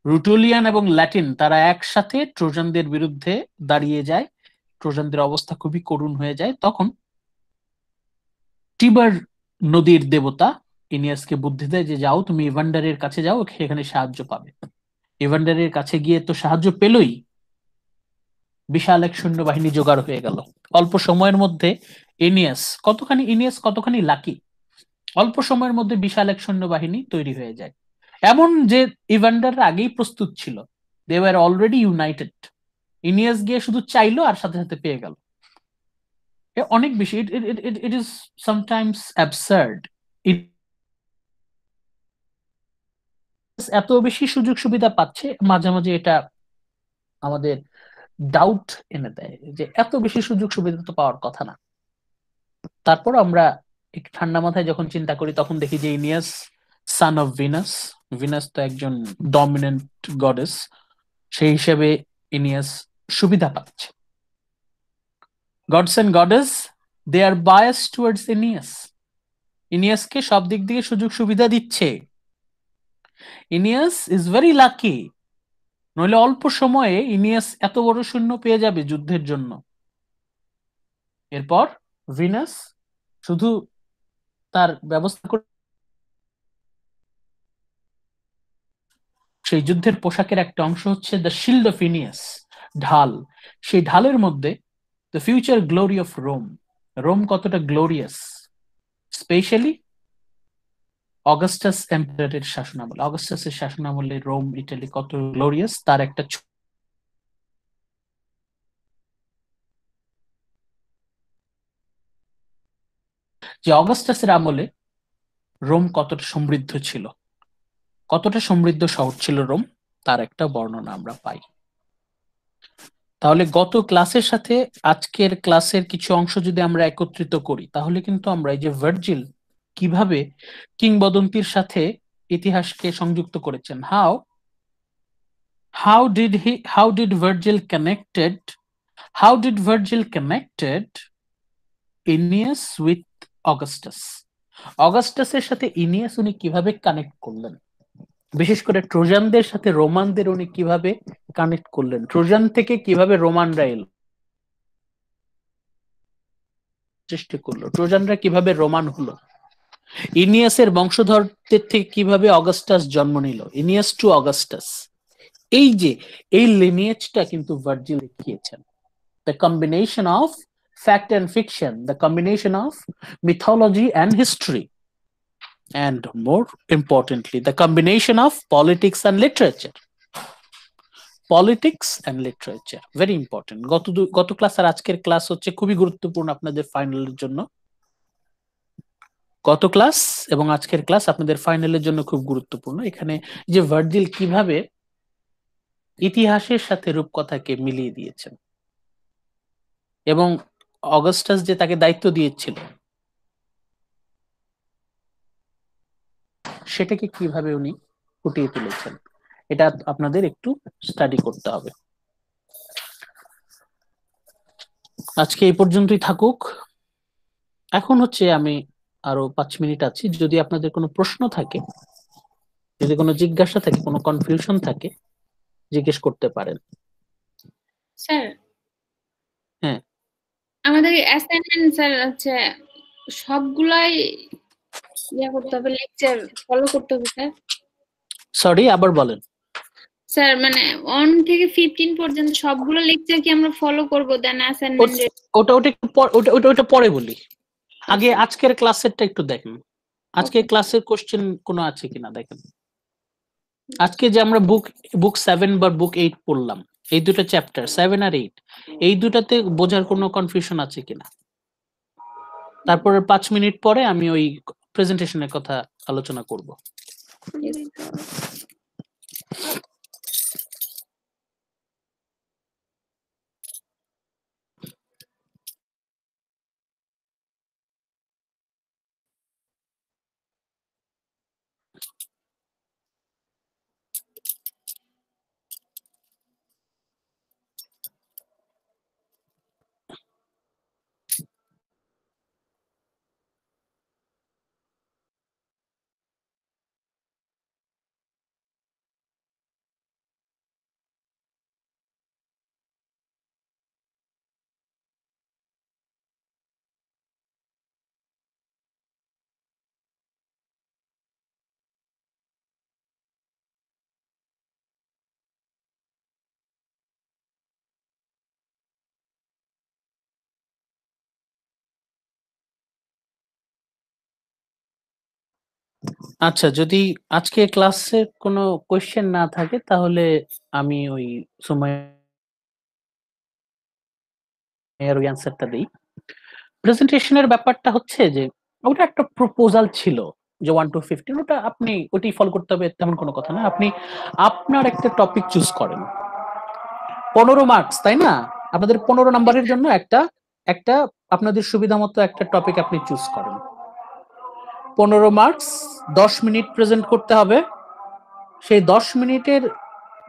রুটুলিয়ান এবং ল্যাটিন তারা একসাথে ট্রোজানদের বিরুদ্ধে দাঁড়িয়ে যায়, ট্রোজানদের অবস্থা খুবই করুণ হয়ে যায়। তখন টিবার নদীর দেবতা ইনিয়াসকে বুদ্ধি দেয় যে যাও তুমি ইভান্ডারের কাছে যাও, সেখানে সাহায্য পাবে। ইভান্ডারের কাছে গিয়ে তো সাহায্য পেলই, বিশাল এক সৈন্যবাহিনী জোগাড় হয়ে গেল অল্প সময়ের মধ্যে। ইনিয়াস কতখানি লাকি, অল্প সময়ের মধ্যে বিশাল এক সৈন্যবাহিনী তৈরি হয়ে যায়। এমন যে ইভান্ডাররা আগেই প্রস্তুত ছিল, দে ওয়ার অলরেডি ইউনাইটেড। ইনিয়াস গিয়ে শুধু চাইলো আর সাথে সাথে পেয়ে গেল। অনেক বেশি, ইট ইজ সামটাইমস অ্যাবসার্ড। এত বেশি সুযোগ সুবিধা পাচ্ছে, মাঝে মাঝে এটা আমাদের ডাউট এনে দেয় যে এত বেশি সুযোগ সুবিধা তো পাওয়ার কথা না। তারপর আমরা একটু ঠান্ডা মাথায় যখন চিন্তা করি, তখন দেখি যে Aeneas son of Venus. Venus তো একজন ডমিনেন্ট গডেস, সেই হিসেবে ইনিয়াস সুবিধা পাচ্ছে। Gods and goddess, they are bias towards Aeneas. ইনিয়াসকে সব দিক থেকে সুযোগ সুবিধা দিচ্ছে। ইনিয়াস ইজ ভেরি লাকি, নইলে অল্প সময়ে ইনিয়াস এত বড় সৈন্য পেয়ে যাবে যুদ্ধের জন্য। এরপর ভিনাস শুধু তার ব্যবস্থা করে, সেই যুদ্ধের পোশাকের একটা অংশ হচ্ছে দ্য শিল্ড অফ ইনিয়াস, ঢাল। সেই ঢালের মধ্যে the future glory of Rome, Rome কতটা গ্লোরিয়াস, স্পেশালি অগাস্টাস এম্পারারের শাসনামলে। অগাস্টাসের শাসনামলে রোম ইটালি কত গ্লোরিয়াস তার একটা যে অগাস্টাসের আমলে রোম কতটা সমৃদ্ধ ছিল, কতটা সমৃদ্ধ শহর ছিল রোম, তার একটা বর্ণনা আমরা পাই। তাহলে গত ক্লাসের সাথে আজকের ক্লাসের কিছু অংশ যদি আমরা একত্রিত করি, তাহলে কিন্তু আমরা এই যে ভার্জিল কিভাবে কিংবদন্তির সাথে ইতিহাসকে সংযুক্ত করেছেন, how did Virgil connected Aeneas with Augustus? অগাস্টাসের সাথে ইনিয়াস উনি কিভাবে কানেক্ট করলেন, বিশেষ করে ট্রোজানদের সাথে রোমানদের উনি কিভাবে কানেক্ট করলেন, ট্রোজান থেকে কিভাবে রোমানরা এলো, চেষ্টা করলো, ট্রোজানরা কিভাবে রোমান হলো, ইনিয়াসের বংশধরদের থেকে কিভাবে অগাস্টাস জন্ম নিল, ইনিয়াস টু অগাস্টাস। এই যে এই লিনিয়েজটা কিন্তু ভার্জিল দেখিয়েছেন। The combination of fact and fiction, the combination of mythology and history, and more importantly, the combination of politics and literature. Politics and literature, very important. গত ক্লাস আর আজকের class হচ্ছে খুবই গুরুত্বপূর্ণ আপনাদের ফাইনালের জন্য। গত ক্লাস এবং আজকের ক্লাস আপনাদের ফাইনালের জন্য খুব গুরুত্বপূর্ণ। এখানে যে ভার্জিল কিভাবে ইতিহাসের সাথে রূপকথাকে মিলিয়ে দিয়েছেন, এবং অগাস্টাস যে তাকে দায়িত্ব দিয়েছিল সেটাকে কিভাবে উনি ফুটিয়ে তুলেছেন, এটা আপনাদের একটু স্টাডি করতে হবে। আজকে এই পর্যন্তই থাকুক। এখন হচ্ছে আমি আরো 5 মিনিট আছি, যদি আপনাদের কোনো প্রশ্ন থাকে, যদি কোনো জিজ্ঞাসা থাকে, কোনো কনফিউশন থাকে, জিজ্ঞেস করতে পারেন। স্যার, হ্যাঁ, আমাদের অ্যাসাইনমেন্ট স্যার হচ্ছে সবগুলাই করতে হবে, লেকচার ফলো করতে হবে স্যার। সরি, আবার বলেন। স্যার মানে 1 থেকে 15 পর্যন্ত সবগুলো লেকচার কি আমরা ফলো করব, দেন অ্যাসাইনমেন্টে? ওটা পরে বলি, আগে আজকের ক্লাসেরটা একটু দেখেন। আজকে ক্লাসের কোশ্চেন কোনো আছে কিনা দেখেন। আজকে যে আমরা বুক 7 বা বুক 8 পড়লাম, এই দুটো চ্যাপ্টার 7 আর 8, এই দুটাতে বোঝার কোনো কনফিউশন আছে কিনা। তারপর 5 মিনিট পরে আমি ওই প্রেজেন্টেশনের কথা আলোচনা করব। আচ্ছা, যদি আজকে ক্লাসে কোনো কোয়েশ্চেন না থাকে তাহলে আমি ওই সুমাইয়ার ওই অ্যান্সারটা দেই। প্রেজেন্টেশনের ব্যাপারটা হচ্ছে যে ওটা একটা প্রপোজাল ছিল যে 1 to 15, ওটা আপনি ওটাই ফলো করতে হবে তেমন কোনো কথা না। আপনি আপনার একটা টপিক চুজ করেন। 15 মার্কস, তাই না? আপনাদের 15 নাম্বারের জন্য একটা একটা আপনাদের সুবিধা মতো একটা টপিক আপনি চুজ করেন। 15 মার্কস, 10 মিনিট প্রেজেন্ট করতে হবে। সেই 10 মিনিটের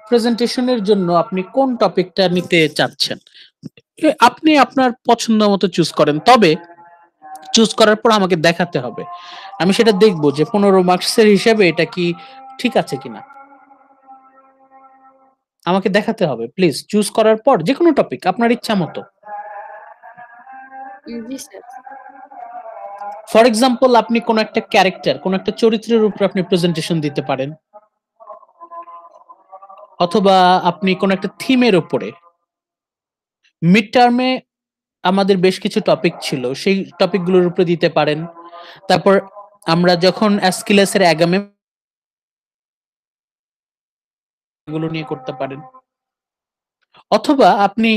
প্রেজেন্টেশনের জন্য আপনি কোন টপিকটা নিতে চাচ্ছেন আপনি আপনার পছন্দ মতো চুজ করেন। তবে চুজ করার পর আমাকে দেখাতে হবে, আমি সেটা দেখবো যে 15 মার্কসের হিসেবে এটা কি ঠিক আছে কিনা। আমাকে দেখাতে হবে প্লিজ। চুজ করার পর যে কোনো টপিক আপনার ইচ্ছা মতো। জি স্যার। ফর এক্সাম্পল, আপনি কোন একটা ক্যারেক্টার, কোন একটা চরিত্রের উপর আপনি প্রেজেন্টেশন দিতে পারেন, অথবা আপনি কোন একটা থিমের উপরে। মিড টার্মে আমাদের বেশ কিছু টপিক ছিল, সেই টপিকগুলোর উপরে দিতে পারেন। তারপর আমরা যখন অ্যাস্কিলাসের অ্যাগামে গুলো নিয়ে করতে পারেন, অথবা আপনি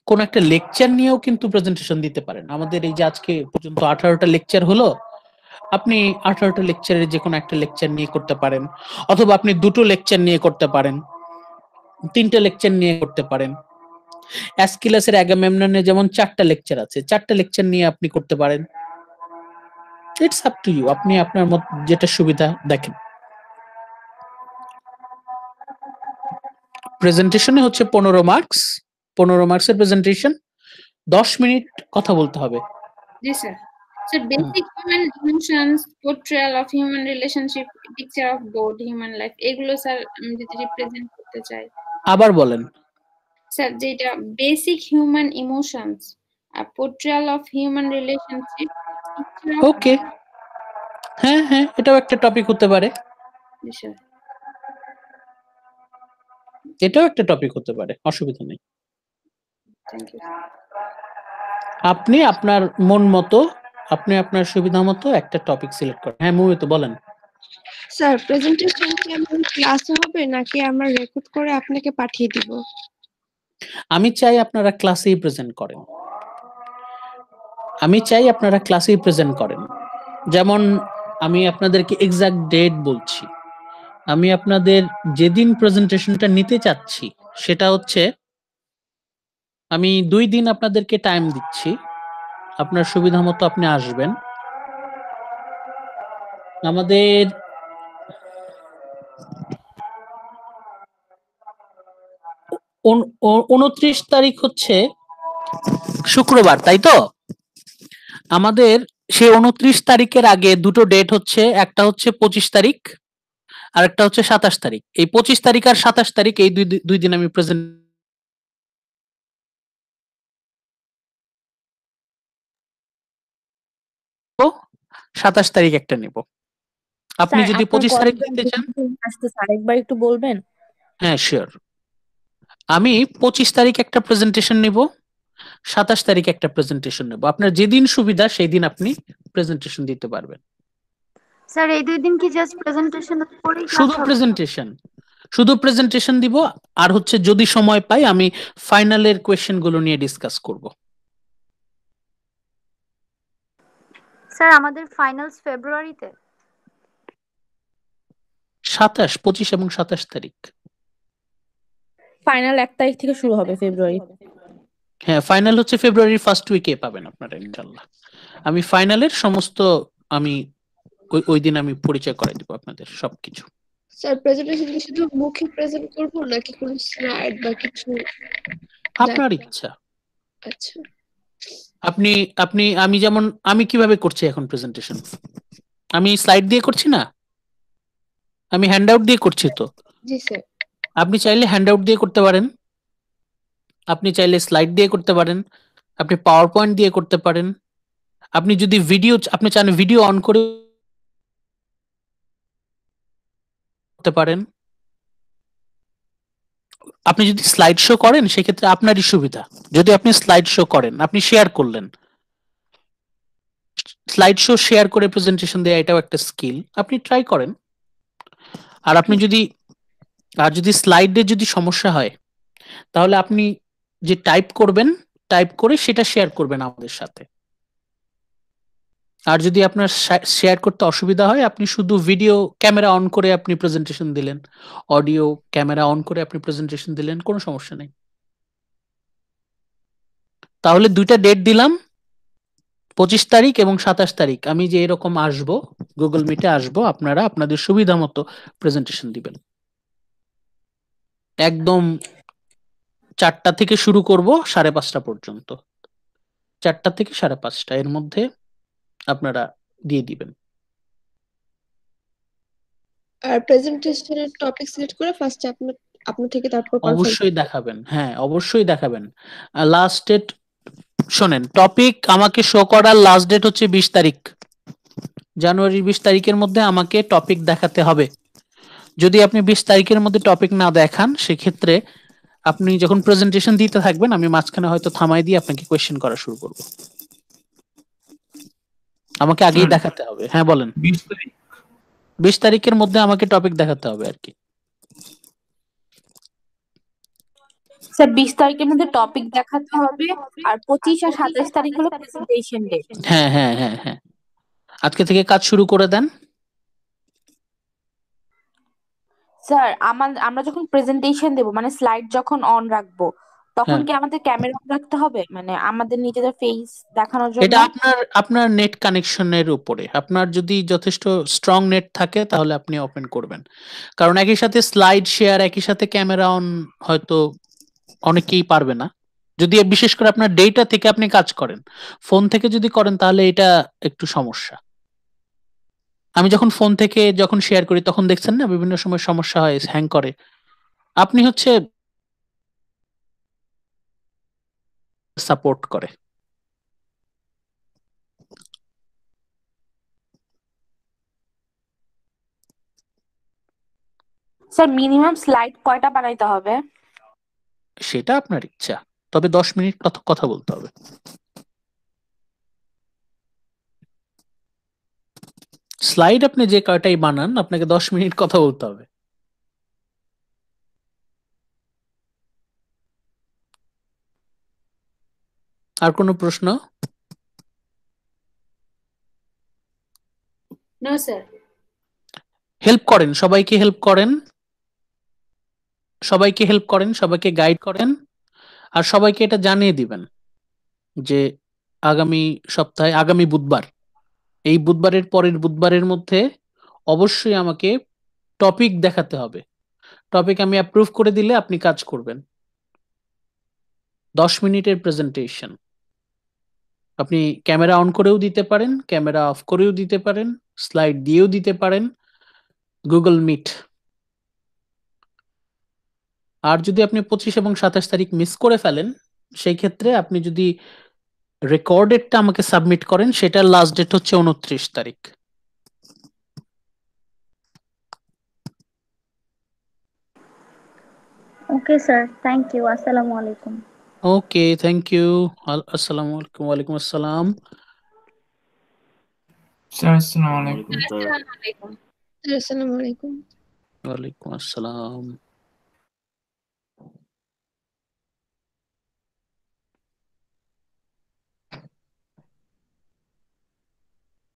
কোন একটা লেকচার নিয়েও কিন্তু প্রেজেন্টেশন দিতে পারেন। আমাদের এই যে আজকে পর্যন্ত 18টা লেকচার হলো, আপনি 18টা লেকচারের যে কোনো একটা লেকচার নিয়ে করতে পারেন, অথবা আপনি দুটো লেকচার নিয়ে করতে পারেন, 3টে লেকচার নিয়ে করতে পারেন। অ্যাস্কিলাসের অ্যাগামেমননে যেমন 4টা লেকচার আছে, 4টা লেকচার নিয়ে আপনি করতে পারেন। ইটস আপ টু ইউ, আপনি আপনার মত যেটা সুবিধা দেখেন। প্রেজেন্টেশনে হচ্ছে 15 মার্কস, 15 মার্কসের প্রেজেন্টেশন, 10 মিনিট কথা বলতে হবে। জি sir. Sir, basic human emotions, portrayal of human relationship, picture of God, human life, এগুলো স্যার আমি যদি রিপ্রেজেন্ট করতে চাই। আবার বলেন। স্যার, যেটা বেসিক হিউম্যান ইমোশনস আর portrayal of human relationship, picture of. Okay, হ্যাঁ হ্যাঁ, এটাও একটা টপিক হতে পারে। জি স্যার। এটাও একটা টপিক হতে পারে, অসুবিধা নেই। Thank you. আপনি আপনার মন মতো, আপনি আপনার সুবিধা মতো একটা টপিক সিলেক্ট করেন। হ্যাঁ মুমিত, বলেন। স্যার, প্রেজেন্টেশন কি আমার ক্লাসে হবে নাকি আমরা রেকর্ড করে আপনাকে পাঠিয়ে দিব? আমি চাই আপনারা ক্লাসেই প্রেজেন্ট করেন। আমি চাই আপনারা ক্লাসেই প্রেজেন্ট করেন। যেমন আমি আপনাদেরকে এক্সাক্ট ডেট বলছি। আমি আপনাদের যেদিন প্রেজেন্টেশনটা নিতে চাচ্ছি সেটা হচ্ছে, আমি 2 দিন আপনাদেরকে টাইম দিচ্ছি। আপনার সুবিধা মতো আপনি আসবেন। আমাদের 29 তারিখ হচ্ছে শুক্রবার, তাই তো? আমাদের সেই 29 তারিখের আগে দুটো ডেট হচ্ছে, একটা হচ্ছে 25 তারিখ আর একটা হচ্ছে 27 তারিখ। এই 25 তারিখ আর 27 তারিখ এই দুই দিন আমি প্রেজেন্ট, 27 তারিখ একটা নেব। আপনি স্যার, যদি আপনার 25 তারিখ কতজন নিতে চান, আসতেছে আরেকবার একটু বলবেন? হ্যাঁ শিওর। আমি 25 তারিখ একটা প্রেজেন্টেশন নেব, 27 তারিখ একটা প্রেজেন্টেশন নেব। আপনার যেদিন সুবিধা সেই দিন আপনি প্রেজেন্টেশন দিতে পারবেন। স্যার, এই 2 দিন কি জাস্ট প্রেজেন্টেশন পরেই ক্লাস শুধু হবে? প্রেজেন্টেশন, শুধু প্রেজেন্টেশন দিব। আর হচ্ছে যদি সময় পাই আমি ফাইনালের কোয়েশ্চেন গুলো নিয়ে ডিসকাস করব। স্যার, আমাদের ফাইনালস ফেব্রুয়ারিতে। 27, 25 এবং 27 তারিখ। ফাইনাল 1 তারিখ থেকে শুরু হবে ফেব্রুয়ারি। হ্যাঁ, ফাইনাল হচ্ছে ফেব্রুয়ারির ফার্স্ট উইকে পাবেন আপনারা ইনশাআল্লাহ। আমি ফাইনালের সমস্ত আমি ওই দিন আমি পরিচয় করাই দিব আপনাদের সবকিছু। স্যার, প্রেজেন্টেশন কি শুধু মুখে প্রেজেন্ট করব নাকি কোনো স্লাইড বা কিছু? আপনার ইচ্ছা। আচ্ছা। আপনি আপনি আমি যেমন আমি কিভাবে করছি এখন প্রেজেন্টেশন, আমি স্লাইড দিয়ে করছি না, আমি হ্যান্ডআউট দিয়ে করছি তো। জি স্যার। আপনি চাইলে হ্যান্ডআউট দিয়ে করতে পারেন, আপনি চাইলে স্লাইড দিয়ে করতে পারেন, আপনি পাওয়ার পয়েন্ট দিয়ে করতে পারেন। আপনি যদি ভিডিও আপনি চান ভিডিও অন করে করতে পারেন। আপনি যদি স্লাইড শো করেন সেক্ষেত্রে আপনারই সুবিধা। যদি আপনি স্লাইড শো করেন, আপনি শেয়ার করলেন, স্লাইড শো শেয়ার করে প্রেজেন্টেশন দেওয়া এটাও একটা স্কিল, আপনি ট্রাই করেন। আর আপনি যদি স্লাইডে যদি সমস্যা হয় তাহলে আপনি যে টাইপ করে সেটা শেয়ার করবেন আমাদের সাথে। আর যদি আপনার শেয়ার করতে অসুবিধা হয় আপনি শুধু ভিডিও ক্যামেরা অন করে আপনি প্রেজেন্টেশন দিলেন, অডিও ক্যামেরা অন করে আপনি প্রেজেন্টেশন দিলেন, কোনো সমস্যা নেই। তাহলে 2টা ডেট দিলাম, 25 তারিখ এবং 27 তারিখ। আমি যে এরকম আসবো, গুগল মিটে আসবো, আপনারা আপনাদের সুবিধা মতো প্রেজেন্টেশন দিবেন। একদম 4টা থেকে শুরু করব 5:30 পর্যন্ত, 4টা থেকে 5:30 এর মধ্যে আপনারা দিয়ে দিবেন। আর প্রেজেন্টেশনের টপিক সিলেক্ট করে ফার্স্টে আপনার থেকে তারপর কনফার্ম। অবশ্যই দেখাবেন, হ্যাঁ অবশ্যই দেখাবেন। লাস্ট ডেট শোনেন, টপিক আমাকে শো করার লাস্ট ডেট হচ্ছে 20 তারিখ, জানুয়ারির 20 তারিখের মধ্যে আমাকে টপিক দেখাতে হবে। যদি আপনি 20 তারিখের মধ্যে টপিক না দেখান সেক্ষেত্রে আপনি যখন প্রেজেন্টেশন দিতে থাকবেন আমি মাঝখানে হয়তো থামাই দিয়ে আপনাকে কোয়েশ্চেন করা শুরু করব। আমাকে আগেই স্যার, দেখাতে হবে। হ্যাঁ বলেন। 20 তারিখ 20 তারিখের মধ্যে আমাকে টপিক দেখাতে হবে আর কি। স্যার 20 তারিখের মধ্যে টপিক দেখাতে হবে, আর 25 আর 27 তারিখ হলো প্রেজেন্টেশন ডে। হ্যাঁ হ্যাঁ হ্যাঁ হ্যাঁ, আজকে থেকে কাজ শুরু করে দেন। স্যার আমরা যখন প্রেজেন্টেশন দেব, মানে স্লাইড যখন অন রাখবো, তখন হ্যাঁ, কি আমাদের ক্যামেরা অন রাখতে হবে, মানে আমাদের নিজেদের ফেস দেখানোর জন্য? এটা আপনার নেট কানেকশনের উপরে। আপনার যদি যথেষ্ট স্ট্রং নেট থাকে তাহলে আপনি ওপেন করবেন, কারণ একই সাথে স্লাইড শেয়ার একই সাথে ক্যামেরা অন হয়তো অনেকেই পারবে না। যদি বিশেষ করে আপনার ডেটা থেকে আপনি কাজ করেন, ফোন থেকে যদি করেন তাহলে এটা একটু সমস্যা। আমি যখন ফোন থেকে যখন শেয়ার করি তখন দেখছেন না বিভিন্ন সময় সমস্যা হয়, হ্যাং করে। আপনি হচ্ছে সাপোর্ট করে। স্যার মিনিমাম স্লাইড কয়টা বানাইতে হবে? সেটা আপনার ইচ্ছা, তবে 10 মিনিট কথা বলতে হবে। স্লাইড আপনি যে কয়টাই বানান আপনাকে 10 মিনিট কথা বলতে হবে। আর কোনো প্রশ্ন? No sir. হেল্প করেন, সবাইকে হেল্প করেন, সবাইকে গাইড করেন, আর সবাইকে এটা জানিয়ে দিবেন যে আগামী বুধবার, এই বুধবারের পরের বুধবারের মধ্যে অবশ্যই আমাকে টপিক দেখাতে হবে। টপিক আমি অ্যাপ্রুভ করে দিলে আপনি কাজ করবেন। 10 মিনিটের প্রেজেন্টেশন আপনি ক্যামেরা অন করেও দিতে পারেন, ক্যামেরা অফ করেও দিতে পারেন, স্লাইড দিয়েও দিতে পারেন, গুগল মিট। আর যদি আপনি 25 এবং 27 তারিখ মিস করে ফেলেন সেই ক্ষেত্রে আপনি যদি রেকর্ডেডটা আমাকে সাবমিট করেন সেটার লাস্ট ডেট হচ্ছে 29 তারিখ। Okay sir, thank you. আসসালামু আলাইকুম। Okay, thank you. আসসালামু আলাইকুম। ওয়ালাইকুম আসসালাম। স্যার, আসসালামু আলাইকুম। আসসালামু আলাইকুম। আসসালামু আলাইকুম। ওয়ালাইকুম আসসালাম।